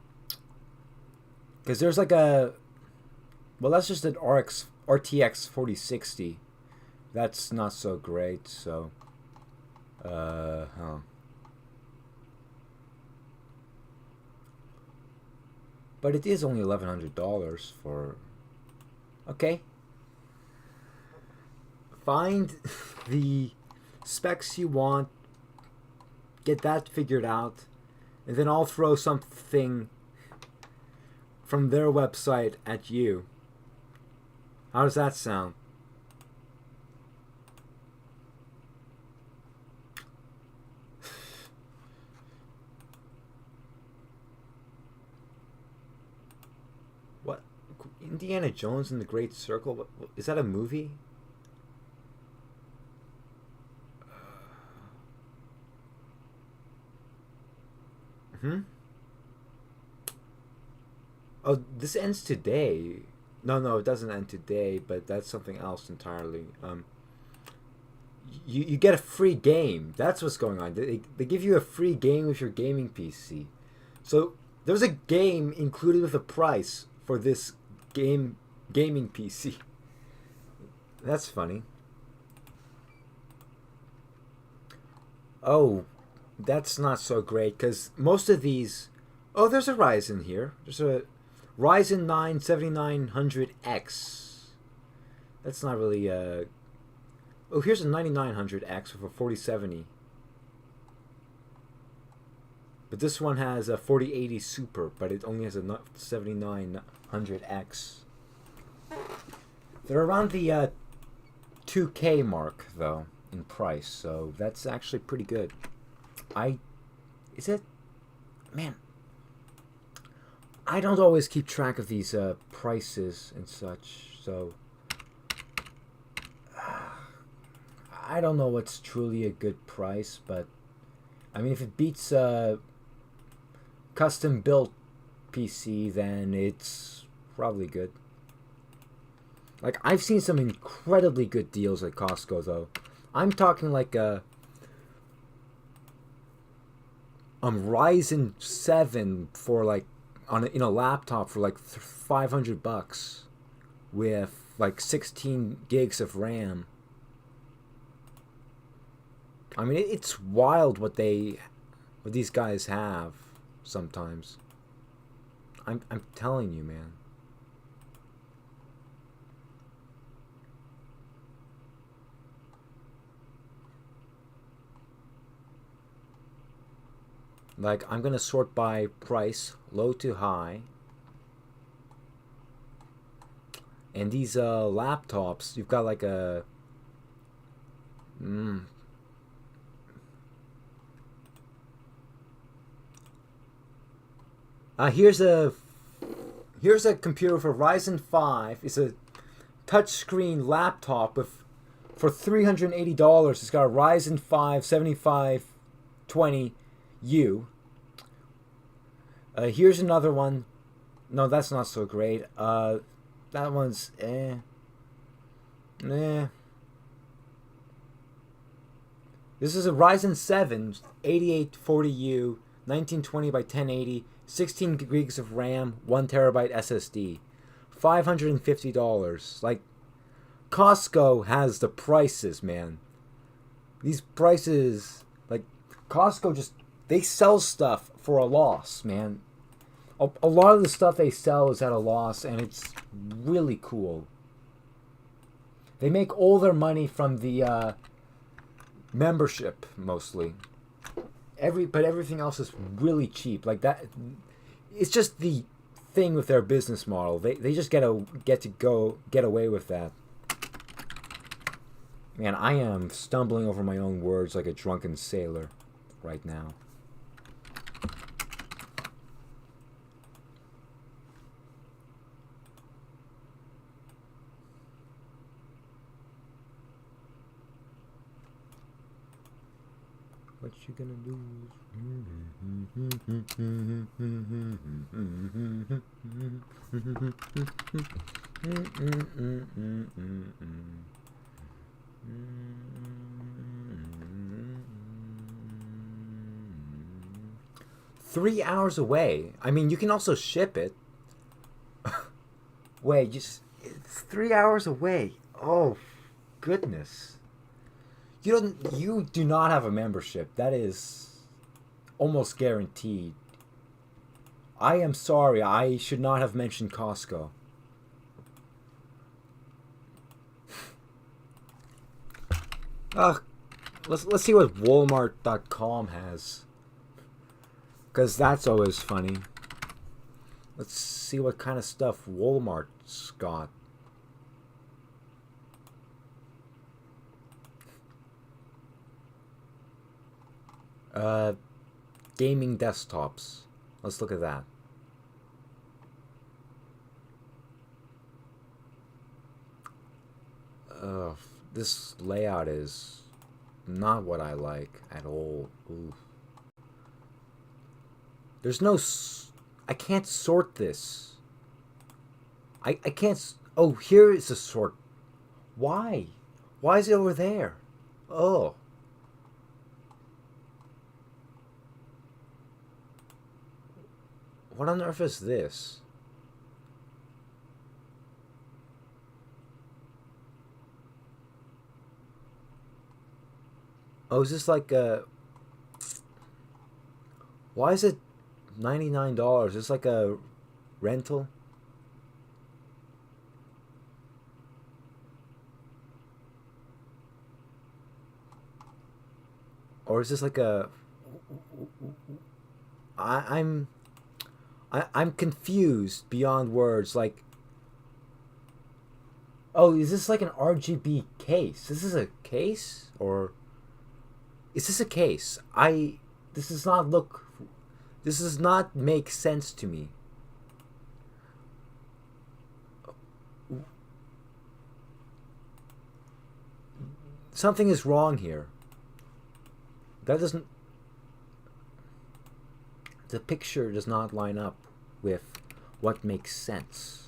Because there's like a... Well, that's just an RTX 4060. That's not so great, so... But it is only $1,100 for... Okay. Find the specs you want, get that figured out, and then I'll throw something from their website at you. How does that sound? What? Indiana Jones and the Great Circle? What, is that a movie? Oh, this ends today. No, it doesn't end today, but that's something else entirely. You get a free game. That's what's going on. They give you a free game with your gaming PC. So there's a game included with a price for this gaming PC. That's funny. Oh, that's not so great, because most of these... Oh, there's a Ryzen here. There's a Ryzen 9 7900X. That's not really... Oh, here's a 9900X with a 4070. But this one has a 4080 Super, but it only has a 7900X. They're around the 2K mark, though, in price, so that's actually pretty good. Is it? Man, I don't always keep track of these prices and such, so I don't know what's truly a good price, but I mean, if it beats custom built PC, then it's probably good. Like, I've seen some incredibly good deals at Costco, though. I'm talking like a Ryzen 7 for like in a laptop for like $500 with like 16 gigs of RAM. I mean, it's wild what these guys have sometimes. I'm telling you, man. Like, I'm gonna sort by price, low to high. And these laptops, you've got like a here's a computer for Ryzen 5. It's a touchscreen laptop for $380. It's got a Ryzen 5 7520U. Here's another one. No, that's not so great. That one's eh. This is a Ryzen 7 8840U 1920 by 1080, 16 gigs of RAM, 1 terabyte SSD, $550. Like, Costco has the prices, man. These prices, like, Costco they sell stuff for a loss, man. A lot of the stuff they sell is at a loss, and it's really cool. They make all their money from the membership, mostly. But everything else is really cheap. Like that, it's just the thing with their business model. They just get away with that. Man, I am stumbling over my own words like a drunken sailor right now. What you gonna lose? Three hours away. I mean, you can also ship it. Wait, it's 3 hours away. Oh, goodness. You do not have a membership. That is almost guaranteed. I am sorry. I should not have mentioned Costco. Let's see what Walmart.com has, because that's always funny. Let's see what kind of stuff Walmart's got. Gaming desktops. Let's look at that. This layout is not what I like at all. Ooh. There's no... I can't sort this. I can't... Oh, here is a sort. Why? Why is it over there? Oh. What on earth is this? Oh, is this like a... Why is it $99? Is this like a rental? Or is this like a... I'm confused beyond words. Like, oh, is this like an RGB case? This is a case, or is this a case? This does not look. This does not make sense to me. Something is wrong here. That doesn't. The picture does not line up with what makes sense.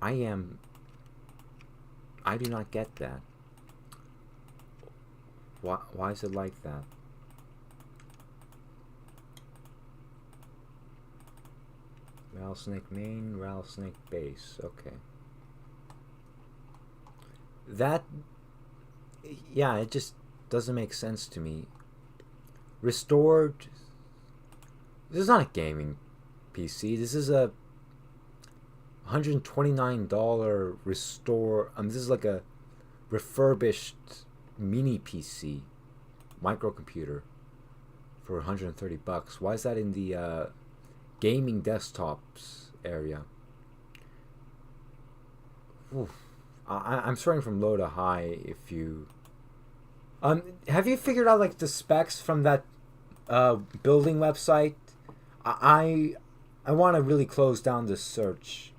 I do not get that. Why is it like that? Rattlesnake main, rattlesnake base. Okay. That, yeah, it just doesn't make sense to me. Restored. This is not a gaming PC. This is a $129 restore. This is like a refurbished mini PC, microcomputer, for $130. Why is that in the gaming desktops area? Oof. I'm starting from low to high. If you have you figured out like the specs from that building website? I want to really close down this search.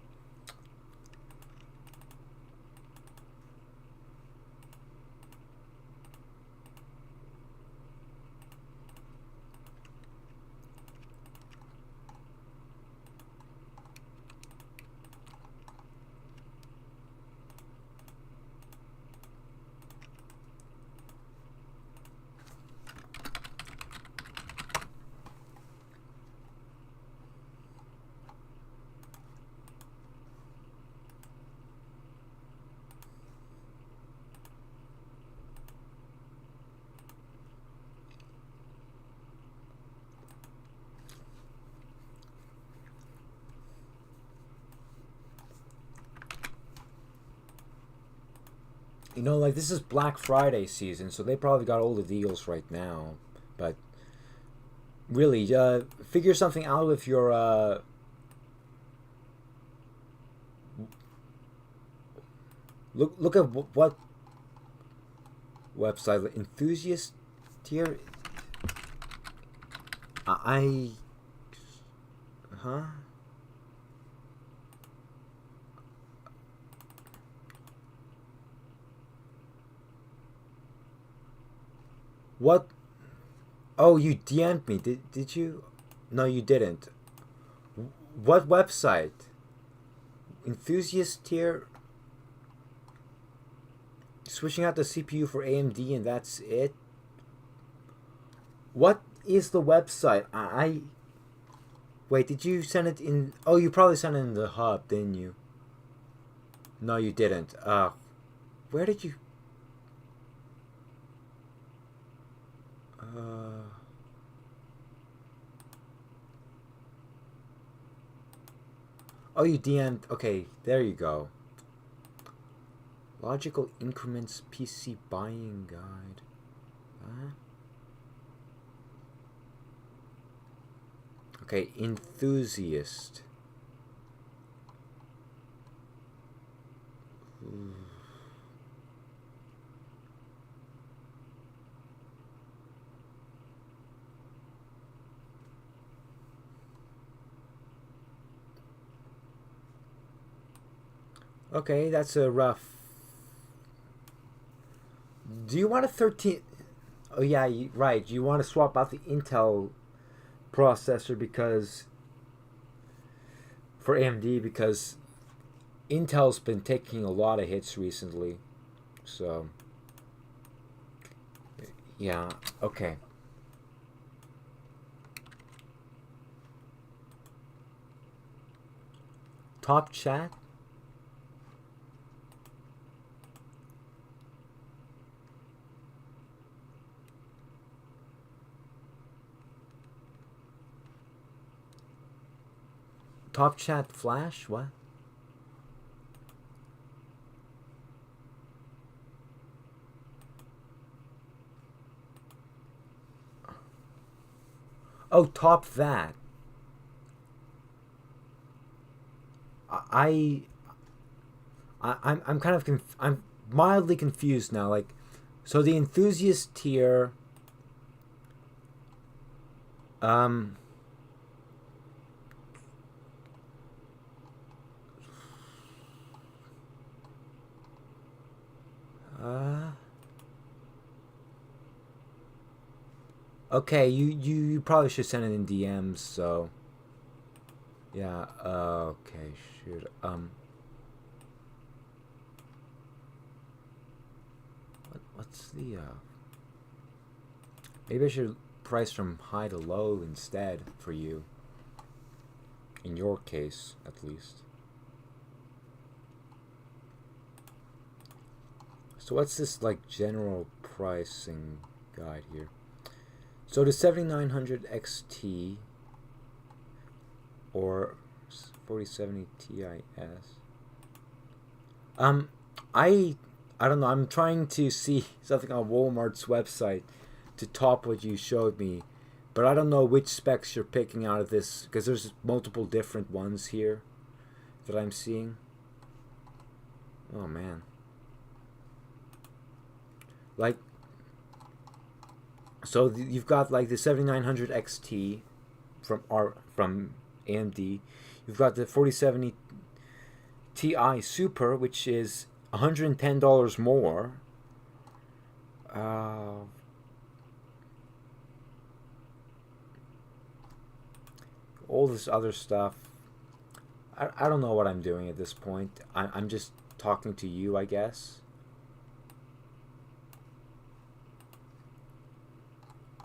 You know, like this is Black Friday season, so they probably got all the deals right now. But really, figure something out with your look at what website enthusiast tier. I huh. What? Oh, you DM'd me. Did you? No, you didn't. What website? Enthusiast tier. Switching out the CPU for AMD and that's it. What is the website? I wait. Did you send it in? Oh, you probably sent it in the hub, didn't you? No, you didn't. Where did you? Oh, you DM'd. Okay, there you go. Logical increments PC buying guide. Huh? Okay, enthusiast. Okay, that's a rough. Do you want a 13? Oh yeah, right. You want to swap out the Intel processor because for AMD because Intel's been taking a lot of hits recently. So yeah, okay. Top chat. Top chat flash? What? Oh, top that. I, I'm kind of I'm mildly confused now. Like, so the enthusiast tier, um, uh, okay, you probably should send it in DMs. So yeah, okay, shoot. What's the maybe I should price from high to low instead for you. In your case, at least. So what's this like general pricing guide here? So the 7900 XT or 4070 TIS. Um, I I don't know. I'm trying to see something on Walmart's website to top what you showed me, but I don't know which specs you're picking out of this because there's multiple different ones here that I'm seeing. Oh man. Like, so you've got like the 7900 XT from AMD. You've got the 4070 Ti Super, which is $110 more. Uh, all this other stuff. I don't know what I'm doing at this point. I'm just talking to you, I guess.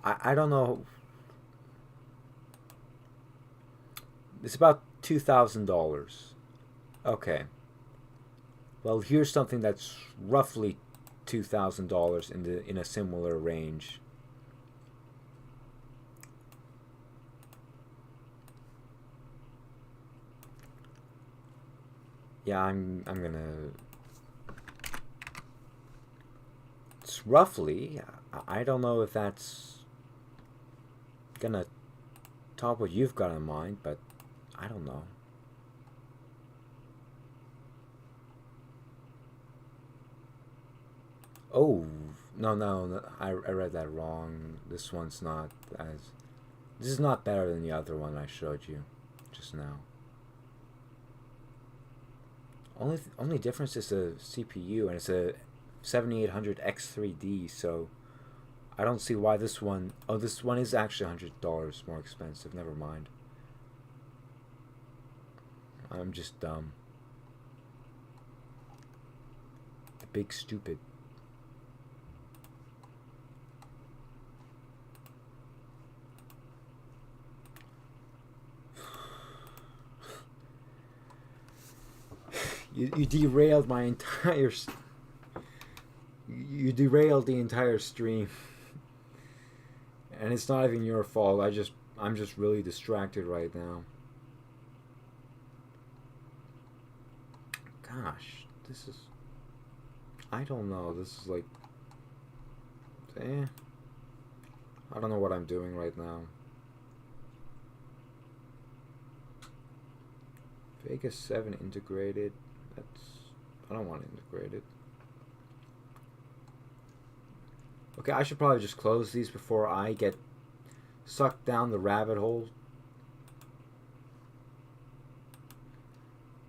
I don't know. It's about $2,000. Okay. Well, here's something that's roughly $2,000 in a similar range. Yeah, I'm gonna. It's roughly. I don't know if that's gonna top what you've got in mind, but I don't know. Oh, no, I read that wrong. This one's not as. This is not better than the other one I showed you just now. Only difference is the CPU, and it's a 7800 X3D, so I don't see why this one. Oh, this one is actually $100 more expensive. Never mind. I'm just dumb. The big stupid. You derailed my entire. You derailed the entire stream, and it's not even your fault. I'm just really distracted right now. Gosh, this is. I don't know. This is like. I don't know what I'm doing right now. Vegas 7 integrated. I don't want it integrated. Okay, I should probably just close these before I get sucked down the rabbit hole.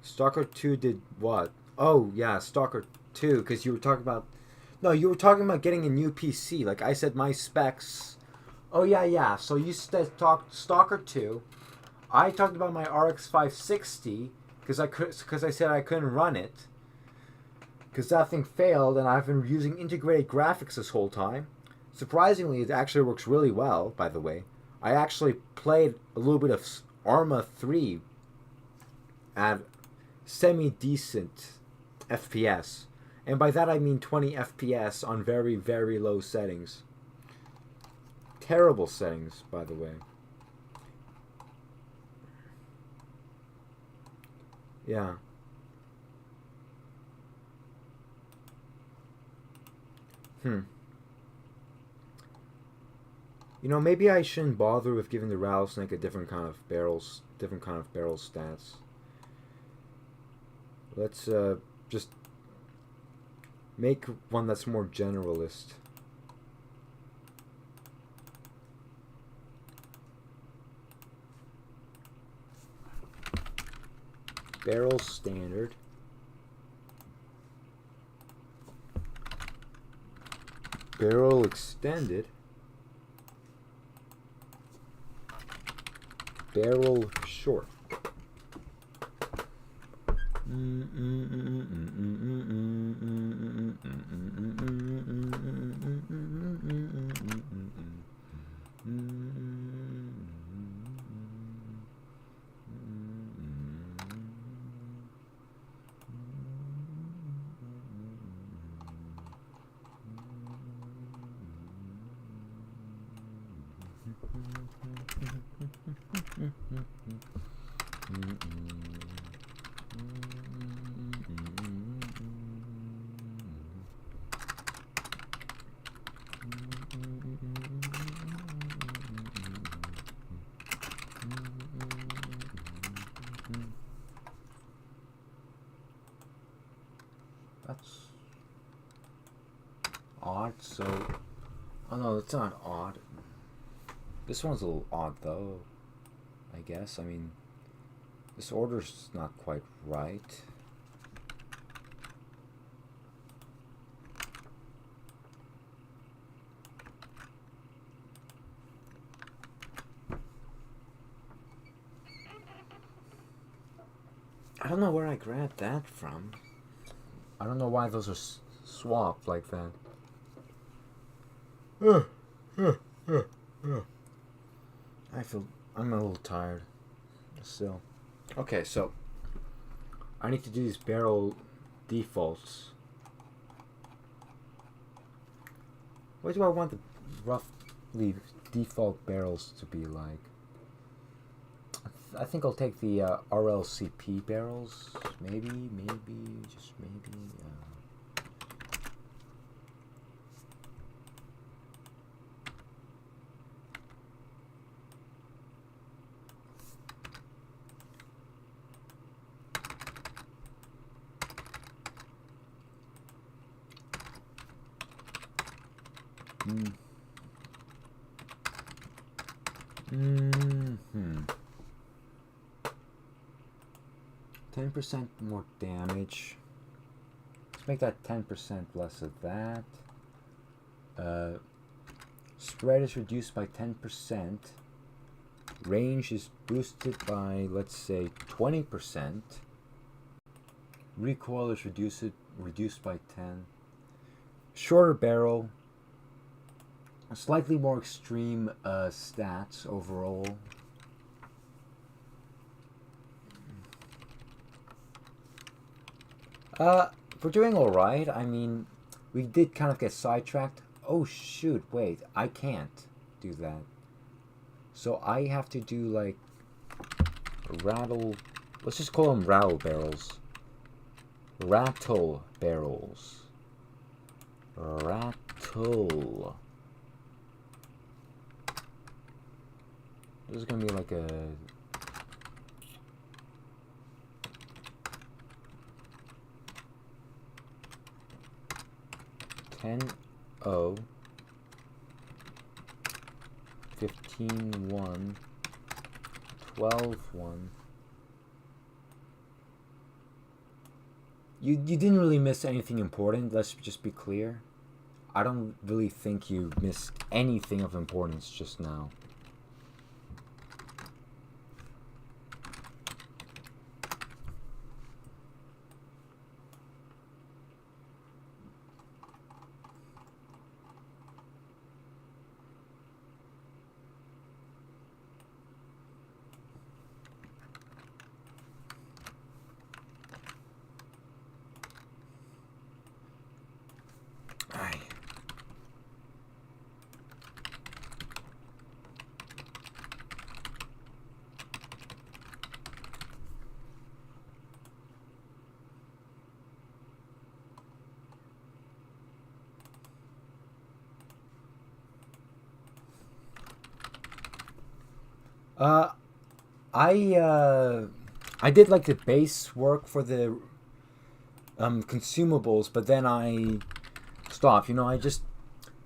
Stalker 2 did what? Oh, yeah, Stalker 2, because you were talking about. No, you were talking about getting a new PC. Like I said, my specs. Oh, yeah. So you talked Stalker 2. I talked about my RX 560 because I said I couldn't run it. Because that thing failed, and I've been using integrated graphics this whole time. Surprisingly, it actually works really well, by the way. I actually played a little bit of Arma 3 at semi-decent FPS. And by that I mean 20 FPS on very, very low settings. Terrible settings, by the way. Yeah. You know, maybe I shouldn't bother with giving the rattlesnake a different kind of barrels, stats. Let's just make one that's more generalist. Barrel standard. Barrel extended. Barrel short. That's odd. So, oh no, it's not odd. This one's a little odd though, I guess. I mean, this order's not quite right. I don't know where I grabbed that from. I don't know why those are swapped like that. I'm a little tired still. Okay, so I need to do these barrel defaults. What do I want the roughly default barrels to be like? I think I'll take the RLCP barrels. Maybe, just maybe. Mm-hmm. 10% more damage. Let's make that 10% less of that. Spread is reduced by 10%. Range is boosted by, let's say, 20%. Recoil is reduced by 10. Shorter barrel. Slightly more extreme stats overall. We're doing alright. I mean, we did kind of get sidetracked. Oh shoot, wait, I can't do that. So I have to do like rattle, let's just call them rattle barrels. Rattle barrels. Rattle. This is gonna be like a $10 $15 $1 $12 $1. You didn't really miss anything important, let's just be clear. I don't really think you missed anything of importance just now. Uh, I I did like the base work for the consumables, but then I stopped. You know, I just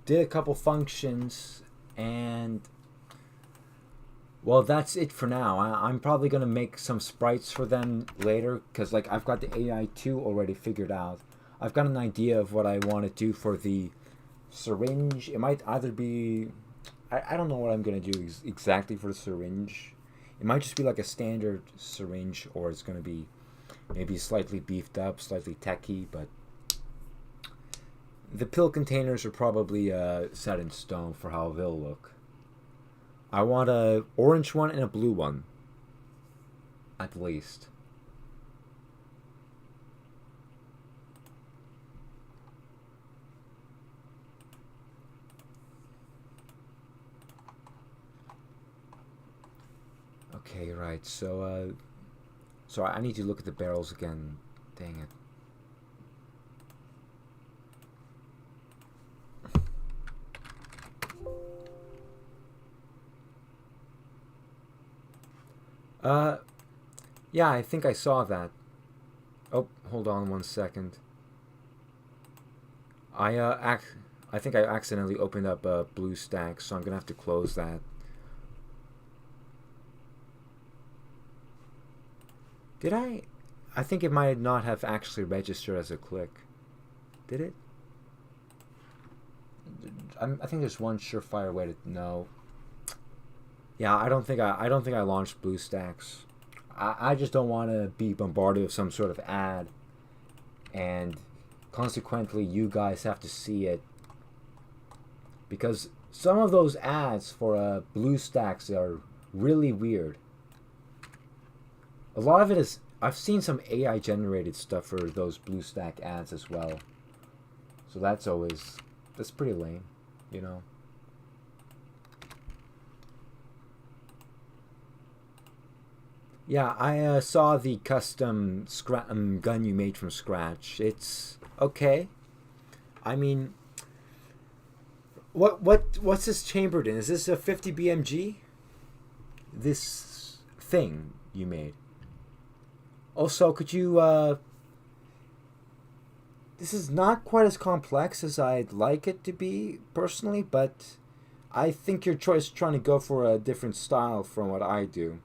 did a couple functions, and well, that's it for now. I'm probably gonna make some sprites for them later because like I've got the AI2 already figured out. I've got an idea of what I want to do for the syringe. It might either be I don't know what I'm gonna do exactly for the syringe. It might just be like a standard syringe, or it's gonna be maybe slightly beefed up, slightly techy, but the pill containers are probably set in stone for how they'll look. I want a orange one and a blue one, at least. Okay, right. So I need to look at the barrels again. Dang it. Uh, yeah, I think I saw that. Oh, hold on 1 second. I think I accidentally opened up a BlueStack, so I'm gonna have to close that. Did I? I think it might not have actually registered as a click. Did it? I think there's one surefire way to know. Yeah, I don't think I launched BlueStacks. I just don't want to be bombarded with some sort of ad, and consequently you guys have to see it, because some of those ads for BlueStacks are really weird. A lot of it is I've seen some AI generated stuff for those BlueStack ads as well. So that's pretty lame, you know. Yeah, I saw the custom gun you made from scratch. It's okay. I mean, what's this chambered in? Is this a 50 BMG? This thing you made. Also, could you this is not quite as complex as I'd like it to be personally, but I think your choice is trying to go for a different style from what I do.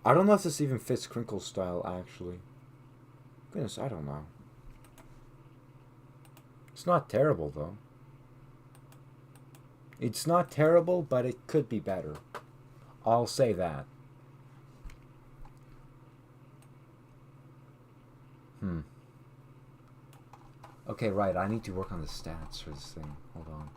I don't know if this even fits Crinkle's style, actually. Goodness, I don't know. It's not terrible, though. It's not terrible, but it could be better. I'll say that. Okay, right, I need to work on the stats for this thing. Hold on.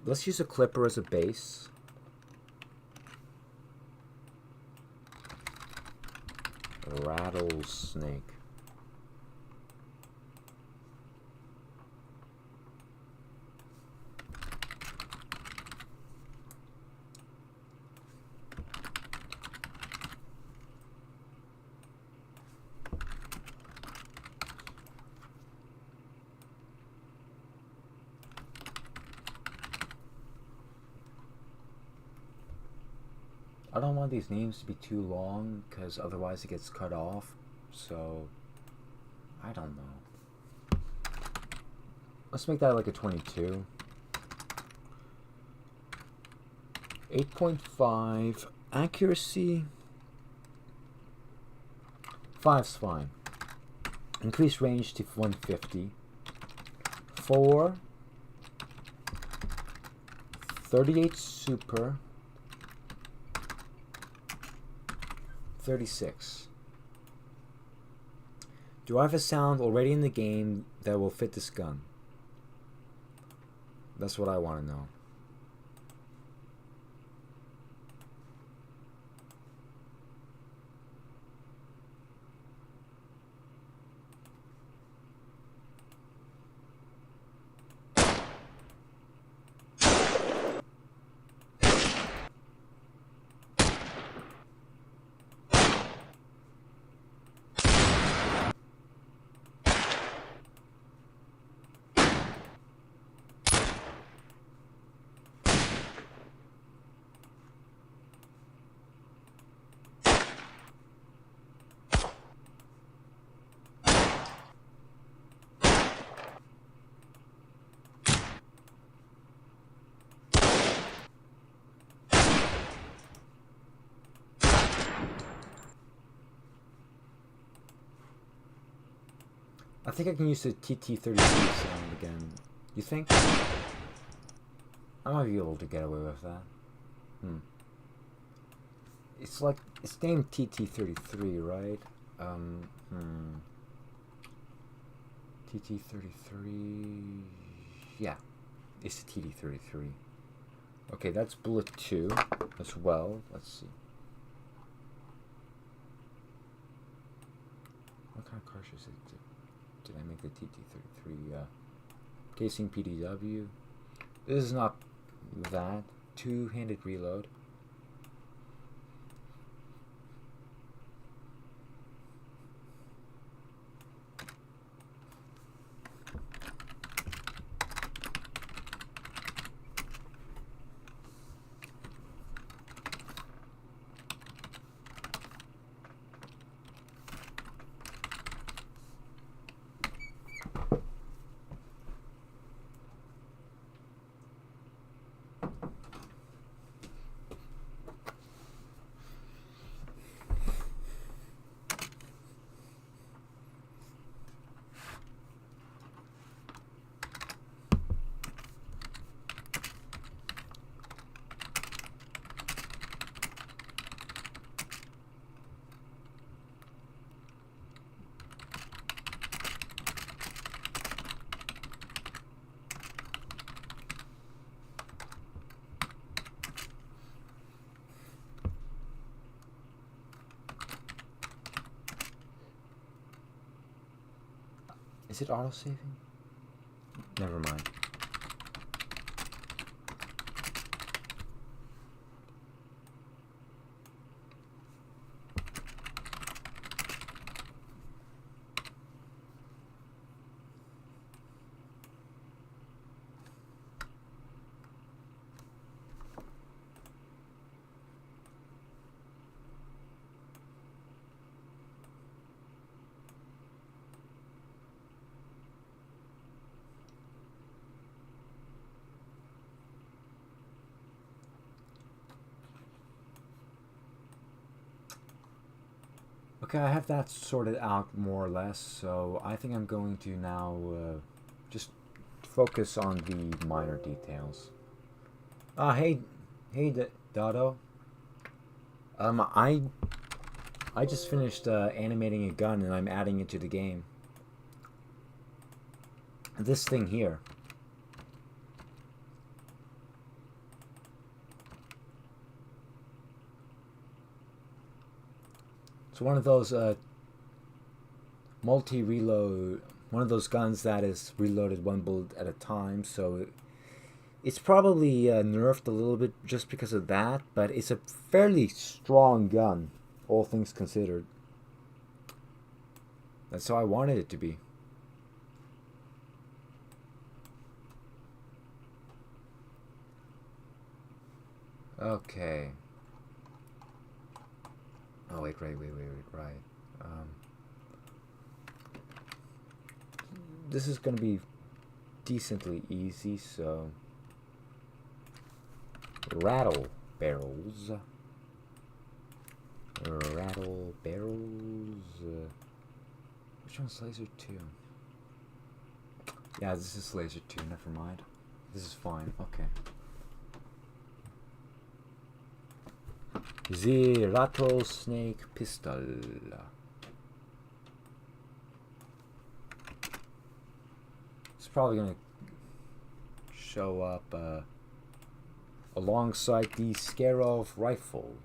Let's use a clipper as a base. Rattlesnake. I don't want these names to be too long because otherwise it gets cut off. So, I don't know. Let's make that like a 22. 8.5. Accuracy. 5's fine. Increase range to 150. 4. 38 super. 36. Do I have a sound already in the game that will fit this gun? That's what I want to know. I think I can use the TT-33 sound again. You think? I might be able to get away with that. It's like, it's named TT-33, right? TT-33... Yeah, it's the TT-33. Okay, that's bullet 2 as well. Let's see. What kind of cartridge did I make the TT-33? Casing PDW. This is not that. Two-handed reload. Is it auto-saving? Never mind. Okay, I have that sorted out more or less, so I think I'm going to now just focus on the minor details. Hey, Dado. I just finished animating a gun and I'm adding it to the game. This thing here. It's one of those multi-reload, one of those guns that is reloaded one bullet at a time, so it's probably nerfed a little bit just because of that, but it's a fairly strong gun, all things considered. That's how I wanted it to be. Okay. Oh, wait, right. This is going to be decently easy, so... Rattle barrels. Rattle barrels. Which one's laser 2? Yeah, this is laser 2, never mind. This is fine, okay. The rattlesnake pistol. It's probably gonna show up alongside the Skarov rifle.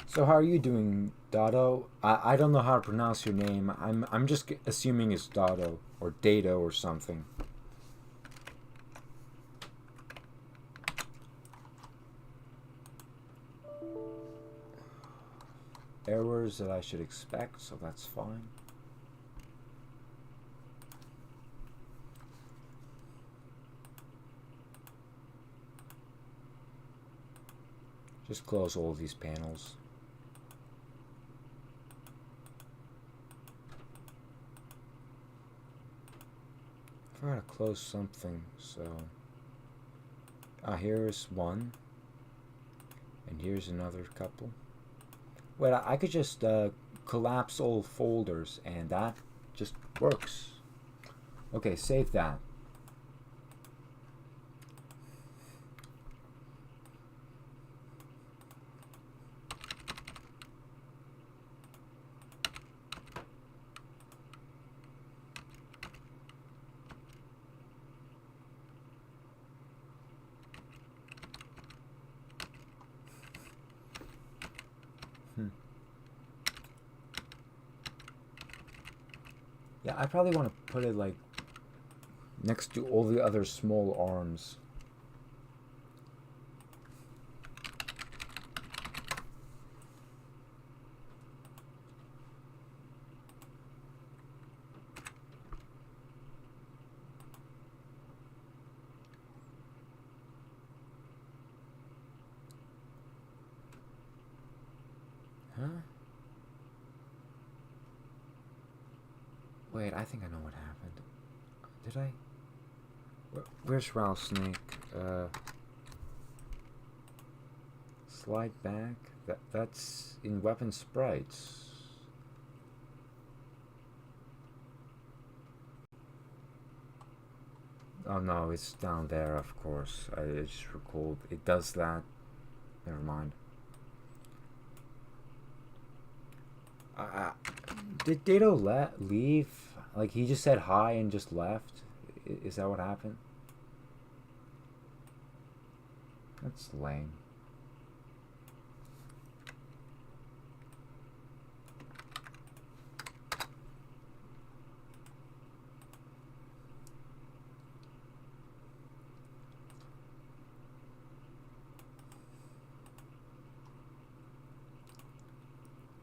So how are you doing, Dado? I don't know how to pronounce your name. I'm just assuming it's Dado or Dado or something. Errors that I should expect, so that's fine. Just close all these panels. forgot to close something, so... here's one. And here's another couple. Wait, I could just collapse old folders, and that just works. Okay, save that. Yeah, I probably want to put it like next to all the other small arms. Huh? Wait, I think I know what happened. Did I? Where's Rattlesnake? Slide back? That's in weapon sprites. Oh no, it's down there, of course. I just recalled. It does that. Never mind. Did Dato leave? Like, he just said hi and just left? Is that what happened? That's lame.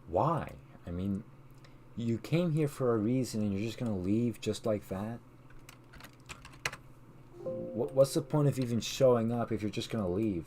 Why? I mean, you came here for a reason and you're just gonna leave just like that? What's the point of even showing up if you're just gonna leave?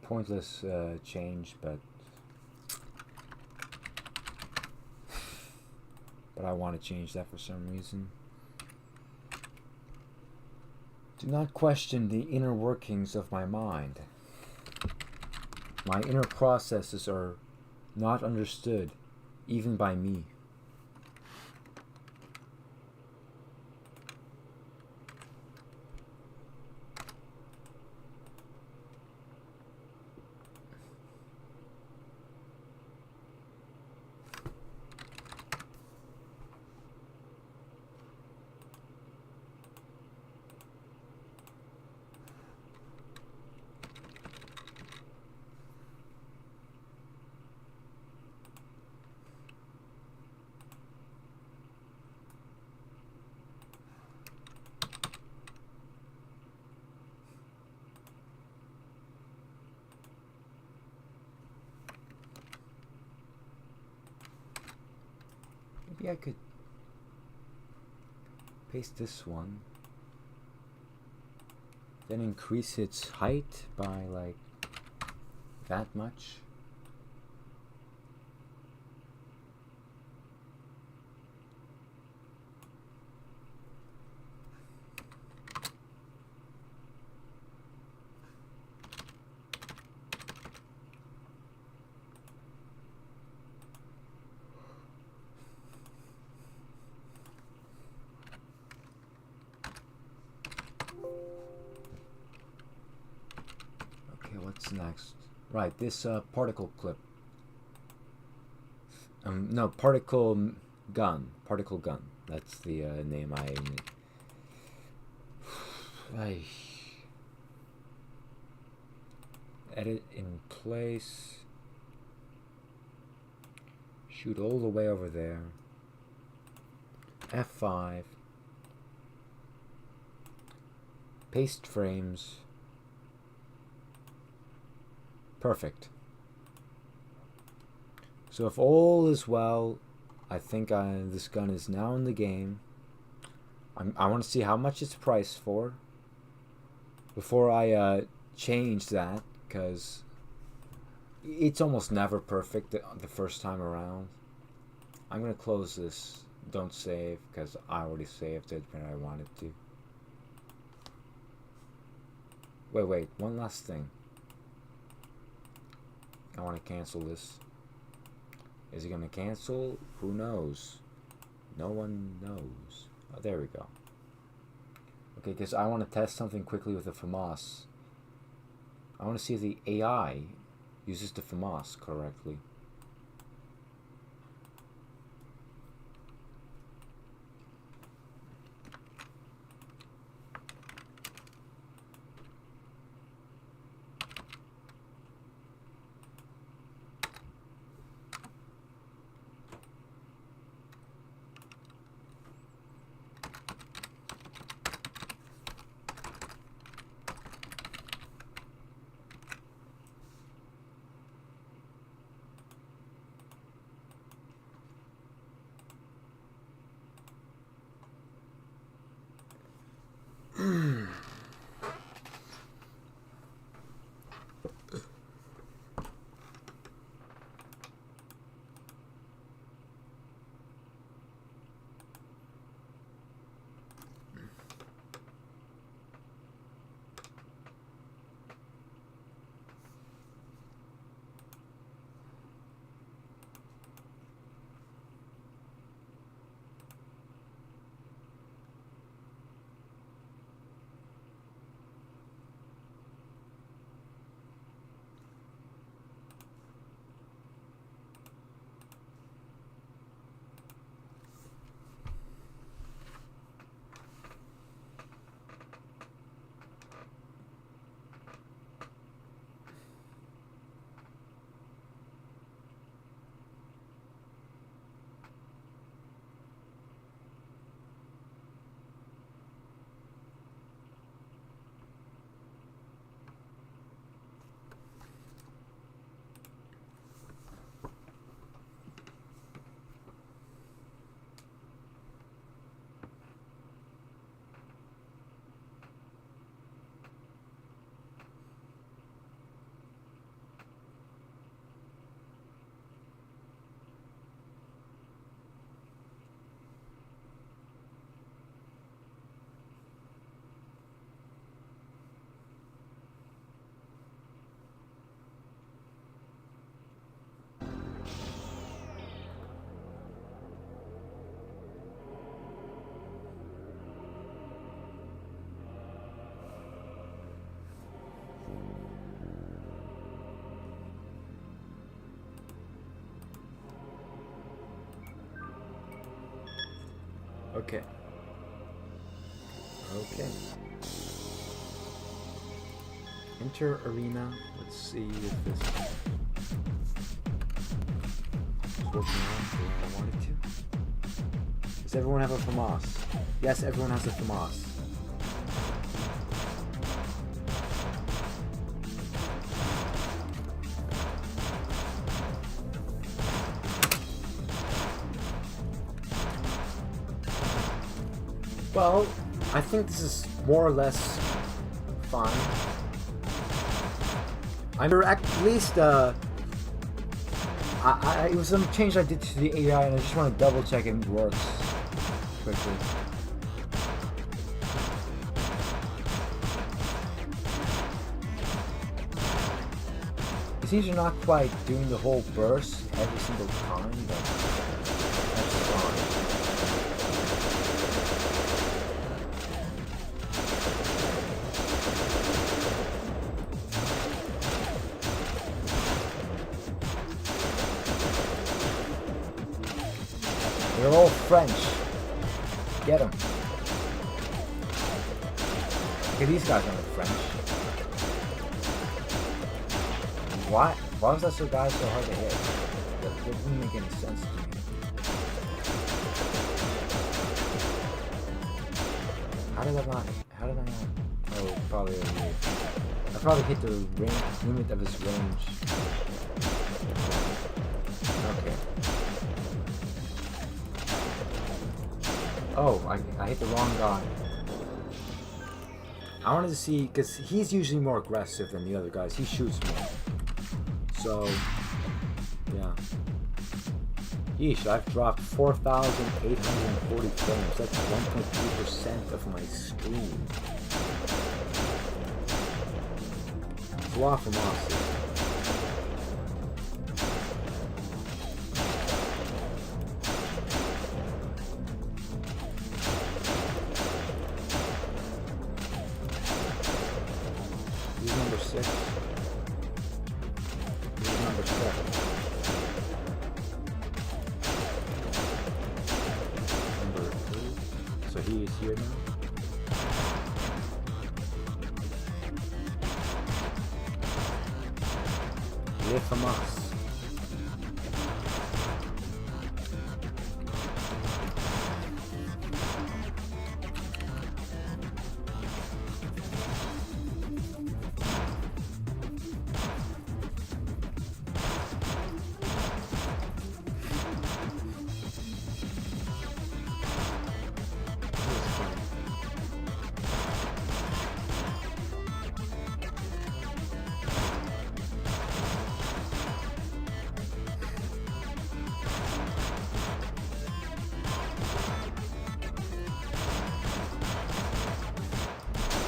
Pointless change, but I want to change that for some reason. Do not question the inner workings of my mind. My inner processes are not understood, even by me. Maybe I could paste this one, then increase its height by like that much. What's next? Right, this particle clip. No, particle gun. Particle gun. That's the name I edit in place. Shoot all the way over there. F5. Paste frames. Perfect. So if all is well, I think this gun is now in the game. I want to see how much it's priced for before I change that, because it's almost never perfect the first time around. I'm going to close this. Don't save, because I already saved it when I wanted to. Wait, one last thing. I want to cancel this. Is it going to cancel? Who knows? No one knows. Oh, there we go. Okay, because I want to test something quickly with the FAMAS. I want to see if the AI uses the FAMAS correctly. Okay. Enter arena. Let's see if this is working out the way I want it to. Does everyone have a FAMAS? Yes, everyone has a FAMAS. Well, I think this is more or less fine. At least, it was some change I did to the AI, and I just want to double check it works quickly. It seems you're not quite doing the whole burst every single time, but that's fine. They're all French. Get them. Okay, these guys aren't French. Why? Why was that guy so hard to hit? That didn't make any sense to me. How did I not? Oh, probably I probably hit the limit of his range. Okay. Oh, I hit the wrong guy. I wanted to see, because he's usually more aggressive than the other guys. He shoots more. So, yeah. Yeesh, I've dropped 4,840 frames. That's 1.2% of my stream. It's a lot from us. He's number 6. He's number 7. Number 8. So he is here now. Live from us.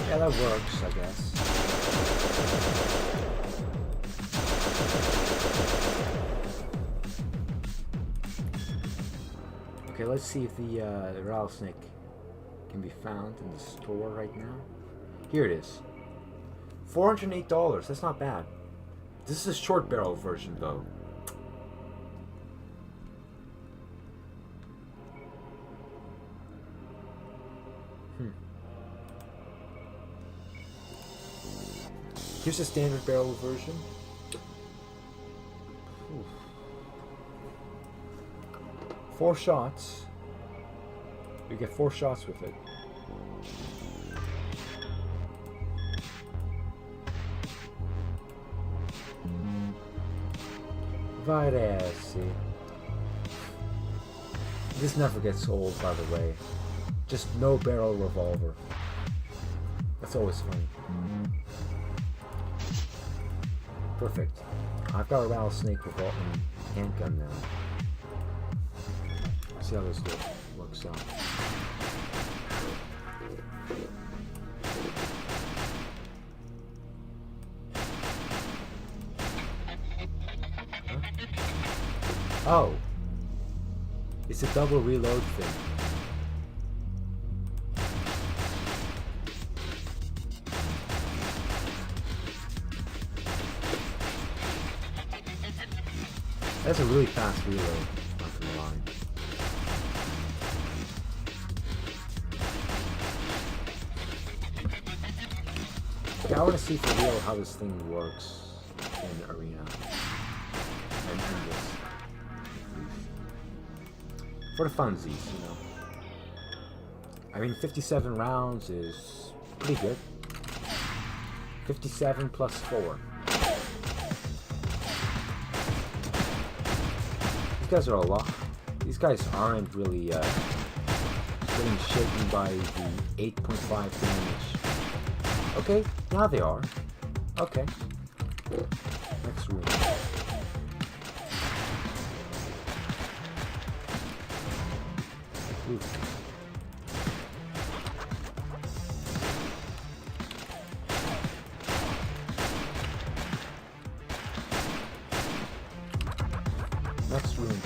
Yeah, that works, I guess. Okay, let's see if the rattlesnake can be found in the store right now. Here it is. $408. That's not bad. This is a short barrel version, though. Here's the standard barrel version. Oof. 4 shots. You get 4 shots with it. Varese. This never gets old, by the way. Just no barrel revolver. That's always funny. Perfect. I've got a rattlesnake revolver handgun now. Let's see how this works out. Huh? Oh. It's a double reload thing. That's a really fast reload, not gonna lie. Okay, I want to see for real how this thing works in Arena. And in this. For the funsies, you know. I mean, 57 rounds is pretty good. 57 plus 4. These guys are a lot. These guys aren't really getting shaken by the 8.5 damage. Okay, now they are. Okay. Next room. Oof. Next room.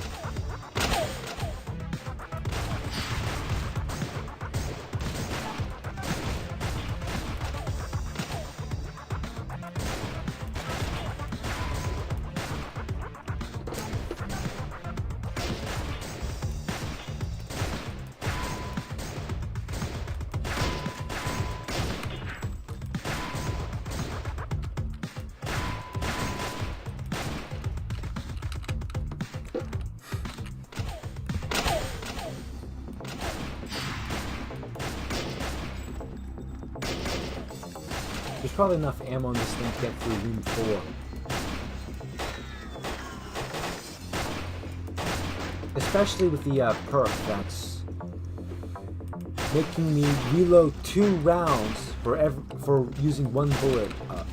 probably enough ammo in this thing to get through room 4. Especially with the perk that's making me reload 2 rounds for using 1 bullet up.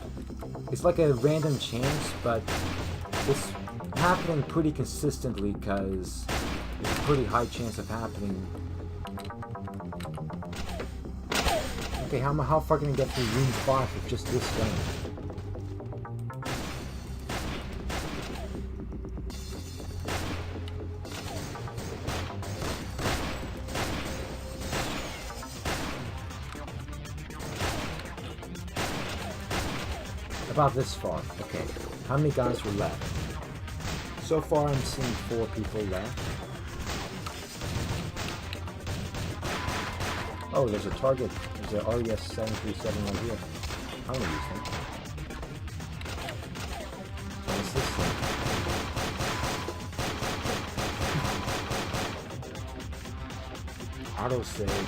It's like a random chance, but it's happening pretty consistently because it's a pretty high chance of happening. Okay, how far can I get through room 5 with just this gun? About this far. Okay. How many guys were left? So far I'm seeing 4 people left. Oh, there's a target. There's an RES-737 right here. I want to use them. What's this thing? Autosave.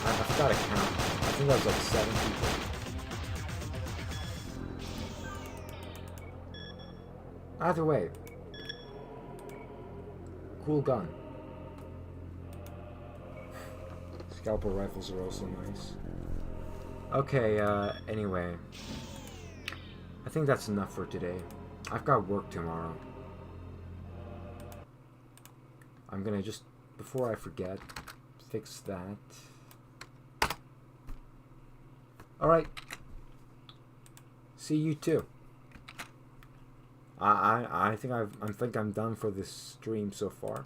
I forgot to count. I think that was like 7 people. Either way, cool gun. Scalpel rifles are also nice. Okay, anyway. I think that's enough for today. I've got work tomorrow. I'm gonna just, before I forget, fix that. Alright. See you too. I think I'm done for this stream so far.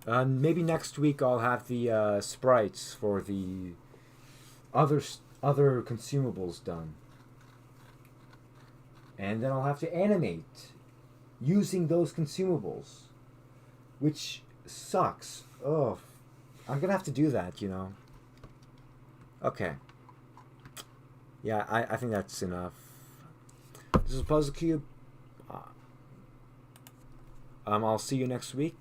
Maybe next week I'll have the sprites for the other consumables done, and then I'll have to animate using those consumables, which sucks. Oh, I'm gonna have to do that, you know. Okay. Yeah, I think that's enough. This is Puzzle Cube. I'll see you next week.